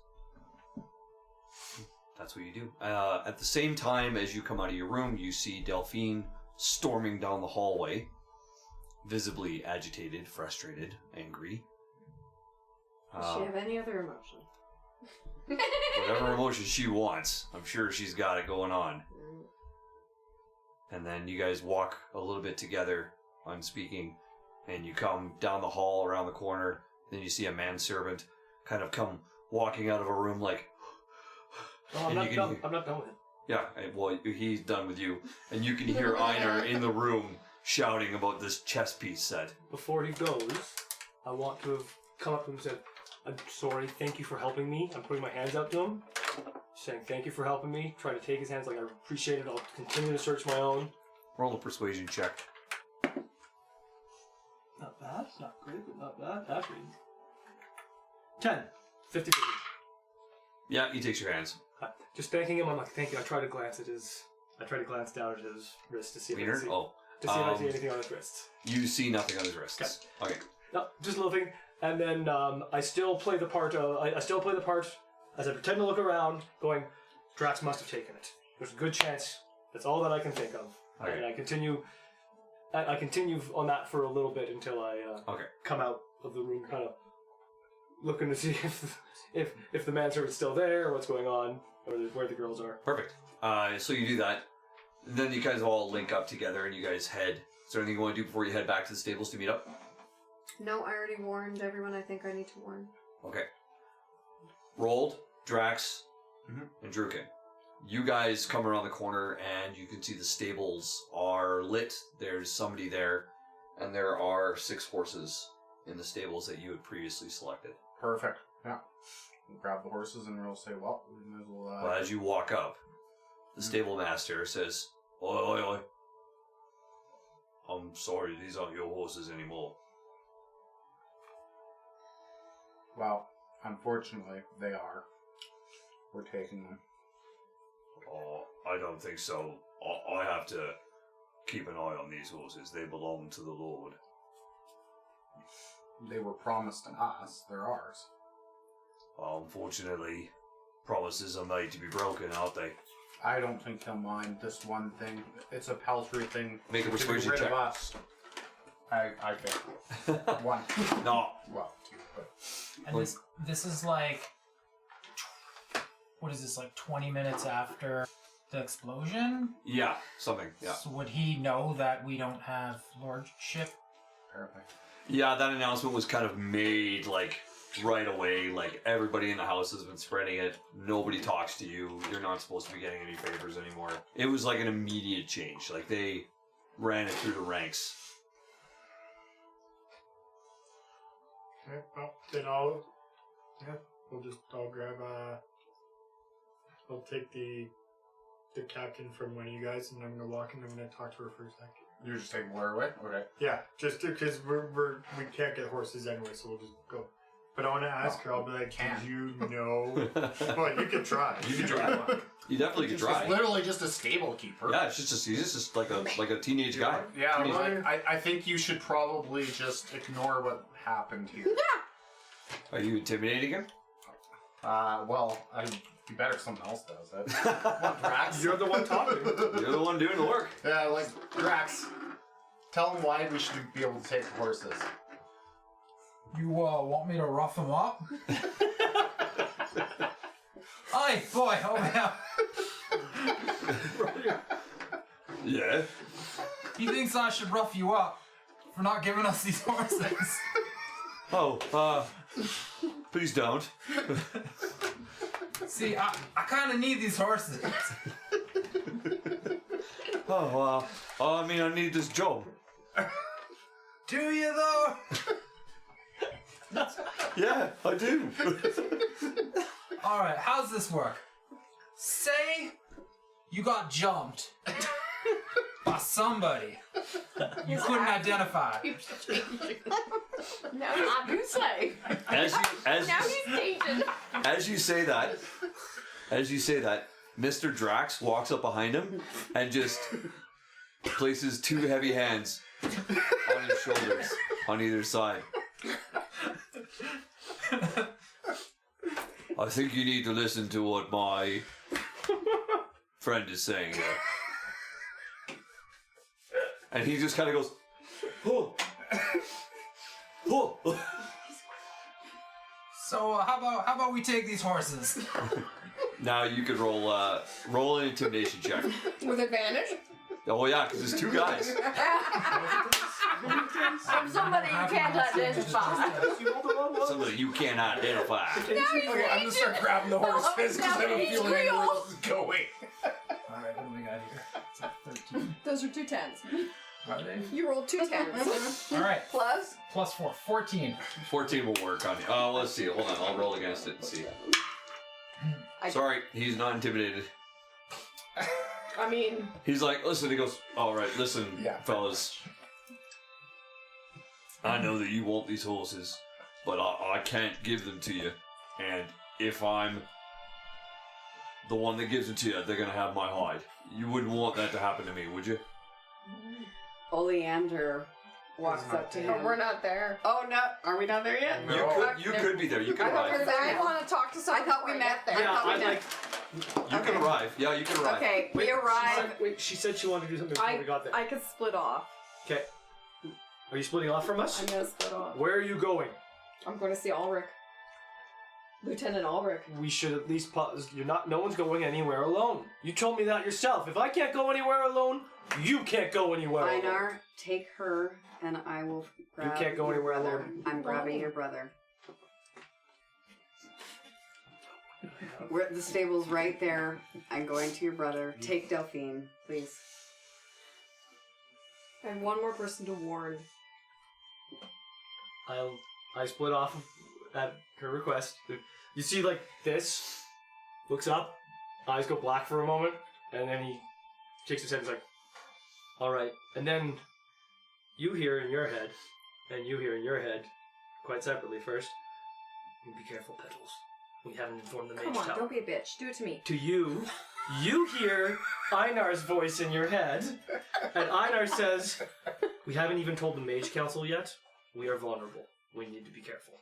what you do. At the same time as you come out of your room, you see Delphine storming down the hallway, visibly agitated, frustrated, angry. Does she have any other emotion? Whatever emotion she wants, I'm sure she's got it going on. And then you guys walk a little bit together, unspeaking, and you come down the hall around the corner. Then you see a manservant kind of come walking out of a room like... Oh, I'm not done with it. Yeah, well, he's done with you. And you can hear Einar in the room shouting about this chess piece set. Before he goes, I want to have come up to him and said, I'm sorry, thank you for helping me. I'm putting my hands out to him, saying thank you for helping me. Try to take his hands like I appreciate it. I'll continue to search my own. Roll a persuasion check. Not bad, not great, but not bad. Actually, 10. 50. Yeah, he takes your hands. Just thanking him, I'm like, thank you. I try to glance down at his wrist to see if I Wiener? see, Oh. to see if I see anything on his wrists. You see nothing on his wrists. Okay. No, just a little thing. And then I still play the part. I still play the part as I pretend to look around, going, Drax must have taken it. There's a good chance. That's all that I can think of. Okay. And I continue on that for a little bit until I come out of the room, kind of looking to see if the manservant's still there, or what's going on, or where the girls are. Perfect. So you do that. Then you guys all link up together and you guys head. Is there anything you want to do before you head back to the stables to meet up? No, I already warned everyone I think I need to warn. Okay. Rold, Drax, and Druken. You guys come around the corner and you can see the stables are lit. There's somebody there, and there are 6 horses in the stables that you had previously selected. Perfect. Yeah. We'll grab the horses and we'll say, well, we might as well... But as you walk up, the stable master says, "Oi, oi, oi. I'm sorry, these aren't your horses anymore." Well, unfortunately, they are. We're taking them. Oh, I don't think so. I have to keep an eye on these horses. They belong to the Lord. They were promised to us. They're ours. Unfortunately, promises are made to be broken, aren't they? I don't think he'll mind this one thing. It's a paltry thing. Make a to get persuasion rid check. of us. I think. 1. No. Well, 2, but... And this is like, what is this, like 20 minutes after the explosion? Yeah, something. Yeah. So would he know that we don't have lordship apparently. Yeah, that announcement was kind of made like right away. Like everybody in the house has been spreading it. Nobody talks to you. You're not supposed to be getting any favors anymore. It was like an immediate change. Like they ran it through the ranks. Okay, well, then I'll grab, I'll take the captain from one of you guys, and I'm gonna walk in. I'm gonna talk to her for a second. You're just taking Blair away? Okay. Yeah, just because we can't get horses anyway, so we'll just go. But I want to ask her. I'll be like, Can. did you know? Well, you could try. You can try. You definitely could try. He's literally just a stable keeper. Yeah, he's just like a teenage guy. Yeah, Teenage- I think you should probably just ignore what happened here. Are you intimidating him? Well, I'd be better if someone else does it. Come on, Drax. You're the one talking. You're the one doing the work. Yeah, like, Drax, tell him why we should be able to take the horses. You want me to rough him up? Hey, boy, over here. Yeah. He thinks I should rough you up for not giving us these horses. Oh, please don't. See, I kind of need these horses. Oh, I mean, I need this job. Do you, though? Yeah, I do. Alright, how's this work? Say you got jumped by somebody you couldn't identify. Now you say. Now he's taken. As you say that, Mr. Drax walks up behind him and just places two heavy hands on his shoulders on either side. I think you need to listen to what my friend is saying here. And he just kind of goes, oh. Oh. So how about we take these horses? Now you could roll an intimidation check. With advantage? Oh yeah, because there's two guys. From somebody you can't identify. Somebody you cannot identify. Okay, I'm gonna start grabbing the horses because I have a feeling I know where this is going. Alright, what do we got here? It's like 13. Those are 2 10s. Are they? You rolled 2 10s. Alright, Plus? plus 4, 14. 14 will work on you. Oh, let's see. Hold on, I'll roll against it and see. Sorry, he's not intimidated. I mean, He's like, listen, he goes, all right, listen, fellas. I know that you want these horses, but I can't give them to you. And if I'm the one that gives them to you, they're going to have my hide. You wouldn't want that to happen to me, would you? Oleander walks up to him. no, we're not there. Oh no, are we not there yet? You could be there. You could arrive. Because I want to talk to someone. I thought we before met get there. there. I thought we I'd met. like. You can arrive. Yeah, you can arrive. Okay, we arrive. She said she wanted to do something before we got there. I could split off. Okay. Are you splitting off from us? I'm gonna split off. Where are you going? I'm going to see Ulrich. Lieutenant Ulrich. We should at least pause. No one's going anywhere alone. You told me that yourself. If I can't go anywhere alone, you can't go anywhere alone. Einar, take her, and I will grab. can't go your anywhere brother. alone. I'm grabbing your brother. We're at the stables right there. I'm going to your brother. Take Delphine, please. And one more person to warn. I split off at her request. You see, like this, looks up, eyes go black for a moment, and then he shakes his head. He's like, "All right." And then you hear in your head, and you hear in your head, quite separately. First, be careful, Petals. We haven't informed the mage Come on, tower. don't be a bitch. Do it to me. To you, you hear Einar's voice in your head, and Einar says, "We haven't even told the mage council yet. We are vulnerable. We need to be careful."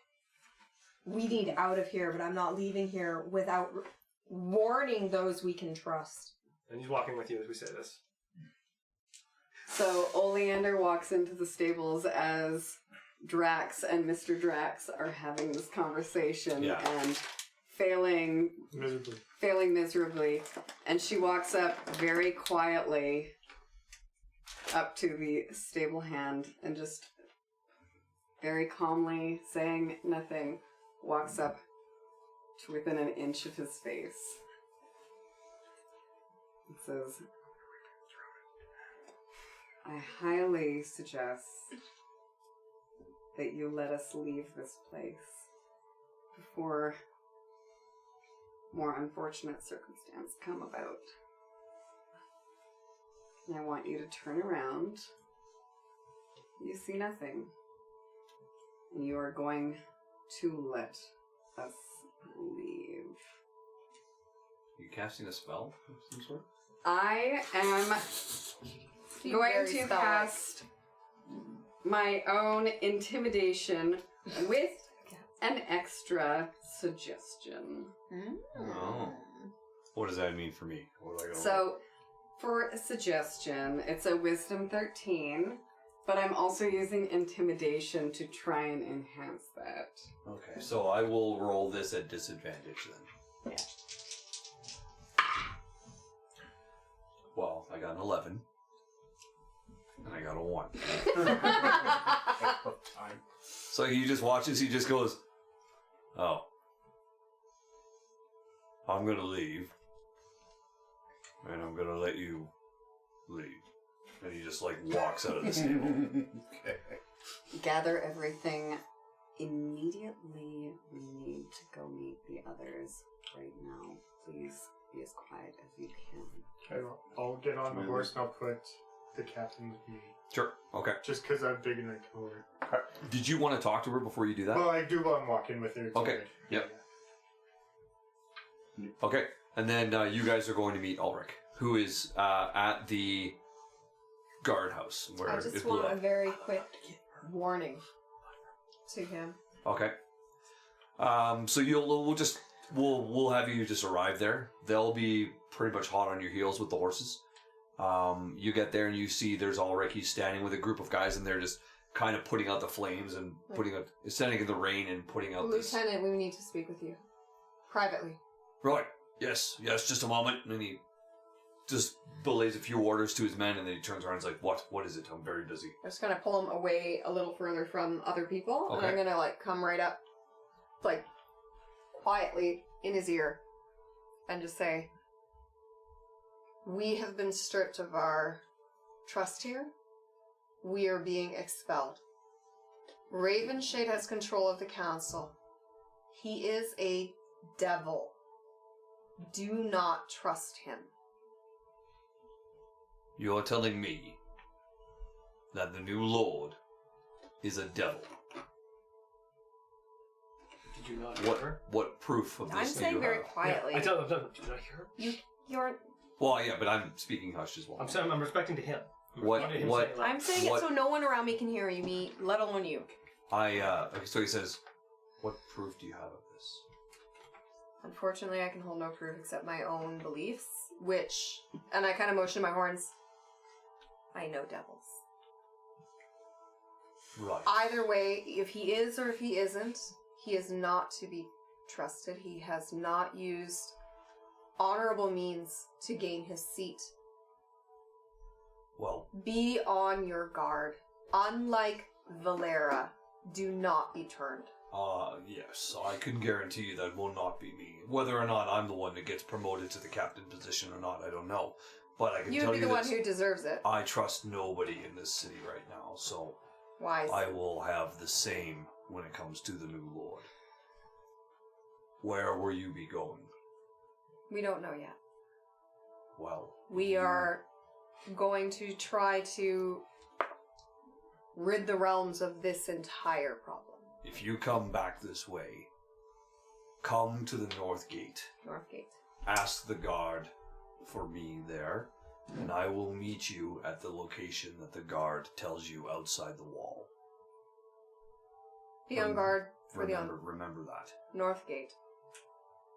We need out of here, but I'm not leaving here without warning those we can trust. And he's walking with you as we say this. So Oleander walks into the stables as Drax and Mr. Drax are having this conversation and failing miserably. And she walks up very quietly up to the stable hand and just very calmly, saying nothing, walks up to within an inch of his face. It says, I highly suggest that you let us leave this place before more unfortunate circumstances come about. And I want you to turn around. You see nothing. And you are going to let us leave. You casting a spell of some sort? I am going to cast my own intimidation with an extra suggestion. Oh. What does that mean for me? What do I go So, for a suggestion, it's a Wisdom 13, but I'm also using intimidation to try and enhance that. Okay, so I will roll this at disadvantage then. Yeah. Well, I got an 11. And I got a 1. So he just watches, he just goes, oh. I'm gonna leave. And I'm gonna let you leave. And he just like walks out of the stable. Okay. Gather everything immediately. We need to go meet the others right now. Please be as quiet as you can. I'll get on the horse and I'll put the captain with me. Sure, okay. Just because I'm big enough to over. Did you want to talk to her before you do that? Well, I do while I'm walking with her. Okay, yep. Okay, and then you guys are going to meet Ulrich, who is at the guardhouse where I it just blew want a up. very quick warning to him. Okay. So we'll have you just arrive there. They'll be pretty much hot on your heels with the horses. You get there and you see there's Ulrich. He's standing with a group of guys and they're just kind of putting out the flames and standing in the rain and putting out Lieutenant, we need to speak with you. Privately. Right. Yes, just a moment. And he just belays a few orders to his men and then he turns around and is like, What is it? I'm very busy. I'm just gonna pull him away a little further from other people, and Okay. I'm gonna come right up, quietly in his ear, and just say, "We have been stripped of our trust here. We are being expelled. Ravenshade has control of the council. He is a devil. Do not trust him." You're telling me that the new lord is a devil. Did you not hear her? What proof of this I'm do saying you very have? quietly. I tell them, did you not hear her? You're. Well, yeah, but I'm speaking hushed as well. I'm saying I'm respecting to him. What- Responding to him what- saying it loud. I'm saying What- it so no one around me can hear me, let alone you. So he says, what proof do you have of this? Unfortunately, I can hold no proof except my own beliefs, and I kind of motion my horns. I know devils. Right. Either way, if he is or if he isn't, he is not to be trusted. He has not used honorable means to gain his seat. Well, Be on your guard. Unlike Valera, do not be turned. yes, I can guarantee you that will not be me. Whether or not I'm the one that gets promoted to the captain position or not, I don't know. But I can You tell would be you the one this, who deserves it. I trust nobody in this city right now, so Wise. I will have the same when it comes to the new lord. Where will you be going? We don't know yet. Well, We are going to try to rid the realms of this entire problem. if you come back this way, come to the North Gate. Northgate. Ask the guard for me there, and I will meet you at the location that the guard tells you outside the wall. Be on guard for Remember that. the Northgate.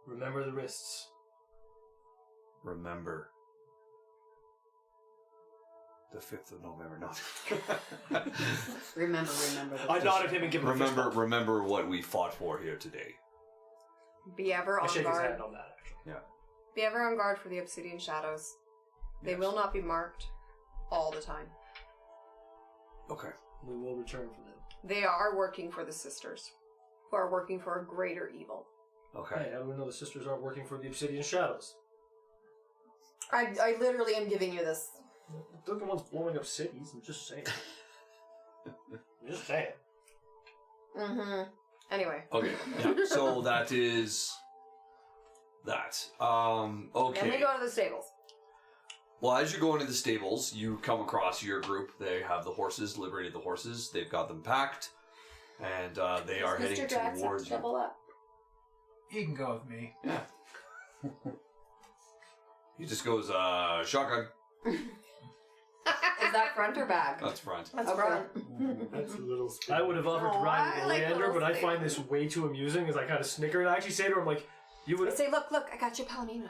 Remember the wrists. Remember the 5th of November. No. Remember. I nodded him and give him a fist bump. remember what we fought for here today. Be ever I on shake his guard. hand on that, actually. Be ever on guard for the obsidian shadows. They Yes. will not be marked all the time. Okay. We will return for them. They are working for the sisters, who are working for a greater evil. Okay. Hey, how do we know the sisters aren't working for the Obsidian Shadows? I literally am giving you this. They're the ones blowing up cities. I'm just saying. I'm just saying. Mm-hmm. Anyway. Okay. Yeah. So that is that. Okay. And we go to the stables. Well, as you go into the stables, you come across your group. They have the horses, liberated the horses. They've got them packed, and they are heading Mr. Drax have towards to you. double up. He can go with me. Yeah. He just goes, shotgun. Is that front or back? That's front. That's Okay. front. That's a little. I would have offered to Oh, ride I with like Leander, little but I find this way too amusing as I kind of snicker and I actually say to her, I'm like, you I would. say, look, I got you Palomino.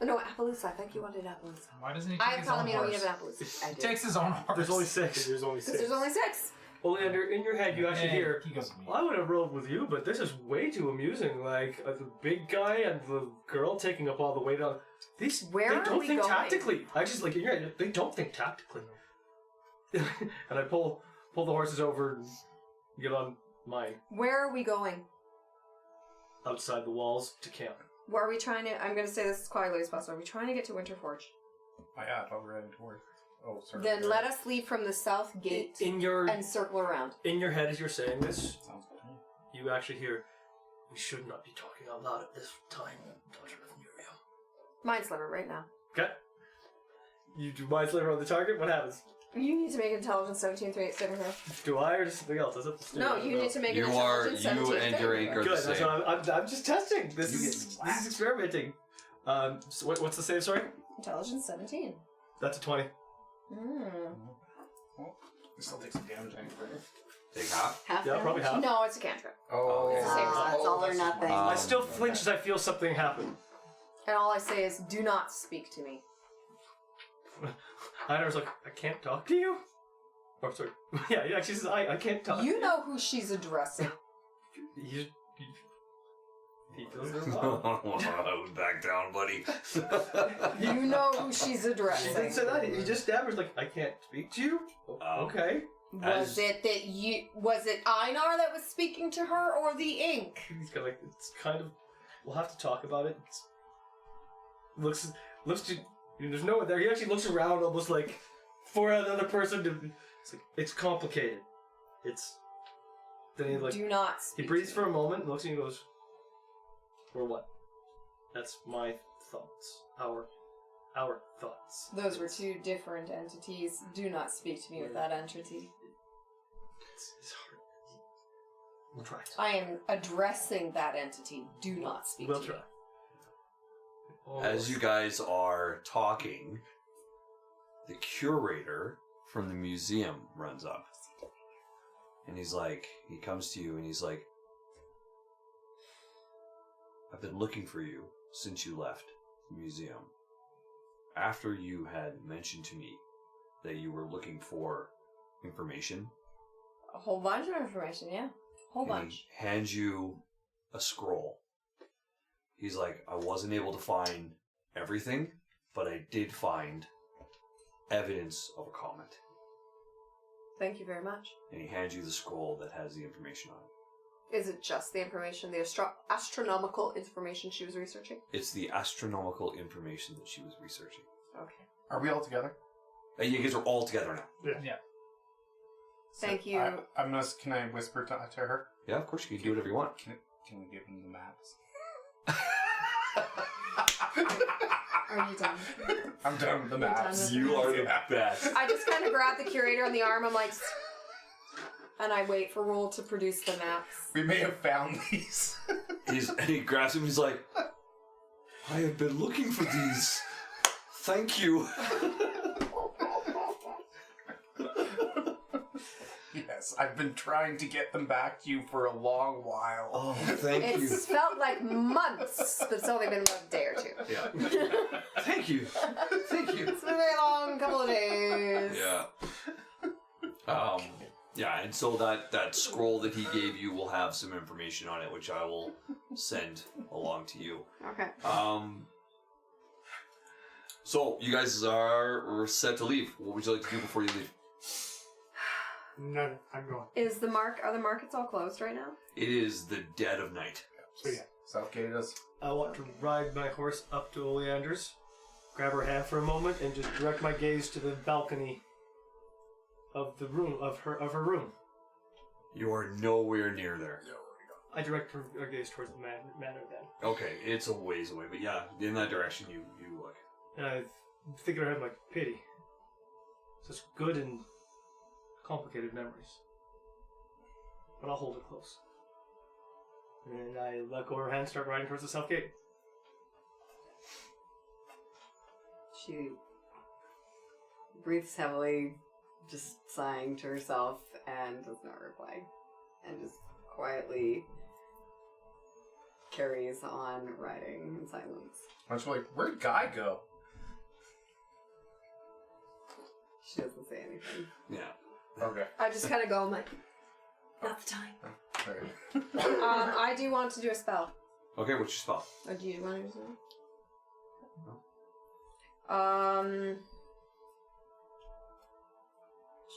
Oh, no, Appaloosa. I think you wanted Appaloosa. Why doesn't he I take have his own Palomino, you horse? have an Appaloosa. I He do. takes his own horse. There's only 6. There's only 6. There's only 6. Well, Leander, in your head, you actually Hey, hear, he goes with me. well, I would have rolled with you, but this is way too amusing. Like, the big guy and the girl taking up all the weight on. These, Where they are don't we think going? tactically. I just, like, in your head, they don't think tactically. And I pull the horses over and get on mine Where are we going? outside the walls to camp. Where are we trying to... I'm going to say this as quietly as possible. Are we trying to get to Winterforge? Oh, yeah, I thought we were heading toward. Oh, sorry. Then let us leave from the south gate In your and circle around. in your head as you're saying this, Sounds good to me. you actually hear, we should not be talking out loud at this time, daughter of Miriam. Mind sliver right now. Okay? You do mind sliver on the target? What happens? You need to make intelligence 17 3 saving throw. Do I or does something else? Is it the No, student? you need to make an You are, intelligence you 17 and your saving ink throw. are the Good, that's same. what I'm just testing. This is experimenting. So what's the save, sorry? Intelligence 17. That's a 20. Well, we still take some damage anyway. Take half. Half Yeah, damage? probably half. No, it's a cantrip. Oh, It's the same as that. It's all or nothing. I still flinch as I feel something happen. And all I say is, do not speak to me. I was like, I can't talk to you? Oh, sorry. Yeah, she says, I can't talk. You know who she's addressing. He feels their love. Back down, buddy. You know who she's He didn't addressing. say that. He just stabbed her. He's like, I can't speak to you? Okay. Was it Einar that was speaking to her or the ink? He's kind of like, it's kind of, we'll have to talk about it. Looks to, there's no one there. He actually looks around almost like for another person to, it's like, it's complicated. Then he like, Do not he speak. breathes to for a moment and looks at you and goes, or what? That's my thoughts. Our thoughts. me. Those were two different entities. Do not speak to me with that entity. It's hard. We'll try. I am addressing that entity. Do not speak We'll to try. me. As you guys are talking, the curator from the museum runs up. And he's like, he comes to you and he's like, I've been looking for you since you left the museum. After you had mentioned to me that you were looking for information, A whole bunch of information, yeah. Whole and bunch. he hands you a scroll. He's like, I wasn't able to find everything, but I did find evidence of a comet. Thank you very much. And he hands you the scroll that has the information on it. Is it just the information, the astronomical information she was researching? It's the astronomical information that she was researching. Okay. Are we all together? And you guys are all together now. Yeah. Thank you. I'm gonna. Can I whisper to her? Yeah, of course you can do whatever you want. Can you give him the maps? Are you done? I'm done with the You're done maps. with You are the Yeah. best. I just kind of grab the curator on the arm. I'm like, and I wait for Roll to produce the maps. We may have found these. And he grabs him. He's like, I have been looking for these. Thank you. Yes, I've been trying to get them back to you for a long while. Oh, thank you. It's felt like months, but it's only been a day or two. Yeah. Thank you. Thank you. It's been a very long couple of days. Yeah. Yeah, and so that scroll that he gave you will have some information on it, which I will send along to you. Okay. So you guys are set to leave. What would you like to do before you leave? No, I'm going. Are the markets all closed right now? It is the dead of night. So yeah. Southgate is. I want to ride my horse up to Oleander's, grab her hand for a moment, and just direct my gaze to the balcony of the room of her room. You are nowhere near there. I direct her gaze towards the manor then. Okay, it's a ways away, but yeah, in that direction you look. And I think in her head, like, pity. Such good and complicated memories. But I'll hold it close. And I let go of her hand, start riding towards the south gate. She breathes heavily, just sighing to herself, and does not reply. And just quietly carries on riding in silence. I was like, where'd Guy go? She doesn't say anything. Yeah. Okay. I just kind of go, I'm like, not the time. Okay. I do want to do a spell. Okay, what's your spell? Or do you want to do something? No.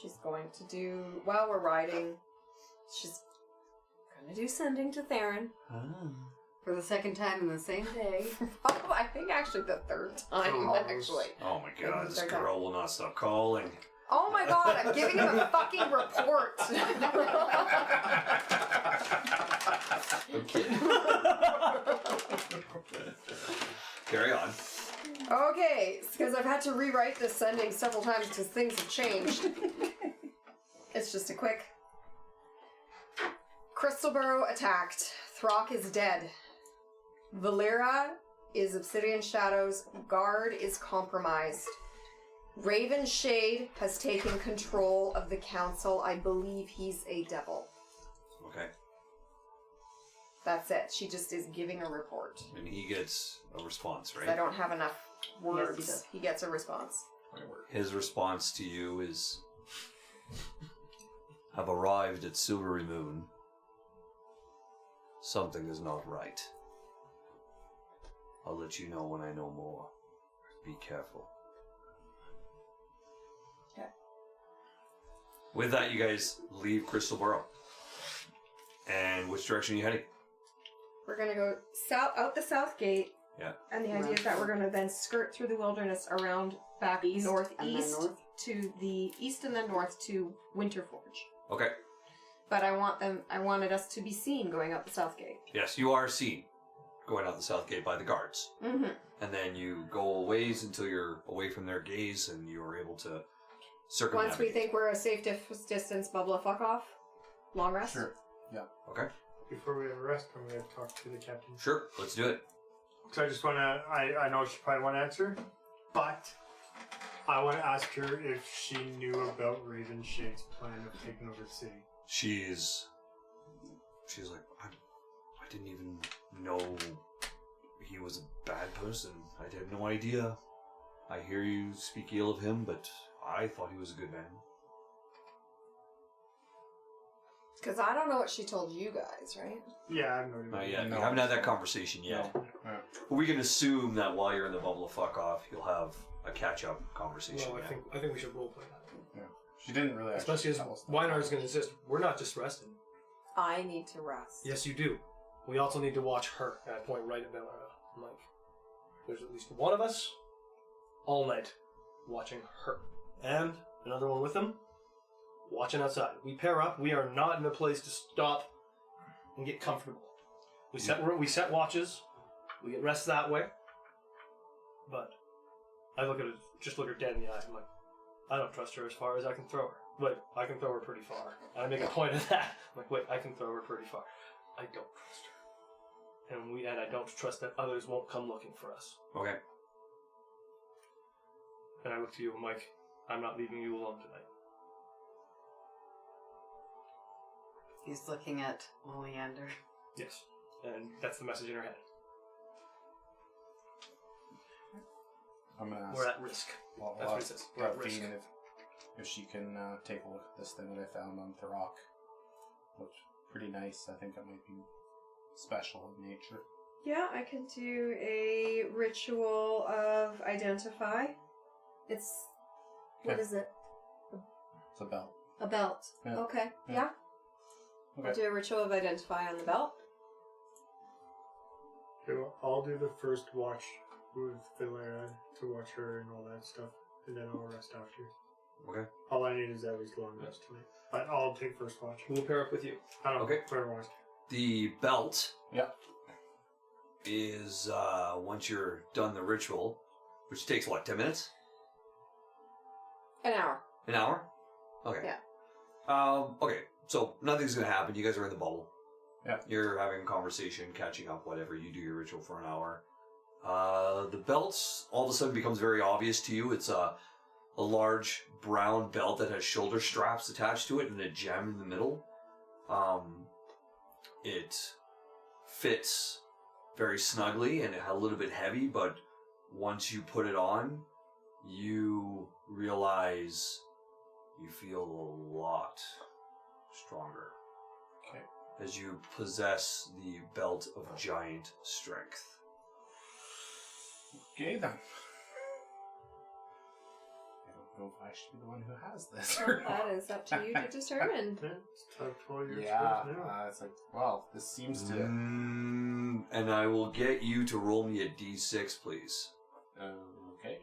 She's going to do, while we're riding, she's going to do sending to Theron. For the second time in the same day. Oh, I think actually the third time, actually. Oh my god, this Third time. girl will not stop calling. Oh my god, I'm giving him a fucking report. I'm kidding. Carry on. Okay, because I've had to rewrite this sending several times because things have changed. It's just a quick. Crystal Burrow attacked. Throck is dead. Valera is Obsidian Shadows. Guard is compromised. Raven Shade has taken control of the council. I believe he's a devil. Okay. That's it. She just is giving a report. And he gets a response, right? I don't have enough words. Yes, He gets a response. His response to you is, have arrived at Silvery Moon. Something is not right. I'll let you know when I know more. Be careful. Okay. With that, you guys leave Crystal Burrow. And which direction are you heading? We're gonna go south, out the south gate. Yeah. And the idea is that we're gonna then skirt through the wilderness around back East northeast and then north? to the east and then north to Winterforge. Okay. But I wanted us to be seen going out the south gate. Yes, you are seen going out the south gate by the guards. Mm-hmm. And then you go a ways until you're away from their gaze and you are able to circumnavigate. Once we think we're a safe distance, bubble a fuck off. Long rest. Sure. Yeah. Okay. Before we have a rest, I'm going to talk to the captain. Sure, let's do it. So I just want to, I know she probably won't answer, but I want to ask her if she knew about Raven Shade's plan of taking over the city. She's like, I didn't even know he was a bad person. I had no idea. I hear you speak ill of him, but I thought he was a good man. Because I don't know what she told you guys, right? Yeah, I have no idea. Not yet. No. We haven't had that conversation yet. No. But we can assume that while you're in the bubble of fuck off, you'll have a catch-up conversation. Well, yeah. I think we should roleplay that. She didn't really. Especially as tell us that. Weinard's going to insist. We're not just resting. I need to rest. Yes, you do. We also need to watch her. And I point right at Valera. I'm like, there's at least one of us all night watching her. And another one with them watching outside. We pair up. We are not in a place to stop and get comfortable. We set watches. We get rest that way. But I look at it, just look her dead in the eye. I'm like, I don't trust her as far as I can throw her. But I can throw her pretty far. And I make a point of that. I'm like, wait, I can throw her pretty far. I don't trust her. And I don't trust that others won't come looking for us. Okay. And I look to you, I'm like, I'm not leaving you alone tonight. He's looking at Oleander. Yes. And that's the message in her head. I'm gonna ask. We're at risk. Well, That's what it says. We're at risk. Delphine if she can take a look at this thing that I found on Throck. Looks pretty nice. I think it might be special in nature. Yeah, I can do a ritual of identify. What Okay. is it? It's a belt. A belt. Yeah. Okay. Yeah. Yeah. Okay. I'll do a ritual of identify on the belt. Okay, well, I'll do the first watch with Valera to watch her and all that stuff, and then I'll rest after. Okay. All I need is at least long rest tonight. But I'll take first watch. We'll pair up with you. I don't know. Okay. Whoever wants. The belt Yep. is once you're done the ritual, which takes what, 10 minutes? An hour. An hour? Okay. Yeah. Okay, so nothing's gonna happen. You guys are in the bubble. Yeah. You're having a conversation, catching up, whatever. You do your ritual for an hour. The belt all of a sudden becomes very obvious to you. It's a large brown belt that has shoulder straps attached to it and a gem in the middle. It fits very snugly and a little bit heavy, but once you put it on, you realize you feel a lot stronger. Okay. As you possess the belt of giant strength. Okay then. I don't know if I should be the one who has this. Well, that is up to you to determine. Yeah, it's time for all your Yeah, stuff now. it's like, well, this seems to. And I will get you to roll me a d6, please. Okay.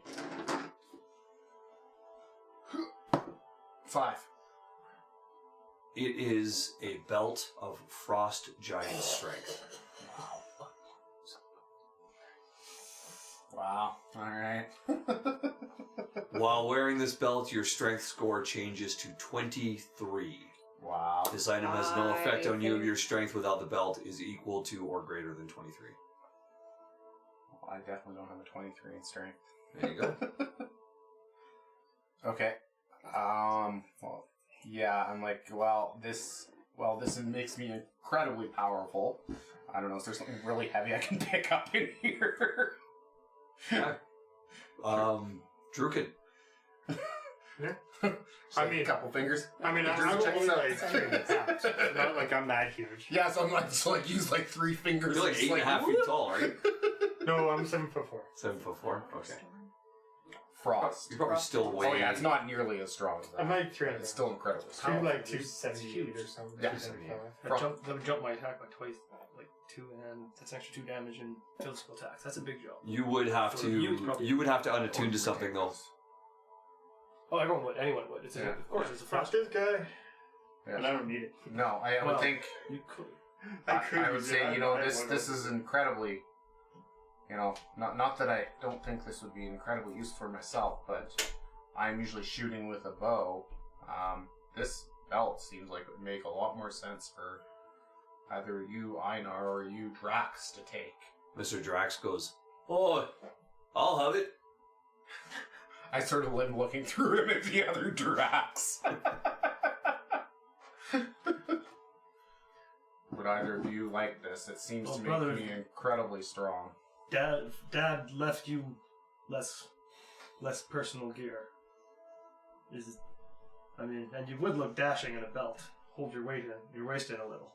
5. It is a belt of frost giant strength. Wow. Alright. While wearing this belt, your strength score changes to 23. Wow. This item has no effect on you if think- your strength without the belt is equal to or greater than 23. Well, I definitely don't have a 23 in strength. There you go. Okay. Well, yeah, I'm like, this makes me incredibly powerful. I don't know, is there something really heavy I can pick up in here? Druken. I mean, a couple fingers. I mean, Just I'm check only this out. like 3 pounds. Not like I'm that huge. Yeah, so I'm like, use like 3 fingers. You're like and just 8.5 feet tall, right? No, I'm 7'4". 7'4". Okay. Frost. You're probably still way. Oh yeah, it's not nearly as strong as that. I'm like 300. It's still incredibly I'm strong. like 278 or something. Yeah. 275. That would jump my attack by twice, like 2, and that's an extra 2 damage in physical attacks. That's a big jump. You would have For you, it's to. probably- You would have to unattune to something though. Oh, everyone would. Anyone would. It's Yeah. of course, it's a Fuck frost. this guy. Yeah. And I don't need it. No, I Well, would think. You could. I would say, I this wouldn't. is incredibly, not that I don't think this would be incredibly useful for myself, but I'm usually shooting with a bow. This belt seems like it would make a lot more sense for either you, Einar, or you, Drax, to take. Mr. Drax goes, "Oh, I'll have it." I sort of am looking through him at the other Drax. Would either of you like this? It seems Oh, to brother. make me incredibly strong. Dad left you less personal gear. And you would look dashing in a belt. Hold your waist in a little.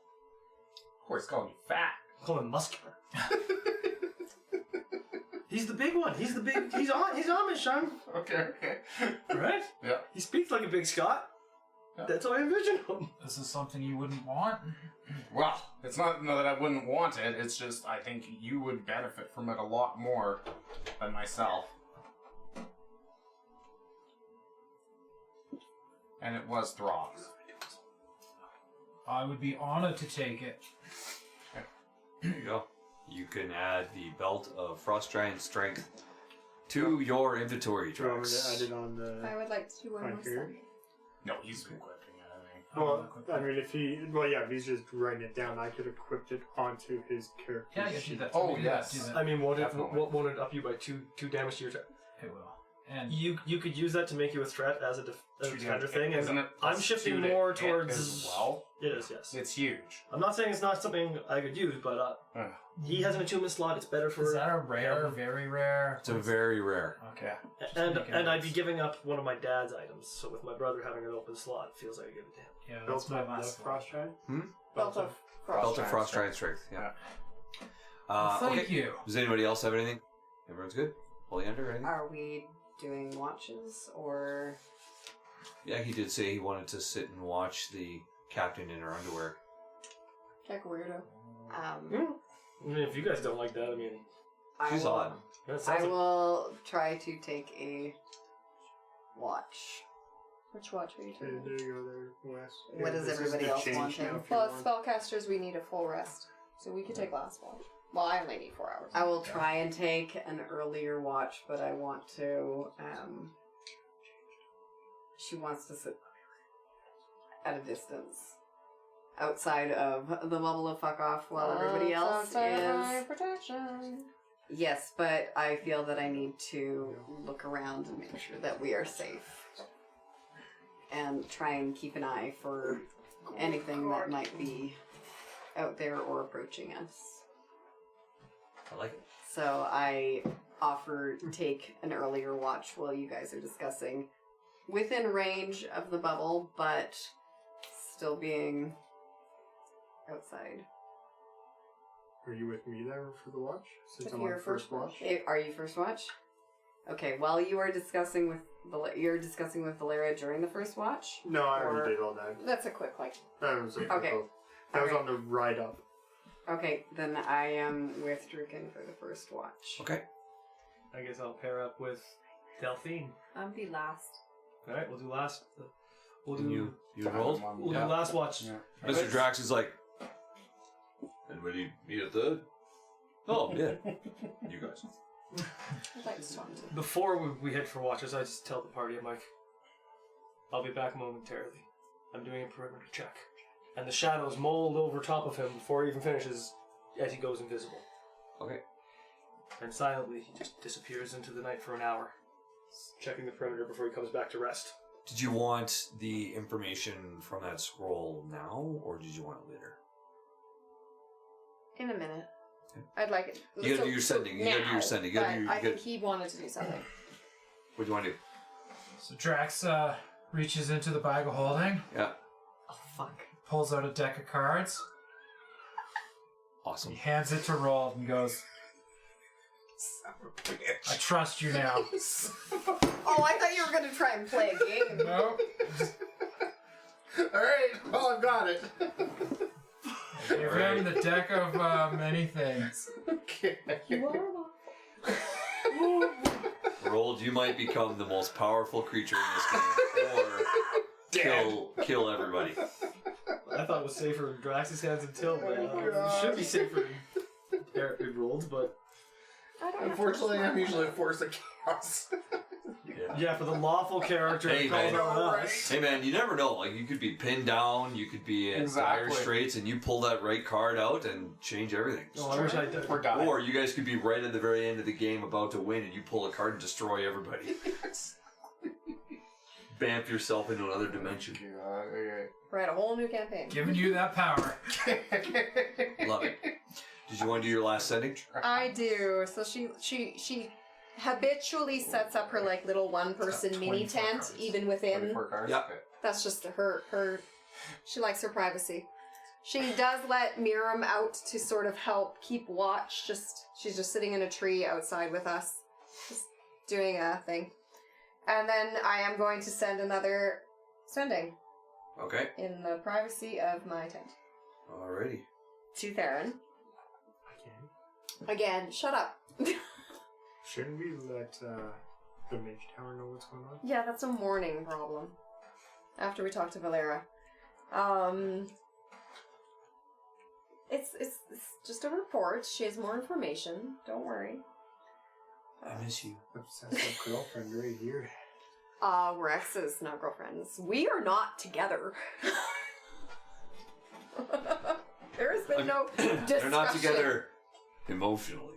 Of course, calling you fat. Call him muscular. He's the big one. He's Amish, son. Okay. Right? Yeah. He speaks like a big Scot. Yeah. That's how I envision him. This is something you wouldn't want. Well, it's not that I wouldn't want it, it's just I think you would benefit from it a lot more than myself. And it was Throgs. I would be honored to take it. There you go. You can add the belt of frost giant strength to your inventory, Do you want me to Drax. add it on the... I would like to do one on myself. here? No, he's equipping it, I think. Well, I mean, if he's just writing it down, I could equip it onto his character Yeah, you do sheet. that. Oh, Do yes. that. I mean, won't Definitely. it up you by two damage to your attack? It will. And You could use that to make you a threat as a defender thing, and Isn't it I'm plus shifting 2 to more hit towards. as well? It is, yes. It's huge. I'm not saying it's not something I could use, but he has an attunement slot. It's better for. is that a rare, very rare? It's a very rare. Okay. And I'd be giving up one of my dad's items. So with my brother having an open slot, it feels like I give it to him. Yeah, Belt that's my of the last one. frost giant? Belt of frost. Belt of frost giant strength. Yeah. Thank okay. you. Does anybody else have anything? Everyone's good. Oleander, anything? Are we doing watches or? Yeah, he did say he wanted to sit and watch the captain in her underwear. Heck, weirdo. I mean, if you guys don't like that, I mean, She's odd. that I sounds like will try to take a watch. Which watch are you There taking? you go there, Wes. What does This is everybody the else change want now in? if you Well, as want. spellcasters, we need a full rest. So we could take last watch. Well, I only need 4 hours. I will try and take an earlier watch, but I want to. She wants to sit at a distance, outside of the bubble of fuck off, while everybody else is. Protection. Yes, but I feel that I need to look around and make sure that we are safe, and try and keep an eye for anything that might be out there or approaching us. I like it. So I offer take an earlier watch while you guys are discussing within range of the bubble, but still being outside. Are you with me there for the watch? Since If I'm you're on first watch. Are you first watch? Okay. While you are discussing with Valeria during the first watch. No, I Or- already did all that. That's a quick, like, That was Okay. That was Alright. on the ride up. Okay, then I am with Druken for the first watch. Okay. I guess I'll pair up with Delphine. I'm be last. All right, we'll do last. We'll And do. you rolled? We'll Yeah. do last watch. Yeah. Mr. Drax is like, anybody need a third? Oh, yeah. You guys. I'd like to talk to them. Before we head for watches, I just tell the party, I'm like, I'll be back momentarily. I'm doing a perimeter check. And the shadows mold over top of him before he even finishes as he goes invisible. Okay. And silently, he just disappears into the night for an hour, checking the perimeter before he comes back to rest. Did you want the information from that scroll now, or did you want it later? In a minute. Okay. I'd like it. You gotta do your sending. You gotta do your sending. You gotta do- you I gotta- think he wanted to do something. What do you want to do? So Drax reaches into the bag of holding, Yeah. Oh fuck. pulls out a deck of cards, he Awesome. hands it to Roll, and goes, I trust you now. Oh, I thought you were going to try and play a game. Nope. Alright, well, I've got it. Give him the deck of many things. Okay. Rolled, you might become the most powerful creature in this game, or kill everybody. I thought it was safer in Drax's hands until, but it God. should be safer in Eric rolled, but I don't know. Unfortunately, I'm usually a force of chaos. Yeah. yeah, for the lawful character, Hey, it calls man. out us. Hey man, you never know. Like you could be pinned down, you could be in dire Exactly. straits, and you pull that right card out and change everything. Oh, I wish I did. Or die. Or you guys could be right at the very end of the game about to win, and you pull a card and destroy everybody. Bamf yourself into another dimension. Okay. Write a whole new campaign. Giving you that power. Love it. Did you want to do your last sending? I do. So she habitually sets up her like little one-person mini 24 tent, cards. even within. 24 cards? Yeah. Okay. That's just her. She likes her privacy. She does let Miriam out to sort of help keep watch. She's just sitting in a tree outside with us, just doing a thing. And then I am going to send another sending Okay. in the privacy of my tent Alrighty. to Theron. Okay. Again, shut up. Shouldn't we let the mage tower know what's going on? Yeah, that's a morning problem. After we talk to Valera. It's just a report. She has more information. Don't worry. I miss you. Obsessive girlfriend right here. We're exes, not girlfriends. We are not together. There has been no discussion. They're not together emotionally.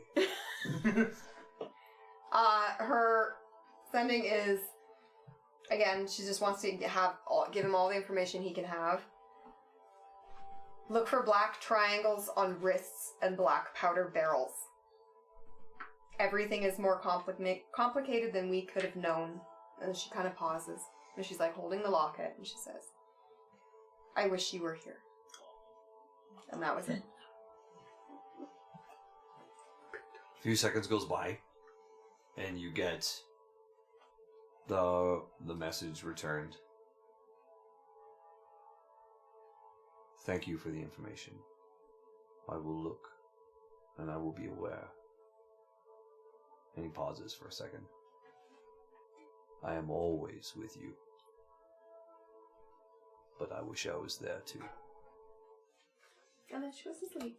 Her sending is, again, she just wants to give him all the information he can have. Look for black triangles on wrists and black powder barrels. Everything is more complicated than we could have known. And she kind of pauses. And she's like holding the locket. And she says, I wish you were here. And that was it. A few seconds goes by, and you get the message returned. Thank you for the information. I will look, and I will be aware. And he pauses for a second. I am always with you. But I wish I was there too. And then she goes to sleep.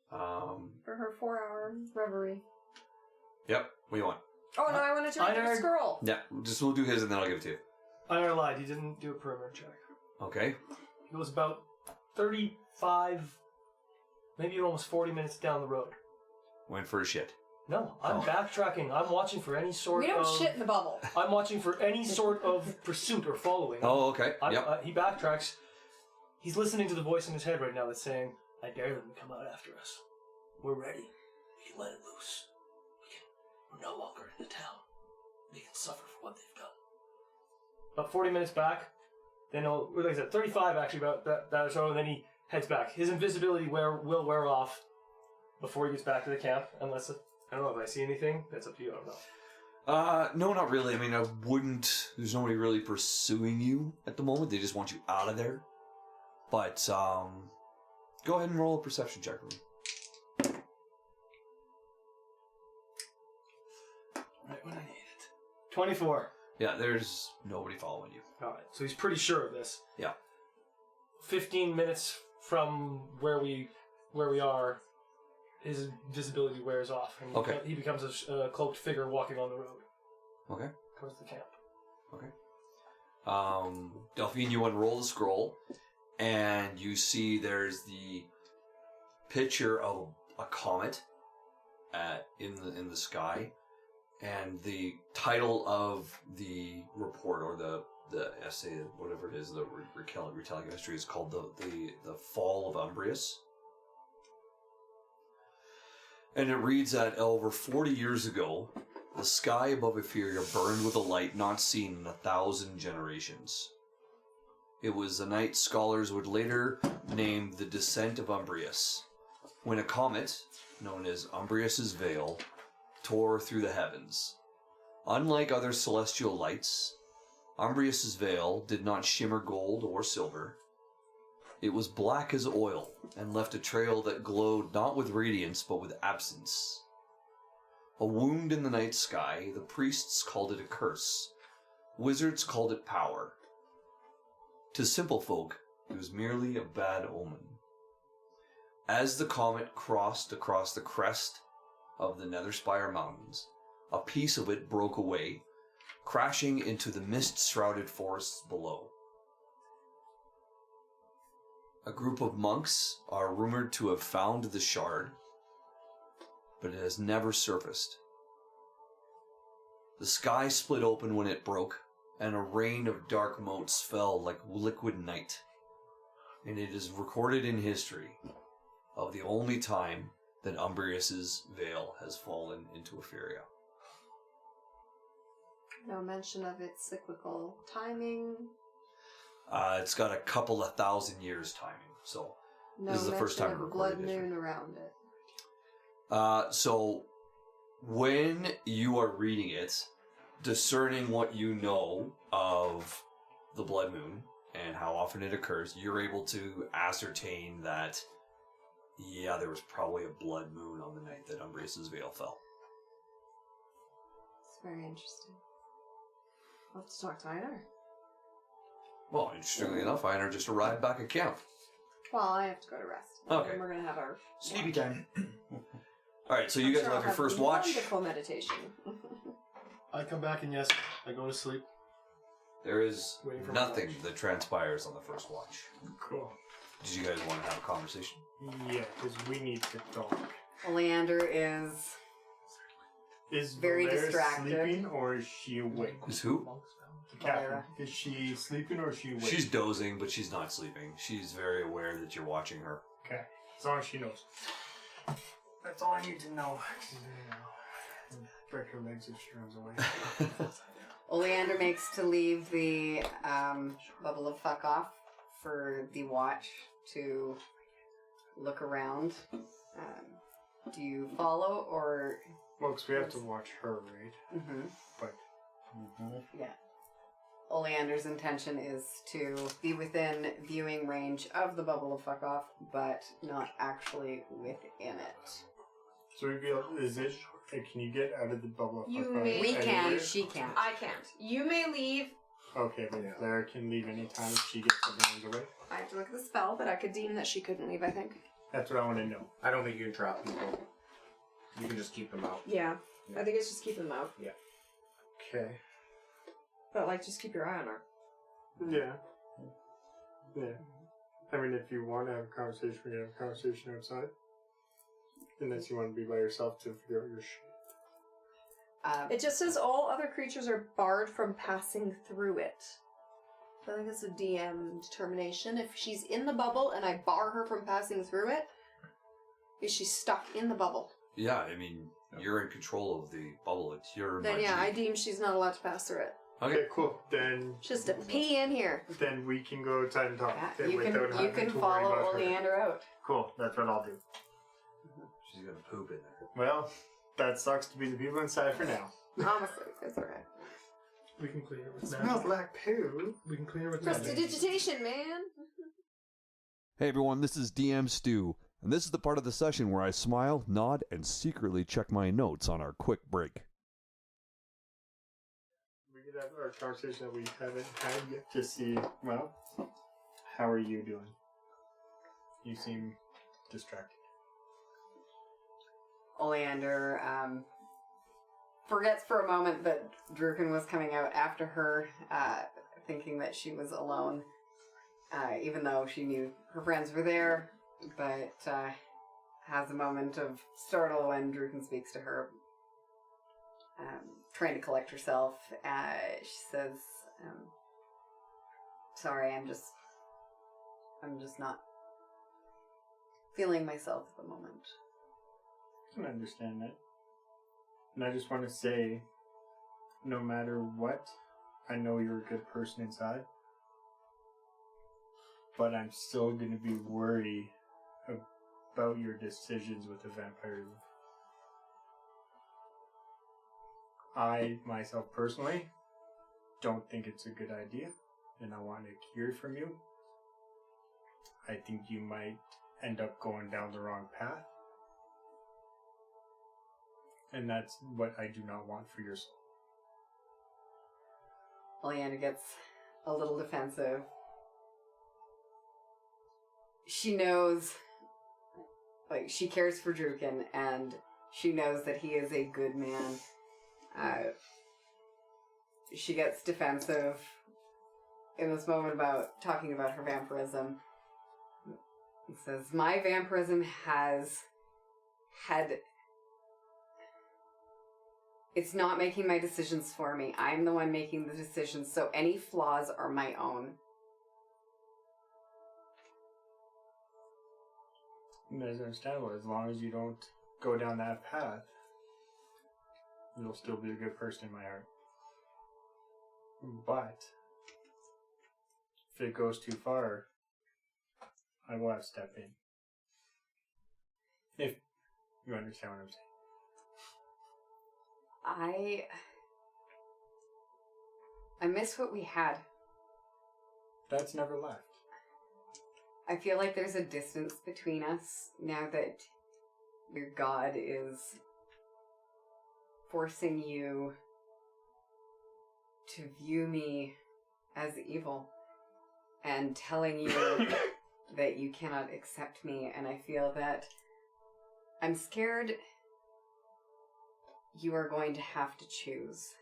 For her 4-hour reverie. Yep, what do you want? Oh no, I wanted to read the scroll. Yeah, just we'll do his and then I'll give it to you. I never lied, he didn't do a perimeter check. Okay. He was about 35, maybe almost 40 minutes down the road. Went for a shit. No, I'm backtracking. I'm watching for any sort We don't of... shit in the bubble. I'm watching for any sort of pursuit or following. Oh, okay. Yep. He backtracks. He's listening to the voice in his head right now that's saying, I dare them to come out after us. We're ready. We can let it loose. We're no longer in the town. They can suffer for what they've done. About 40 minutes back, then like I said, 35 actually, about that or so, and then he heads back. His invisibility will wear off before he gets back to the camp, unless, I don't know, if I see anything, that's up to you, I don't know. No, not really. I mean, I wouldn't... There's nobody really pursuing you at the moment. They just want you out of there. But, go ahead and roll a perception check for me. Right when I need it. 24. Yeah, there's nobody following you. Alright, so he's pretty sure of this. Yeah. 15 minutes from where we are, his visibility wears off, and he becomes a cloaked figure walking on the road. Okay. Towards the camp. Okay. Delphine, you unroll the scroll, and you see there's the picture of a comet in the sky, and the title of the report or the essay, whatever it is, the retelling history is called the Fall of Umbrius. And it reads that over 40 years ago, the sky above Etheria burned with a light not seen in 1,000 generations. It was a night scholars would later name the Descent of Umbrius, when a comet, known as Umbrius's Veil, tore through the heavens. Unlike other celestial lights, Umbrius's Veil did not shimmer gold or silver. It was black as oil, and left a trail that glowed not with radiance, but with absence. A wound in the night sky, the priests called it a curse. Wizards called it power. To simple folk, it was merely a bad omen. As the comet crossed across the crest of the Netherspire Mountains, a piece of it broke away, crashing into the mist-shrouded forests below. A group of monks are rumored to have found the shard, but it has never surfaced. The sky split open when it broke, and a rain of dark motes fell like liquid night. And it is recorded in history of the only time that Umbrius's veil has fallen into Etheria. No mention of its cyclical timing. It's got a couple of 1,000 years timing, so No this is the first time mention of a recorded blood history. moon around it. So when you are reading it, discerning what you know of the blood moon and how often it occurs, you're able to ascertain that, yeah, there was probably a blood moon on the night that Umbrius's veil fell. It's very interesting. I'll have to talk to Einar. Well, interestingly enough, Einar just arrived back at camp. Well, I have to go to rest. Okay. And we're going to have our Sleepy time. Alright, so you guys will have your first watch. Wonderful meditation. I come back and yes, I go to sleep. There is Waiting for my nothing watch. that transpires on the first watch. Cool. Did you guys want to have a conversation? Yeah, because we need to talk. Oleander is Is Very Valera distracted. sleeping or is she awake? Is who? Catherine, Valera. is she sleeping or is she awake? She's dozing, but she's not sleeping. She's very aware that you're watching her. Okay, as long as she knows. That's all I need to know. Break her legs if she runs away. Oleander makes to leave the bubble of fuck off for the watch to look around. Do you follow or? Well, 'cause we have to watch her, right? Mm-hmm. But Yeah. Oleander's intention is to be within viewing range of the bubble of fuck off, but not actually within it. So we feel, is it, can you get out of the bubble of You fuck off may- We can, anywhere? she can't. I can't. You may leave. Okay, but Claire can leave anytime if she gets the hands away. I have to look at the spell, but I could deem that she couldn't leave, I think. That's what I want to know. I don't think you can trap people. You can just keep them out. Yeah. I think it's just keep them out. Okay. But, like, just keep your eye on her. Yeah. Yeah. I mean, if you want to have a conversation, we can have a conversation outside. Unless you want to be by yourself to figure out your shit. It just says all other creatures are barred from passing through it. I think it's a DM determination. If she's in the bubble and I bar her from passing through it, is she stuck in the bubble? Yeah, I mean, you're in control of the bubble. It's your Then magic. yeah, I deem she's not allowed to pass through it. Okay, cool. Then Just a pee in here. we can go outside and talk. Yeah, Then you without can having to worry follow about her. Oleander out. Cool, that's what I'll do. She's gonna poop in there. Well, that sucks to be the people inside for now. Honestly, it's alright. We can clean it with Smells like poo. We can clean it with magic. Prestidigitation, man. Hey everyone, this is DM Stu, and this is the part of the session where I smile, nod, and secretly check my notes on our quick break. We could have our conversation that we haven't had yet to see, well, how are you doing? You seem distracted. Oleander forgets for a moment that Druken was coming out after her, thinking that she was alone, even though she knew her friends were there, but has a moment of startle when Druken speaks to her, trying to collect herself. She says, sorry, I'm just not feeling myself at the moment. I can understand that. And I just want to say, no matter what, I know you're a good person inside. But I'm still going to be worried about your decisions with the vampire. I, myself personally, don't think it's a good idea, and I want to hear from you. I think you might end up going down the wrong path. And that's what I do not want for your soul. Oleander gets a little defensive. She knows, like, she cares for Druken, and she knows that he is a good man. She gets defensive in this moment about talking about her vampirism. He says, my vampirism has had... It's not making my decisions for me. I'm the one making the decisions, so any flaws are my own. And that's understandable. As long as you don't go down that path, you'll still be a good person in my heart. But if it goes too far, I will have to step in. If you understand what I'm saying. I miss what we had. That's never left. I feel like there's a distance between us now that your god is forcing you to view me as evil and telling you that you cannot accept me, and I feel that I'm scared you are going to have to choose.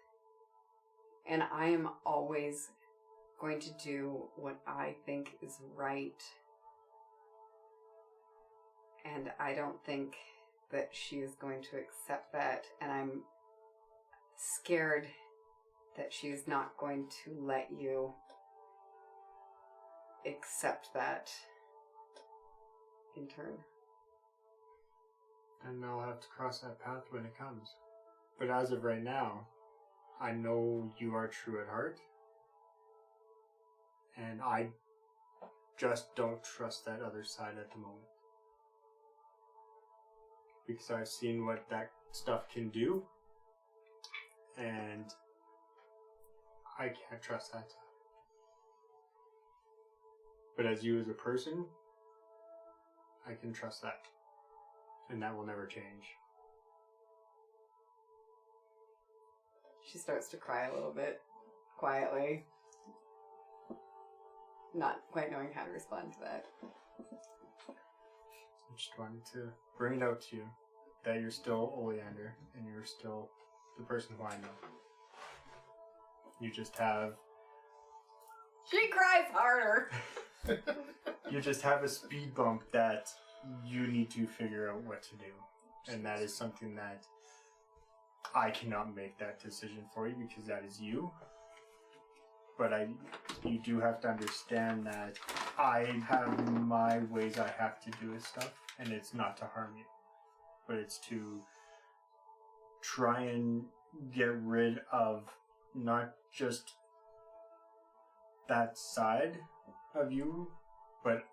And I am always going to do what I think is right. And I don't think that she is going to accept that. And I'm scared that she's not going to let you accept that in turn. And I'll have to cross that path when it comes. But as of right now, I know you are true at heart. And I just don't trust that other side at the moment. Because I've seen what that stuff can do. And I can't trust that. But as you as a person, I can trust that. And that will never change. She starts to cry a little bit, quietly. Not quite knowing how to respond to that. I just wanted to bring it out to you that you're still Oleander and you're still the person who I know. You just have... She cries harder! You just have a speed bump that you need to figure out what to do. And that is something that I cannot make that decision for you because that is you. But you do have to understand that I have my ways I have to do this stuff, and it's not to harm you, but it's to try and get rid of not just that side of you, but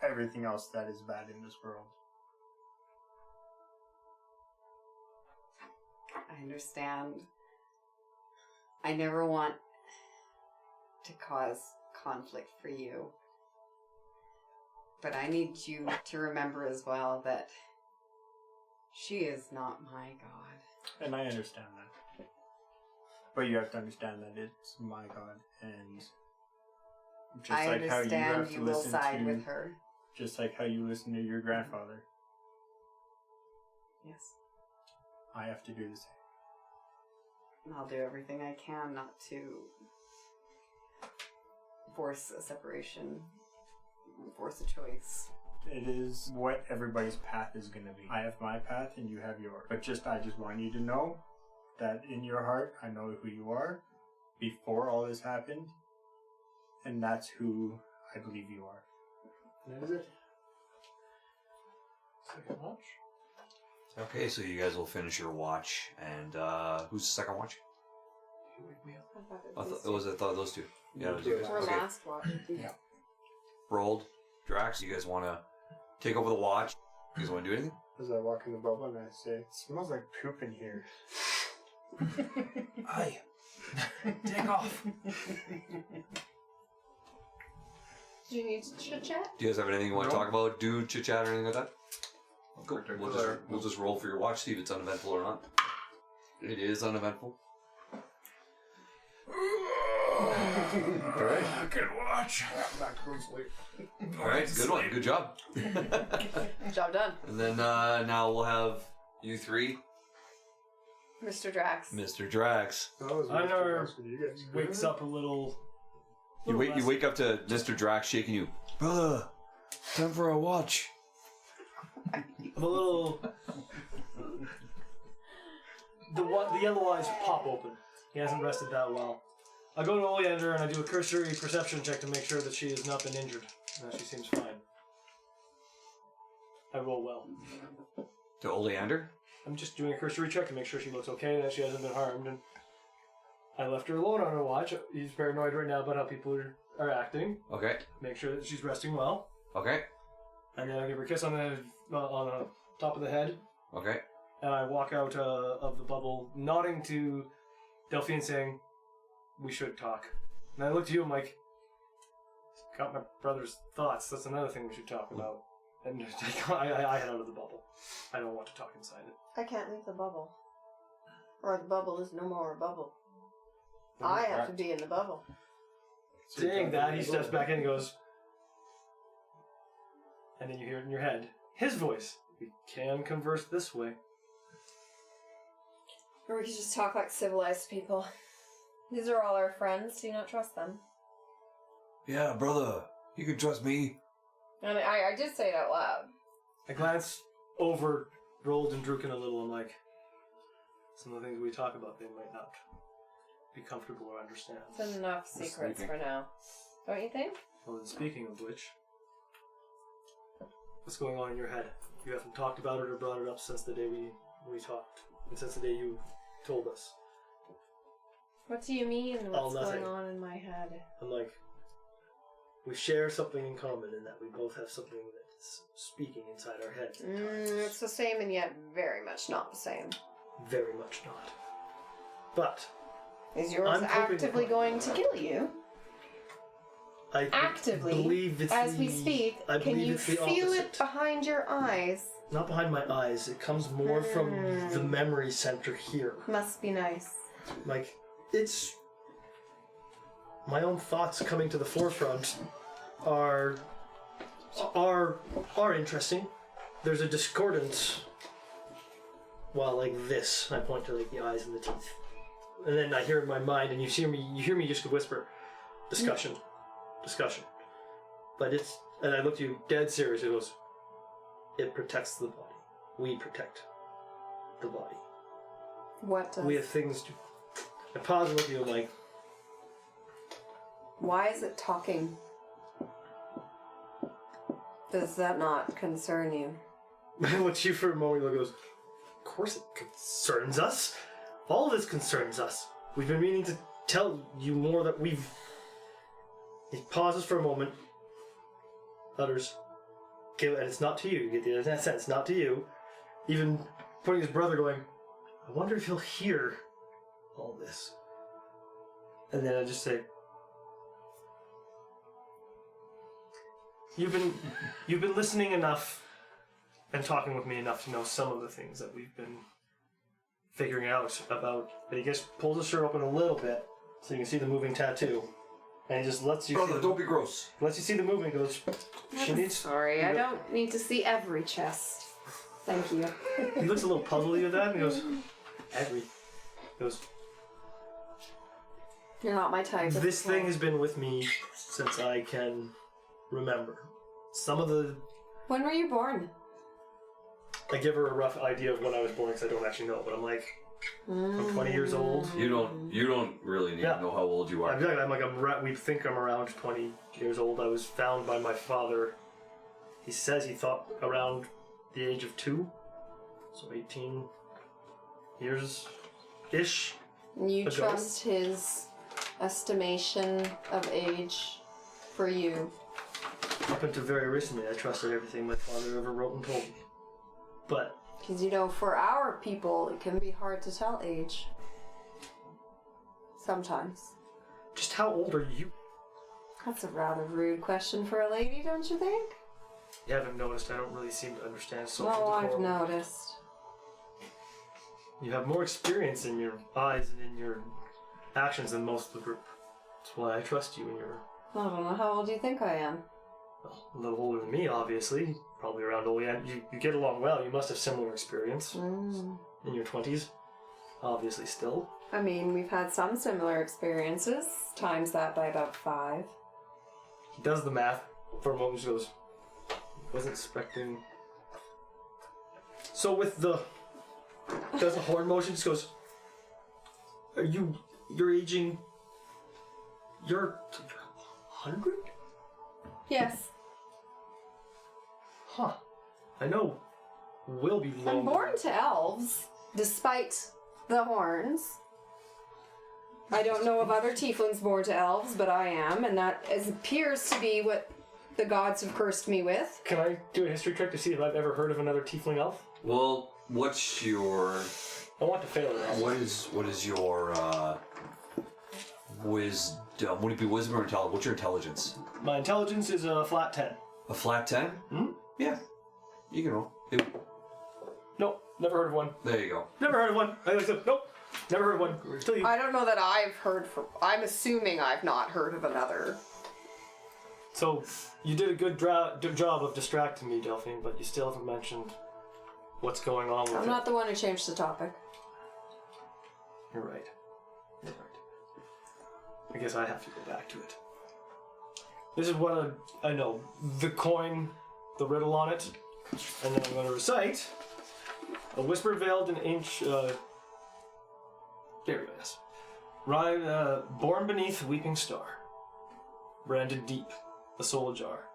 everything else that is bad in this world. I understand. I never want to cause conflict for you. But I need you to remember as well that she is not my god. And I understand that. But you have to understand that it's my god, and just I like how you understand have to you will listen side to, with her. just like how you listen to your grandfather, Yes. I have to do the same. And I'll do everything I can not to force a separation, force a choice. It is what everybody's path is going to be. I have my path and you have yours. But I just want you to know that in your heart, I know who you are before all this happened. And that's who I believe you are. And that is it. Second watch. Okay, so you guys will finish your watch, and who's the second watch? You wake me up. I thought those two. Yeah, it was you guys. Or Okay. last one. Yeah. Rolled. Drax, you guys want to take over the watch? You guys want to do anything? As I walk in the bubble and I say, it smells like poop in here. Aye. Take off. Do you need to chit chat? Do you guys have anything you want to No. talk about? Do chit chat or anything like that? Cool. Particular. We'll just roll for your watch, see if it's uneventful or not. It is uneventful. Alright. Good watch. Not closely. Alright, good one. Good job. Job done. And then now we'll have you three. Mr. Drax. Mr. Drax. Einar wakes up a little. You wake up to Mr. Drax shaking you. Brother, time for a watch. I'm a little. The yellow eyes pop open. He hasn't rested that well. I go to Oleander and I do a cursory perception check to make sure that she has not been injured. And that she seems fine. I roll well. To Oleander? I'm just doing a cursory check to make sure she looks okay and that she hasn't been harmed. And I left her alone on her watch. He's paranoid right now about how people are acting. Okay. Make sure that she's resting well. Okay. And then I give her a kiss on the top of the head. Okay. And I walk out of the bubble, nodding to Delphine, saying, "We should talk." And I look to you, I'm like, "Got my brother's thoughts. That's another thing we should talk about." And I head out of the bubble. I don't want to talk inside it. I can't leave the bubble. Or the bubble is no more a bubble. I have to be in the bubble. Saying that, he steps back in and goes, and then you hear it in your head. His voice. "We can converse this way." Or we could just talk like civilized people. These are all our friends. Do you not trust them? Yeah, brother. You can trust me. And I did say it out loud. I glance over Rold and Druken a little. I'm like, some of the things we talk about, they might not be comfortable or understand. It's enough secrets for now. Don't you think? Well, then speaking of which, what's going on in your head? You haven't talked about it or brought it up since the day we talked. And since the day you told us. What do you mean? What's nothing. going on in my head? I'm like, we share something in common in that we both have something that's speaking inside our heads. It's the same and yet very much not the same. Very much not. But Is yours I'm hoping actively that- going to kill you? I Actively, believe it's as we the- speak, I can believe you it's the feel it opposite. behind your eyes? Not behind my eyes. It comes more from the memory center here. Must be nice. Like, it's my own thoughts coming to the forefront are interesting. There's a discordance. Well, like this. I point to like the eyes and the teeth, and then I hear in my mind, and you hear me just whisper, discussion. But and I look at you dead serious. It goes, it protects the body. We protect the body. What does? We have things to. I pause and look at you. I'm like, Why is it talking? Does that not concern you? I look at you for a moment. He goes, of course it concerns us. All of this concerns us. We've been meaning to tell you more that we've. He pauses for a moment. Utters, okay, and it's not to you. You get the sense, not to you. Even putting his brother going, I wonder if he'll hear all this. And then I just say, You've been listening enough and talking with me enough to know some of the things that we've been figuring out about. And he just pulls his shirt open a little bit so you can see the moving tattoo. And he just lets you Brother, don't be gross. lets you see the movement. Goes, she needs. Sorry, I don't need to see every chest. Thank you. He looks a little puzzled at that and he goes, every. He goes, You're not my type. this thing has been with me since I can remember. Some of the. When were you born? I give her a rough idea of when I was born because I don't actually know, but I'm like, I'm 20 years old. You don't really need to know how old you are. We think I'm around 20 years old. I was found by my father. He says he thought around the age of 2, so 18 years-ish. You ago. trust his estimation of age for you. Up until very recently, I trusted everything my father ever wrote and told me. But Because, for our people, it can be hard to tell age. Sometimes. just how old are you? That's a rather rude question for a lady, don't you think? You haven't noticed. I don't really seem to understand social No, I've decorum. noticed. You have more experience in your eyes and in your actions than most of the group. That's why I trust you. And you're I don't know, how old do you think I am? a little older than me, obviously. Probably around old. Yeah, you get along well. You must have similar experience in your 20s. Obviously, still. I mean, we've had some similar experiences. Times that by about 5. He does the math for a moment. Just goes, wasn't expecting. So with the does the horn motion. Just goes. You're aging. You're 100. Yes. Huh. I know. Will be low. I'm born to elves, despite the horns. I don't know of other tieflings born to elves, but I am, and that appears to be what the gods have cursed me with. Can I do a history check to see if I've ever heard of another tiefling elf? Well, what's your I want to fail it. what is your wisdom? Would it be wisdom or intelligence? What's your intelligence? My intelligence is a flat 10. A flat 10? Hmm? Yeah. You can roll. Nope, never heard of one. There you go. Never heard of one. Nope, never heard of one. Still you. I don't know that I've heard from. I'm assuming I've not heard of another. So, you did a good job of distracting me, Delphine, but you still haven't mentioned what's going on with I'm it. not the one who changed the topic. You're right. You're right. I guess I have to go back to it. This is what I know. The coin, the riddle on it, and then I'm going to recite a whisper veiled in inch. There we go. Yes. Born beneath weeping star, branded deep, the soul jar.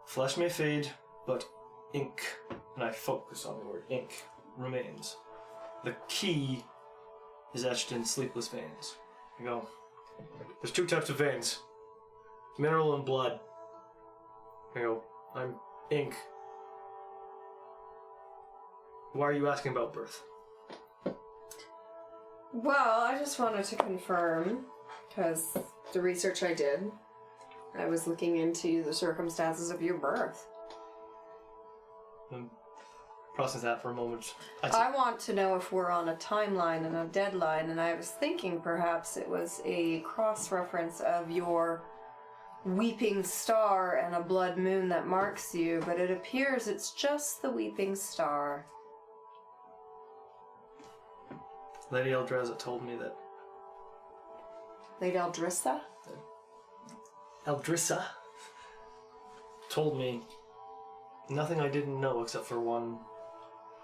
Flesh may fade, but ink, and I focus on the word ink, remains. The key is etched in sleepless veins. You go. There's 2 types of veins. Mineral and blood. You go. I'm ink. Why are you asking about birth? Well, I just wanted to confirm, because the research I did, I was looking into the circumstances of your birth. Process that for a moment. I want to know if we're on a timeline and a deadline, and I was thinking perhaps it was a cross-reference of your weeping star and a blood moon that marks you, but it appears it's just the weeping star. Lady Eldreza told me that. Lady Eldrissa? Eldrissa told me nothing I didn't know except for one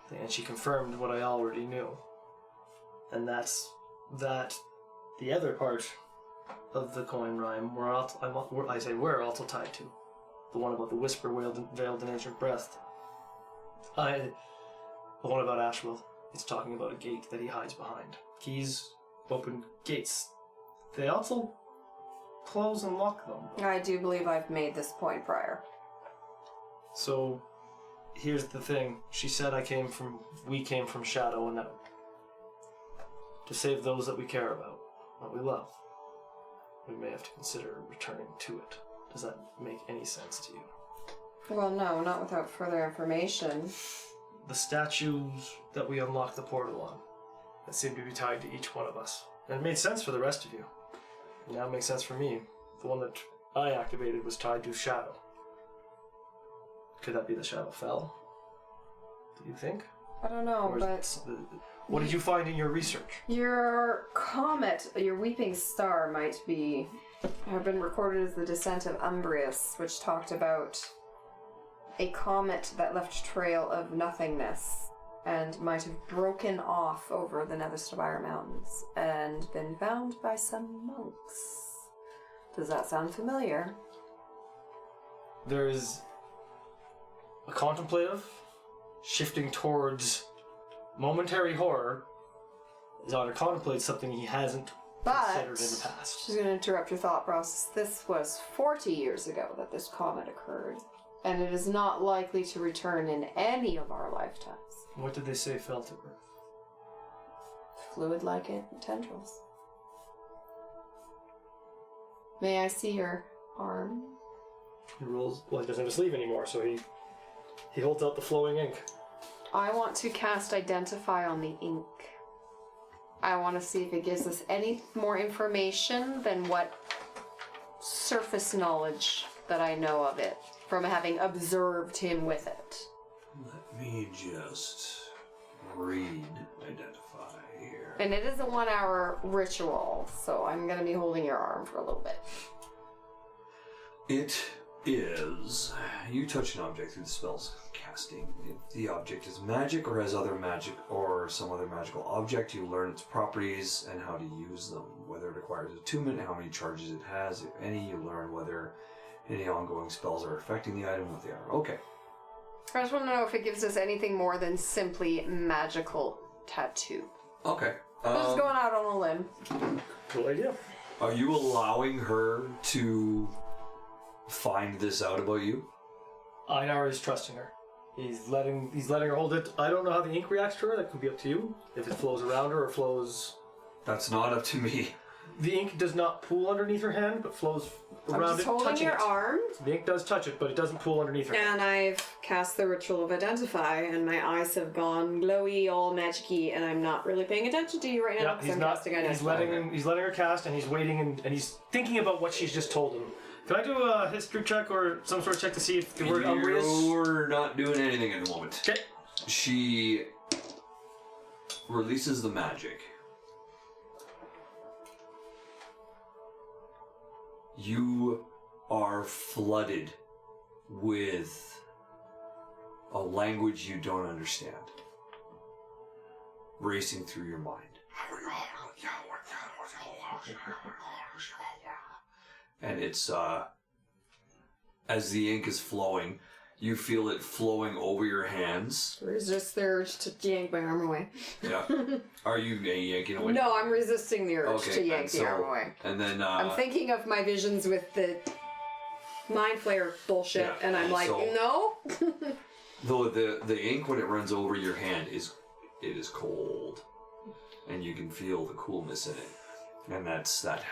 thing, and she confirmed what I already knew. And that's that the other part of the coin rhyme we're also tied to. The one about the whisper veiled in ancient breath. The one about Ashwell. It's talking about a gate that he hides behind. Keys open gates. They also close and lock them. I do believe I've made this point prior. So, here's the thing. She said we came from Shadow, and that to save those that we care about, that we love, we may have to consider returning to it. Does that make any sense to you? Well, no, not without further information. The statues that we unlocked the portal on, that seem to be tied to each one of us. And it made sense for the rest of you. Now it makes sense for me. The one that I activated was tied to Shadow. Could that be the Shadow Fell? Do you think? I don't know, but... What did you find in your research? Your comet, your weeping star, might have been recorded as the descent of Umbrius, which talked about a comet that left a trail of nothingness and might have broken off over the Netherstobire Mountains and been found by some monks. Does that sound familiar? There is a contemplative shifting towards momentary horror. Zara contemplates something he hasn't considered in the past. She's going to interrupt your thought process. This was 40 years ago that this comet occurred, and it is not likely to return in any of our lifetimes. What did they say fell to her? Fluid-like tendrils. May I see your arm? He rolls. Well, he doesn't have a sleeve anymore, so he holds out the flowing ink. I want to cast Identify on the ink. I want to see if it gives us any more information than what surface knowledge that I know of it from having observed him with it. Let me just read Identify here. And it is a 1-hour ritual, so I'm going to be holding your arm for a little bit. It is... You touch an object through the spell's casting. If the object is magic or has other magic or some other magical object, you learn its properties and how to use them. Whether it acquires attunement, how many charges it has, if any, you learn whether any ongoing spells are affecting the item, what they are. Okay. I just want to know if it gives us anything more than simply magical tattoo. Okay. I'm just going out on a limb. Cool idea. Are you allowing her to find this out about you? Einar is trusting her. He's letting her hold it. I don't know how the ink reacts to her. That could be up to you. If it flows around her or flows... That's not up to me. The ink does not pool underneath her hand, but flows around I'm just it, holding touching your it. arm. The ink does touch it, but it doesn't pool underneath her. And I've cast the Ritual of Identify, and my eyes have gone glowy, all magic-y, and I'm not really paying attention to you right now because I'm casting Identify. He's letting her cast, and he's waiting, and he's thinking about what she's just told him. Can I do a history check or some sort of check to see if the word Umbrius... You're not doing anything at the moment. Okay. She releases the magic. You are flooded with a language you don't understand racing through your mind. And it's, as the ink is flowing, you feel it flowing over your hands. Resist the urge to yank my arm away. Yeah. Are you yanking away? No, I'm resisting the urge to yank the arm away. And then, I'm thinking of my visions with the mind flare bullshit, Yeah, and I'm like, so- no? though the ink when it runs over your hand is cold. and you can feel the coolness in it. And that's that.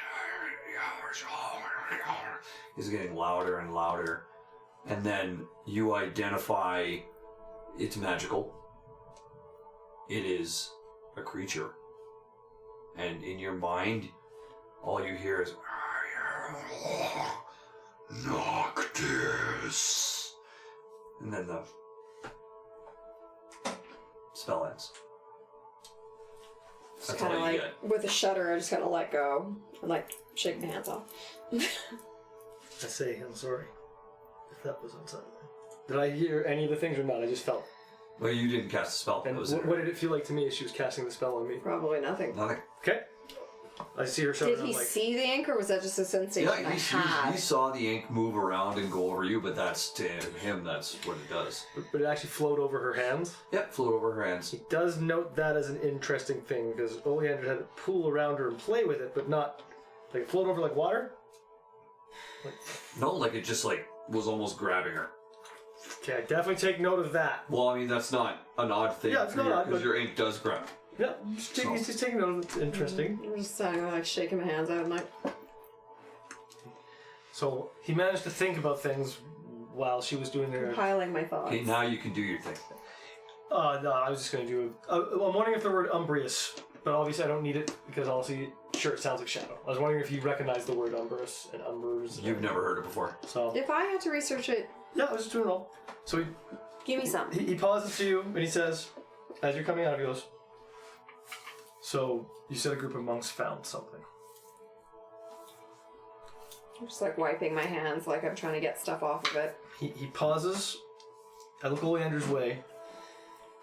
Is getting louder and louder. And then you identify it's magical. It is a creature. And in your mind, all you hear is Noctis. And then the spell ends. Just That's all kind of you like, get. with a shudder, I just kind of let go. And like, shake my hands off. I say, I'm sorry if that was unsettling. Did I hear any of the things or not? I just felt. Well, you didn't cast a spell. And It was what did it feel like to me as she was casting the spell on me? Probably nothing. nothing. Okay. I see her shudder. Did he see the ink, or was that just a sensation Yeah, I had? he saw the ink move around and go over you, but that's to him, that's what it does. But it actually flowed over her hands. Yep, float over her hands. He does note that as an interesting thing, because Oleander had to pool around her and play with it, but not like it flowed over like water. No, like it just like was almost grabbing her. Okay, I definitely take note of that. Well, I mean, that's not an odd thing. Yeah, it's not odd, because but- your ink does grab. Yeah, just taking note of it. It's interesting. I'm just standing there, like, shaking my hands out. I'm like, So he managed to think about things while she was doing her. compiling my thoughts. Okay, now you can do your thing. No, I was just going to do. I'm wondering if the word umbrious, but obviously I don't need it because honestly, sure, it sounds like shadow. I was wondering if you recognize the word umbrous and umbers. You've never heard it before. So If I had to research it, yeah, I was just doing it all. So give me some. he pauses to you and he says, as you're coming out, he goes, "So you said a group of monks found something." I'm just like wiping my hands, like I'm trying to get stuff off of it. He pauses. I look Oleander's way,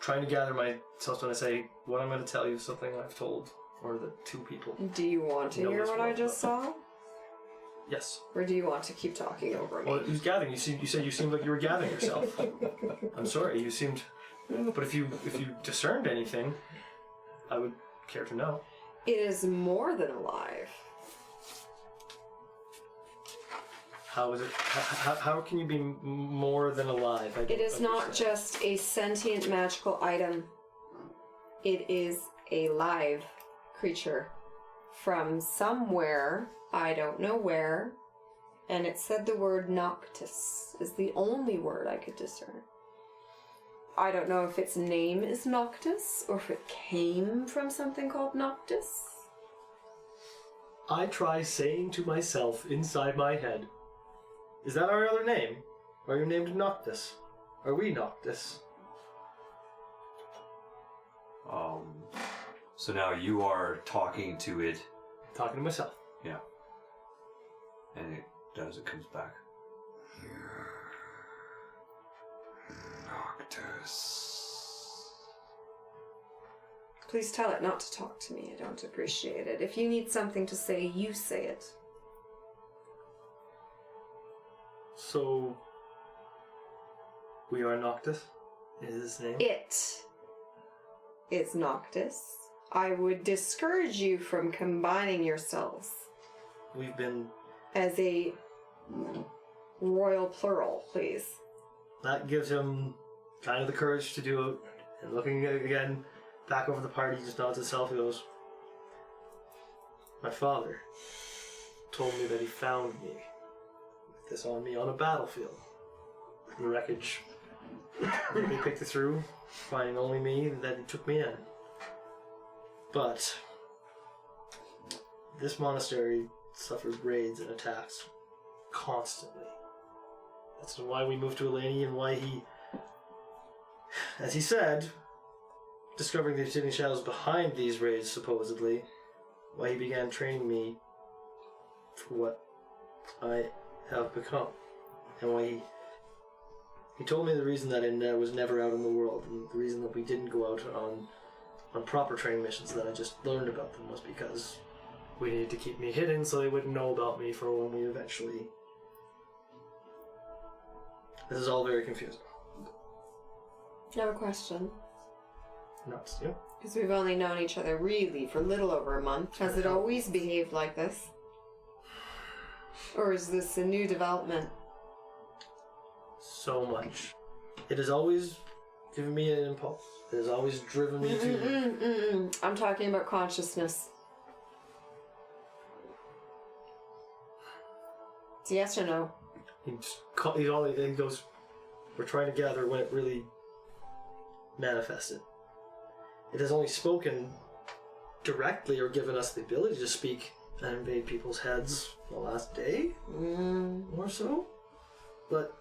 trying to gather myself when I say, "What I'm going to tell you is something I've told, or the two people." Do you want to No, hear this what I won't, just saw? Yes. Or do you want to keep talking over me? Well, who's gathering? You said you seemed like you were gathering yourself. I'm sorry, you seemed. But if you discerned anything, I would care to know. It is more than alive. How is it? How can you be more than alive? I don't It is not understand. just a sentient magical item. It is a live creature from somewhere, I don't know where, and it said the word Noctis is the only word I could discern. I don't know if its name is Noctis or if it came from something called Noctis. I try saying to myself inside my head, "Is that our other name? Are you named Noctis? Are we Noctis?" So now you are talking to it. Talking to myself. Yeah. And it does, it comes back. Noctis. Please tell it not to talk to me. I don't appreciate it. If you need something to say, you say it. So, we are Noctis? Is his name? It is Noctis. I would discourage you from combining yourselves We've been... as a royal plural, please. That gives him kind of the courage to do it. And looking again back over the party, he just nods himself and goes, "My father told me that he found me with this on me on a battlefield. The wreckage. They picked it through, finding only me, and then he took me in. But this monastery suffered raids and attacks constantly. That's why we moved to Eleni and why he, as he said, discovering the obsidian shadows behind these raids, supposedly, why he began training me for what I have become. And why he told me the reason that I was never out in the world, and the reason that we didn't go out on proper training missions that I just learned about them was because we needed to keep me hidden so they wouldn't know about me for when we eventually... This is all very confusing. I have a question. Nuts, yeah? Because we've only known each other really for a little over a month. Has it always behaved like this? Or is this a new development? So much. It has always given me an impulse, It has always driven me to. I'm talking about consciousness. It's yes or no? He goes, we're trying to gather when it really manifested. It has only spoken directly or given us the ability to speak and invade people's heads the last day or so. But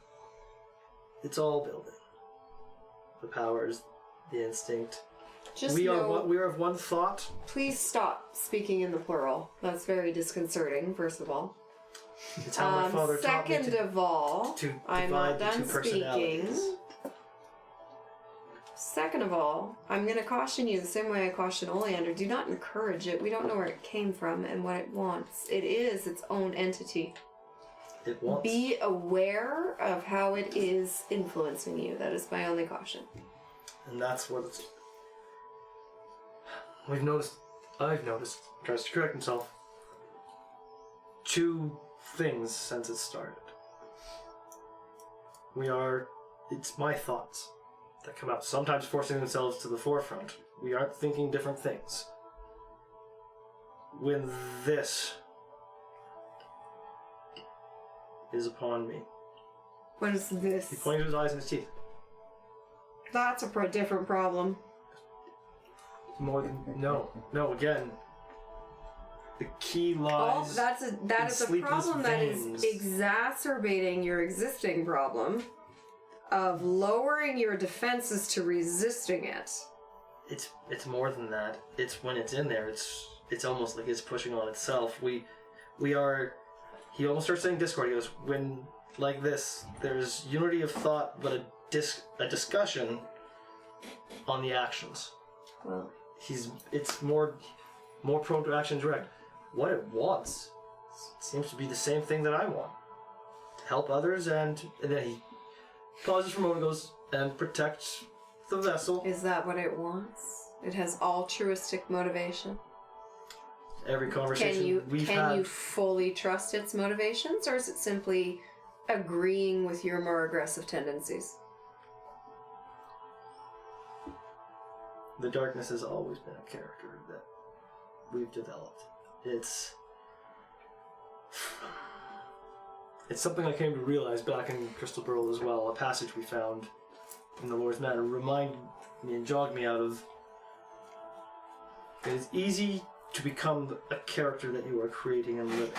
it's all building. The powers, the instinct. Just we know, are of one thought. Please stop speaking in the plural. That's very disconcerting, first of all. It's how my father taught me second of all, to I'm divide not the done two speaking. personalities. Second of all, I'm going to caution you the same way I caution Oleander. Do not encourage it. We don't know where it came from and what it wants. It is its own entity. It wants. Be aware of how it is influencing you. That is my only caution. And that's what it's... I've noticed, tries to correct himself, two things since it started. It's my thoughts that come out, sometimes forcing themselves to the forefront. We aren't thinking different things. When this is upon me. What is this? He pointed to his eyes and his teeth. That's a different problem. More than... No, again. The key lies... that is a sleepless problem that is veins. exacerbating your existing problem of lowering your defenses to resisting it. It's more than that. It's when it's in there. It's almost like it's pushing on itself. We are. He almost starts saying discord. He goes, when like this, there's unity of thought, but a discussion on the actions. Well, it's more prone to action direct. What it wants seems to be the same thing that I want. To help others, and then he pauses for a moment and goes, and protect the vessel. is that what it wants? It has altruistic motivation. Every conversation we've had... Can you fully trust its motivations, or is it simply agreeing with your more aggressive tendencies? The darkness has always been a character that we've developed. It's something I came to realize back in Crystal Burrow as well. A passage we found in the Lord's Matter reminded me and jogged me out of. It is easy to become a character that you are creating and living,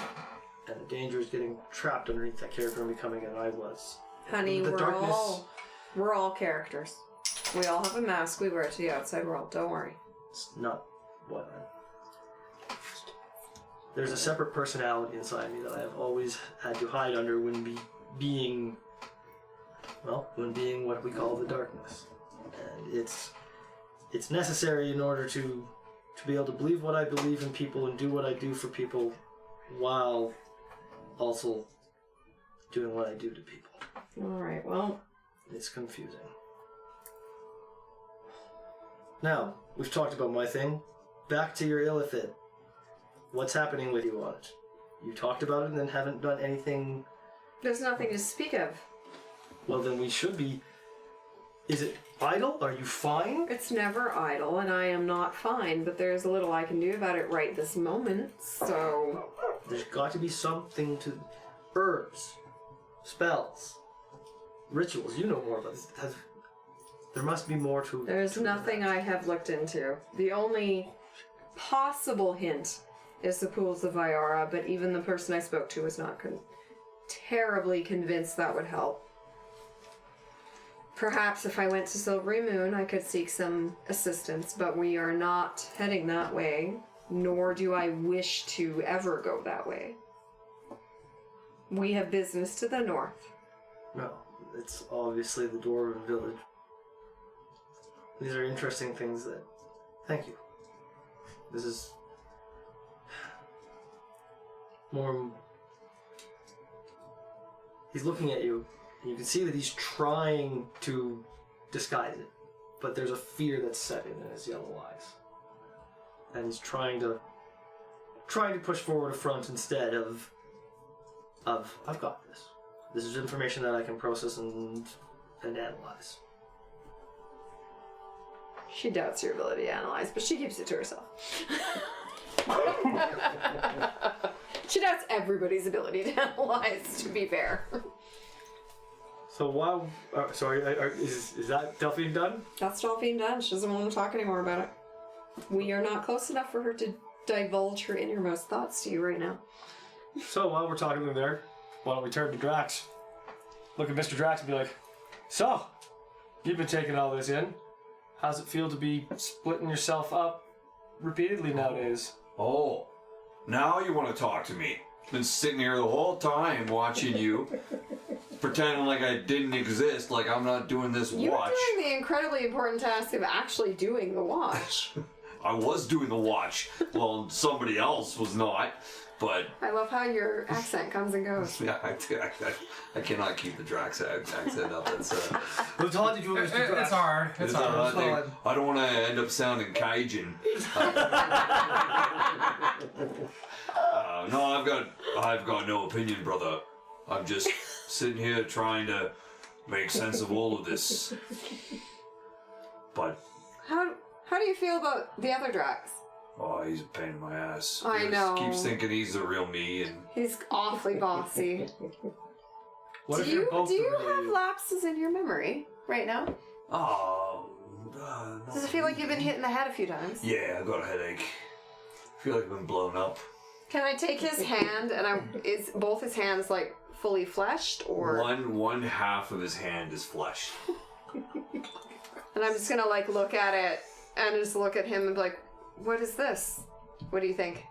and the danger is getting trapped underneath that character and becoming it. I was. Honey, The darkness... we're all characters. We all have a mask we wear to the outside world. Don't worry. It's not what There's a separate personality inside me that I have always had to hide under when being what we call the darkness. And it's necessary in order to be able to believe what I believe in people and do what I do for people while also doing what I do to people. Alright, well... It's confusing. Now, we've talked about my thing. Back to your illithid. What's happening with you on it? You talked about it and then haven't done anything... There's nothing to speak of. Well, then we should be... Is it idle? Are you fine? It's never idle, and I am not fine, but there's little I can do about it right this moment, so... There's got to be something to... Herbs. Spells. Rituals. You know more about this. There must be more to... There's nothing I have looked into. The only possible hint is the pools of Vyara, but even the person I spoke to was not terribly convinced that would help. Perhaps if I went to Silvery Moon, I could seek some assistance, but we are not heading that way, nor do I wish to ever go that way. We have business to the north. No, it's obviously the Dwarven village. These are interesting things that... Thank you. This is... more... He's looking at you, and you can see that he's trying to disguise it, but there's a fear that's set in his yellow eyes. And he's trying to push forward a front instead of I've got this. This is information that I can process and analyze. She doubts your ability to analyze, but she keeps it to herself. She doubts everybody's ability to analyze, to be fair. So while, is that Delphine done? That's Delphine done. She doesn't want to talk anymore about it. We are not close enough for her to divulge her innermost thoughts to you right now. So while we're talking to them there, why don't we turn to Drax? Look at Mr. Drax and be like, so, you've been taking all this in. How's it feel to be splitting yourself up repeatedly nowadays? Oh, now you want to talk to me. Been sitting here the whole time watching you, pretending like I didn't exist, like I'm not doing this You were watch. doing the incredibly important task of actually doing the watch. I was doing the watch. Well, somebody else was not, but I love how your accent comes and goes. yeah, I cannot keep the Drax accent up. That's What's hard to do, Mr. Drax? It's hard. It's hard. I don't want to end up sounding Cajun. No, I've got no opinion, brother. I'm just sitting here trying to make sense of all of this. But How do you feel about the other Drax? oh, he's a pain in my ass. I He know. Keeps thinking he's the real me, and He's awfully bossy. What do if you're you both have related? lapses in your memory right now? oh, Does it feel like you've been hit in the head a few times? yeah, I got a headache. I feel like I've been blown up. Can I take his hand and is both his hands like fully fleshed or? One half of his hand is flesh. And I'm just gonna like look at it and just look at him and be like, what is this? What do you think?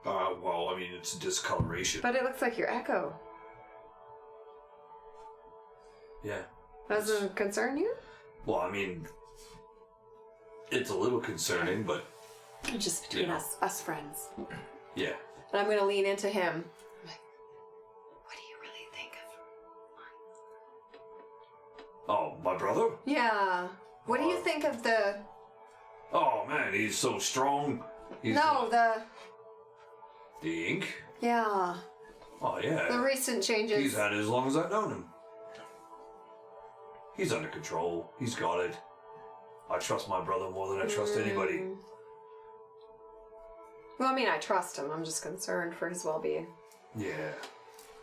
Well, I mean, it's discoloration. But it looks like your echo. Yeah. Doesn't concern you? Well, I mean, it's a little concerning, but Just between us friends. yeah. And I'm gonna lean into him. I'm like, what do you really think of? Oh, my brother? Yeah. What do you think of the? Oh man, he's so strong. He's the. the ink. Yeah. Oh yeah. The recent changes. He's had it as long as I've known him. He's under control. He's got it. I trust my brother more than I trust anybody. Well, I mean, I trust him. I'm just concerned for his well-being. Yeah,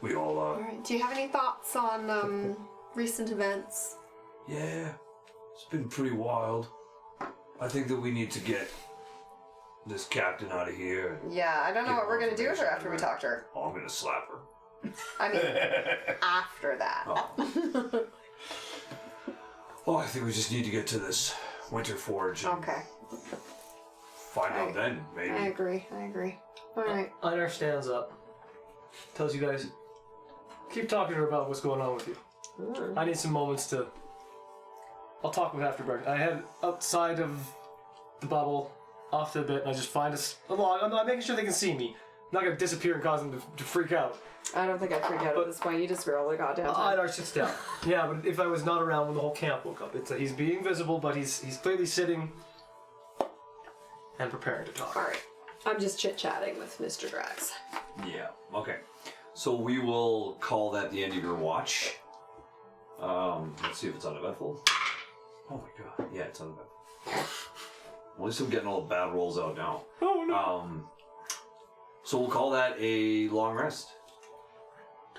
we all are. All right. Do you have any thoughts on recent events? Yeah, it's been pretty wild. I think that we need to get this captain out of here. Yeah, I don't know Give what we're her gonna do with her after we information, talk to her. Oh, I'm gonna slap her. I mean, after that. Oh. Oh, I think we just need to get to this Winter Forge and Okay. find out then, maybe. I agree. All right. Einar stands up, tells you guys, keep talking to her about what's going on with you. I need some moments to. I'll talk with after breakfast. I head outside of the bubble, off to a bit, and I just find a log. I'm not making sure they can see me. I'm not gonna disappear and cause them to freak out. I don't think I'd freak out at this point. You just roll the goddamn time. Einar sits down. Yeah, but if I was not around when the whole camp woke up, he's being visible, but he's clearly sitting and preparing to talk. All right. I'm just chit-chatting with Mr. Drax. Yeah, okay. So we will call that the end of your watch. Let's see if it's uneventful. Oh my god, yeah, it's uneventful. At least I'm getting all the bad rolls out now. Oh no. So we'll call that a long rest.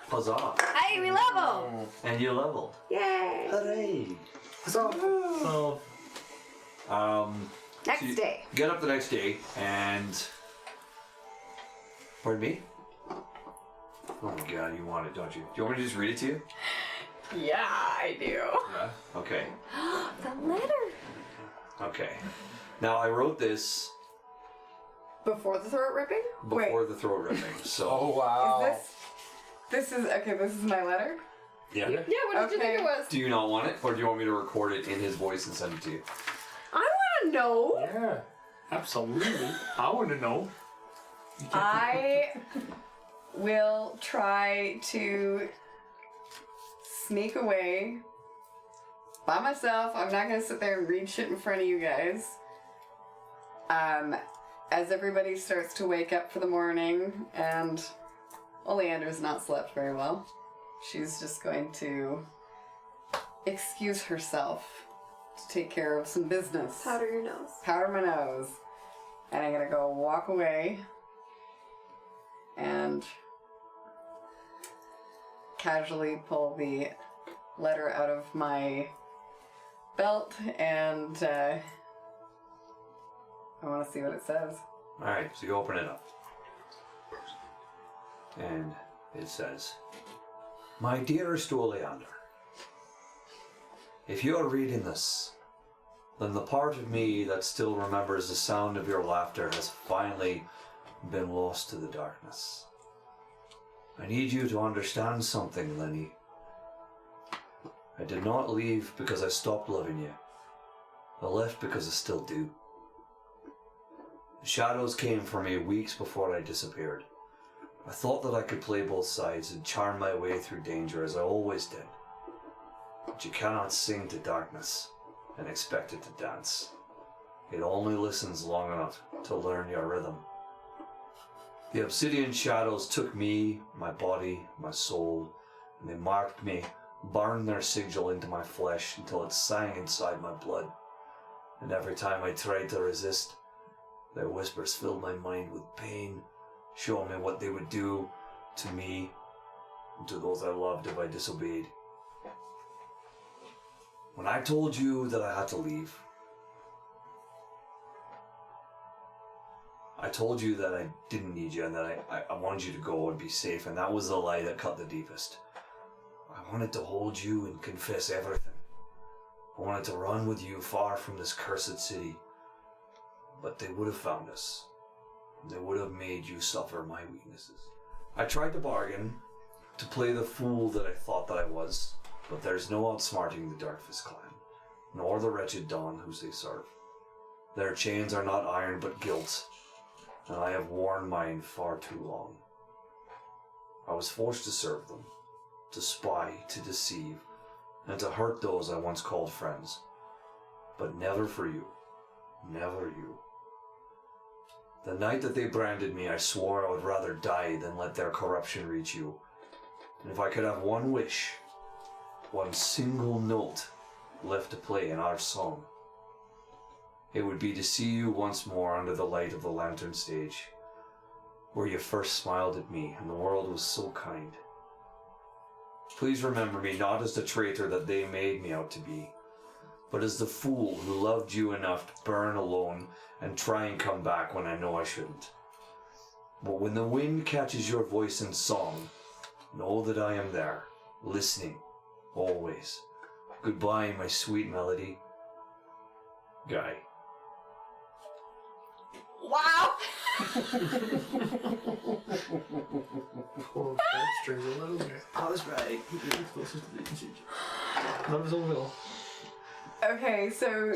Huzzah. Hey, we level! And you leveled. Yay! Hooray. So Next so you day. Get up the next day and... Pardon me? Oh my god, you want it, don't you? Do you want me to just read it to you? Yeah, I do. Yeah. Okay. The letter. Okay. Now I wrote this Before the throat ripping? before the throat ripping, so... Oh wow. Is this is my letter? Yeah. Yeah, what did you think it was? Do you not want it, or do you want me to record it in his voice and send it to you? I want to know. yeah, absolutely. I want to know. I will try to sneak away by myself. I'm not gonna sit there and read shit in front of you guys. As everybody starts to wake up for the morning, and Oleander's not slept very well, she's just going to excuse herself to take care of some business. Powder your nose. Powder my nose. And I'm gonna go walk away and casually pull the letter out of my belt, and I want to see what it says. Alright, so you open it up. And it says, My dearest Oleander, if you are reading this, then the part of me that still remembers the sound of your laughter has finally been lost to the darkness. I need you to understand something, Lenny. I did not leave because I stopped loving you. I left because I still do. The shadows came for me weeks before I disappeared. I thought that I could play both sides and charm my way through danger as I always did. But you cannot sing to darkness and expect it to dance. It only listens long enough to learn your rhythm. The obsidian shadows took me, my body, my soul, and they marked me, burned their sigil into my flesh until it sang inside my blood. And every time I tried to resist, their whispers filled my mind with pain, showing me what they would do to me and to those I loved if I disobeyed. When I told you that I had to leave, I told you that I didn't need you and that I wanted you to go and be safe, and that was the lie that cut the deepest. I wanted to hold you and confess everything. I wanted to run with you far from this cursed city, but they would have found us. They would have made you suffer my weaknesses. I tried to bargain, to play the fool that I thought that I was, but there's no outsmarting the Darkfist clan, nor the wretched Dawn whom they serve. Their chains are not iron but guilt, and I have worn mine far too long. I was forced to serve them, to spy, to deceive, and to hurt those I once called friends. But never for you. Never you. The night that they branded me, I swore I would rather die than let their corruption reach you. And if I could have one wish, one single note left to play in our song, it would be to see you once more under the light of the lantern stage, where you first smiled at me and the world was so kind. Please remember me not as the traitor that they made me out to be, but as the fool who loved you enough to burn alone and try and come back when I know I shouldn't. But when the wind catches your voice in song, know that I am there, listening, always. Goodbye, my sweet melody. Guy. Wow! Pull the strings a little bit. I was right. He was closer to the inside. Not of his own will. Okay, so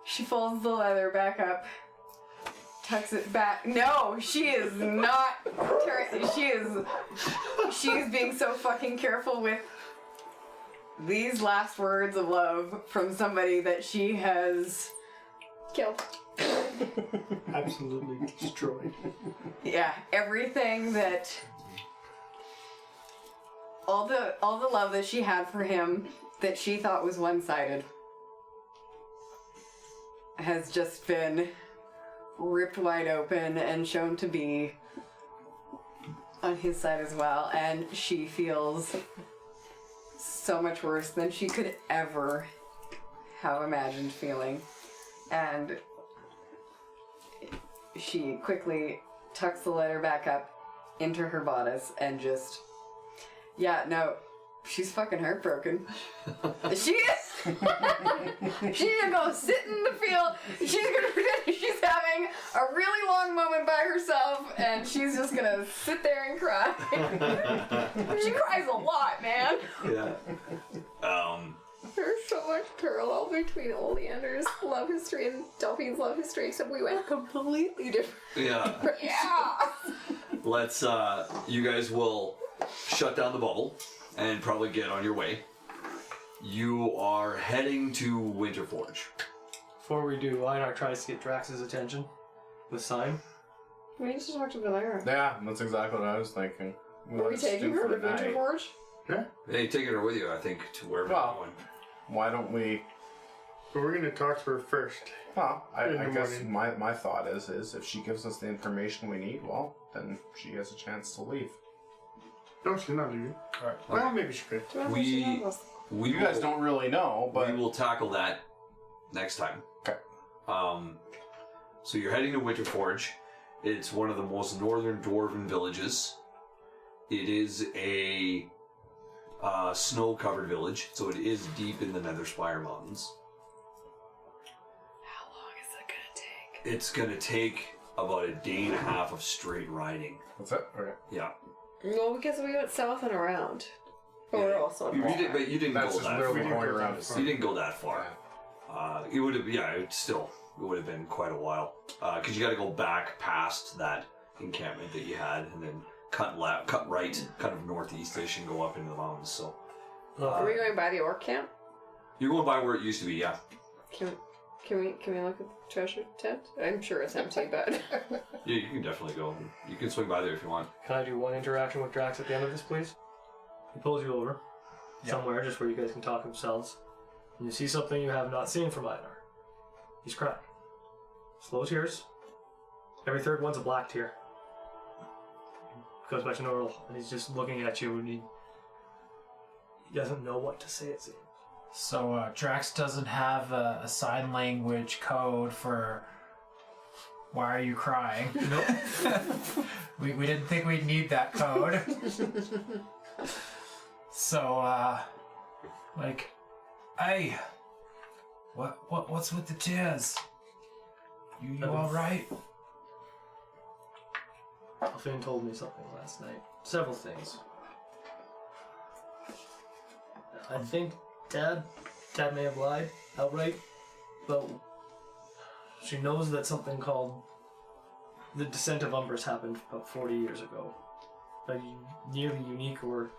she folds the leather back up, tucks it back. No, she is not. She is being so fucking careful with these last words of love from somebody that she has Killed. Absolutely destroyed. Yeah, everything that all the love that she had for him that she thought was one-sided has just been ripped wide open and shown to be on his side as well, and she feels so much worse than she could ever have imagined feeling. And she quickly tucks the letter back up into her bodice and just, yeah, no, she's fucking heartbroken. She is. She's gonna go sit in the field. She's gonna pretend she's having a really long moment by herself, and she's just gonna sit there and cry. She cries a lot, man. Yeah. There's so much parallel between Oleander's love history and Delphine's love history, except we went completely different. Yeah. Yeah. Let's, you guys will shut down the bubble and probably get on your way. You are heading to Winterforge. Before we do, Linar tries to get Drax's attention with Syme. We need to talk to Valera. Yeah, that's exactly what I was thinking. Are we taking her to Winterforge? Yeah, you're taking her with you, I think, to wherever Well, you're going. why don't we But we're gonna talk to her first. Well, I In the guess morning. my thought is if she gives us the information we need, well, then she has a chance to leave. No, she's not leaving. Alright. Well, maybe she could. We You guys don't really know, but we will tackle that next time. Okay. So you're heading to Winterforge. It's one of the most northern dwarven villages. It is a snow-covered village, so it is deep in the Netherspire Mountains. How long is that gonna take? It's gonna take about a day and a half of straight riding. What's that? Okay. Yeah. Well, because we went south and around. But we're also You didn't That's go just that where far. we're going around. You didn't go that far. It would have, it would have been quite a while. Because you got to go back past that encampment that you had, and then cut right, kind of northeast-ish, and go up into the mountains. So, Are we going by the orc camp? you're going by where it used to be, yeah. Can we look at the treasure tent? I'm sure it's empty, but Yeah, you can definitely go. You can swing by there if you want. Can I do one interaction with Drax at the end of this, please? He pulls you over somewhere, just where you guys can talk yourselves. And you see something you have not seen from Einar. He's crying. Slow tears. Every third one's a black tear. Goes back to normal, and he's just looking at you, and he doesn't know what to say, it seems. So Drax doesn't have a sign language code for why are you crying? Nope. we didn't think we'd need that code. So like, hey, what's with the tears? You all right? Alfine told me something last night. Several things. I think Dad may have lied outright, but she knows that something called the Descent of Umbris happened about 40 years ago. A nearly unique, or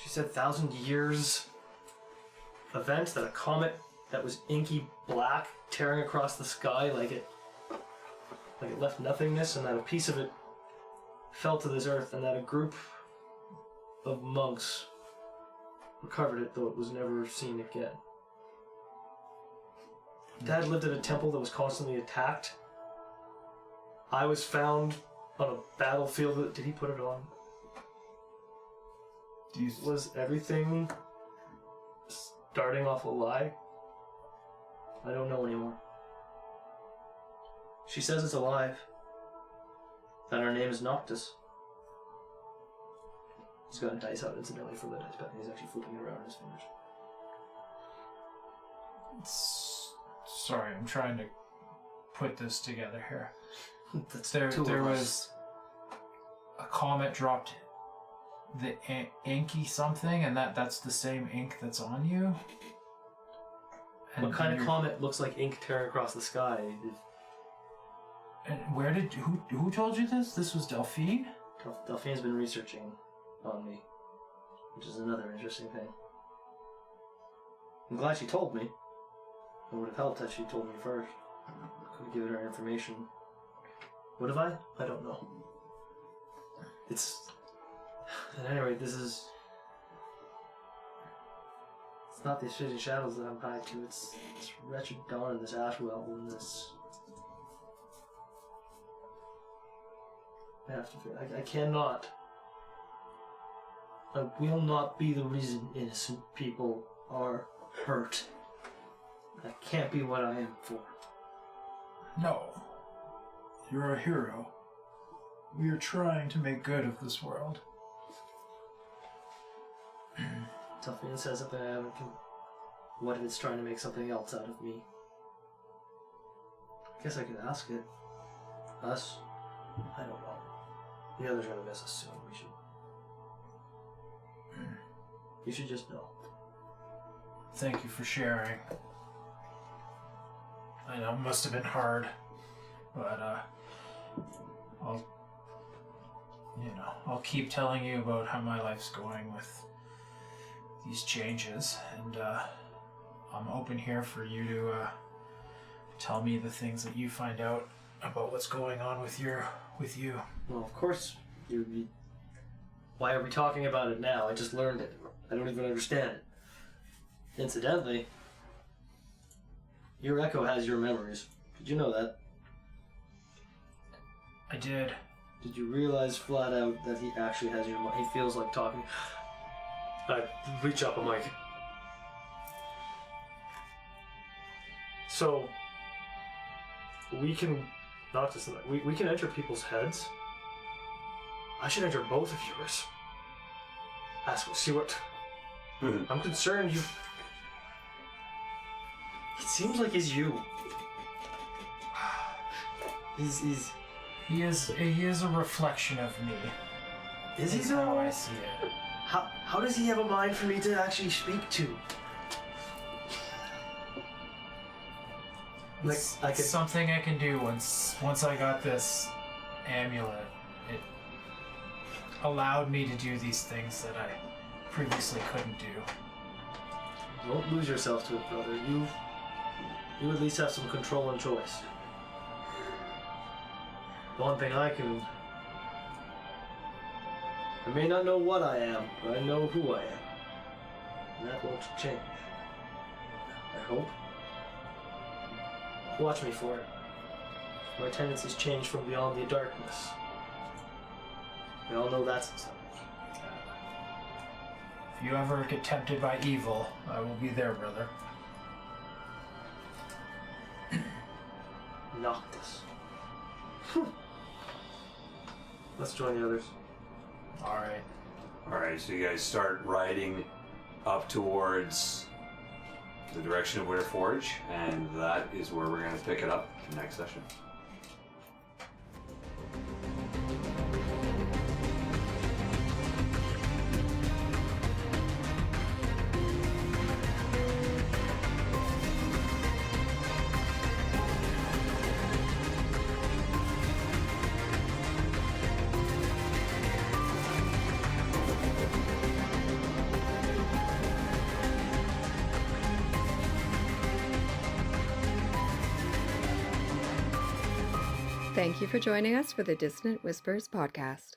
she said 1,000 years event, that a comet that was inky black tearing across the sky like it left nothingness, and that a piece of it fell to this earth, and that a group of monks recovered it, though it was never seen again. Dad lived at a temple that was constantly attacked. I was found on a battlefield. Did he put it on? Was everything starting off a lie? I don't know anymore. She says it's alive. That her name is Noctis. He's got a dice out incidentally for the dice pad. He's actually flipping it around in his fingers. Sorry, I'm trying to put this together here. That's There two of us. was a comet dropped the inky something, and that's the same ink that's on you. And What kind of you're- comet looks like ink tearing across the sky? And where did who told you this? This was Delphine? Delphine's been researching on me, which is another interesting thing. I'm glad she told me. It would have helped if she told me first. Could have given her information. Would have I? I don't know. It's... At any rate, this is... It's not these shitty shadows that I'm tied to. It's this wretched dawn and this Ashwell and this... I have to figure... I cannot... I will not be the reason innocent people are hurt. That can't be what I am for. No. You're a hero. We are trying to make good of this world. Delphine says something I haven't... What if it's trying to make something else out of me? I guess I could ask it. Us? I don't know. The others are gonna miss us soon. We should... You should just know. Thank you for sharing. I know it must have been hard, but I'll keep telling you about how my life's going with these changes, and I'm open here for you to tell me the things that you find out about what's going on with you. Well, of course, why are we talking about it now? I just learned it. I don't even understand it. Incidentally, Your echo has your memories. Did you know that? I did. Did you realize flat out that he actually has your mind? He feels like talking. I reach up, I'm like... So... We can... Not just... We can enter people's heads. I should enter both of yours. See what... I'm concerned you... It seems like he's you. He is a reflection of me. Is he That's though? how I see it. How does he have a mind for me to actually speak to? Like I could... Something I can do once I got this amulet. It allowed me to do these things that I previously couldn't do. Don't lose yourself to it, brother. You at least have some control and choice. The one thing I may not know what I am, but I know who I am. And that won't change. I hope. Watch me for it. My tendencies change from beyond the darkness. We all know that's something. If you ever get tempted by evil, I will be there, brother. Noctis. Let's join the others. Alright, so you guys start riding up towards the direction of Winterforge, and that is where we're going to pick it up next session. Thank you for joining us for the Dissonant Whispers podcast.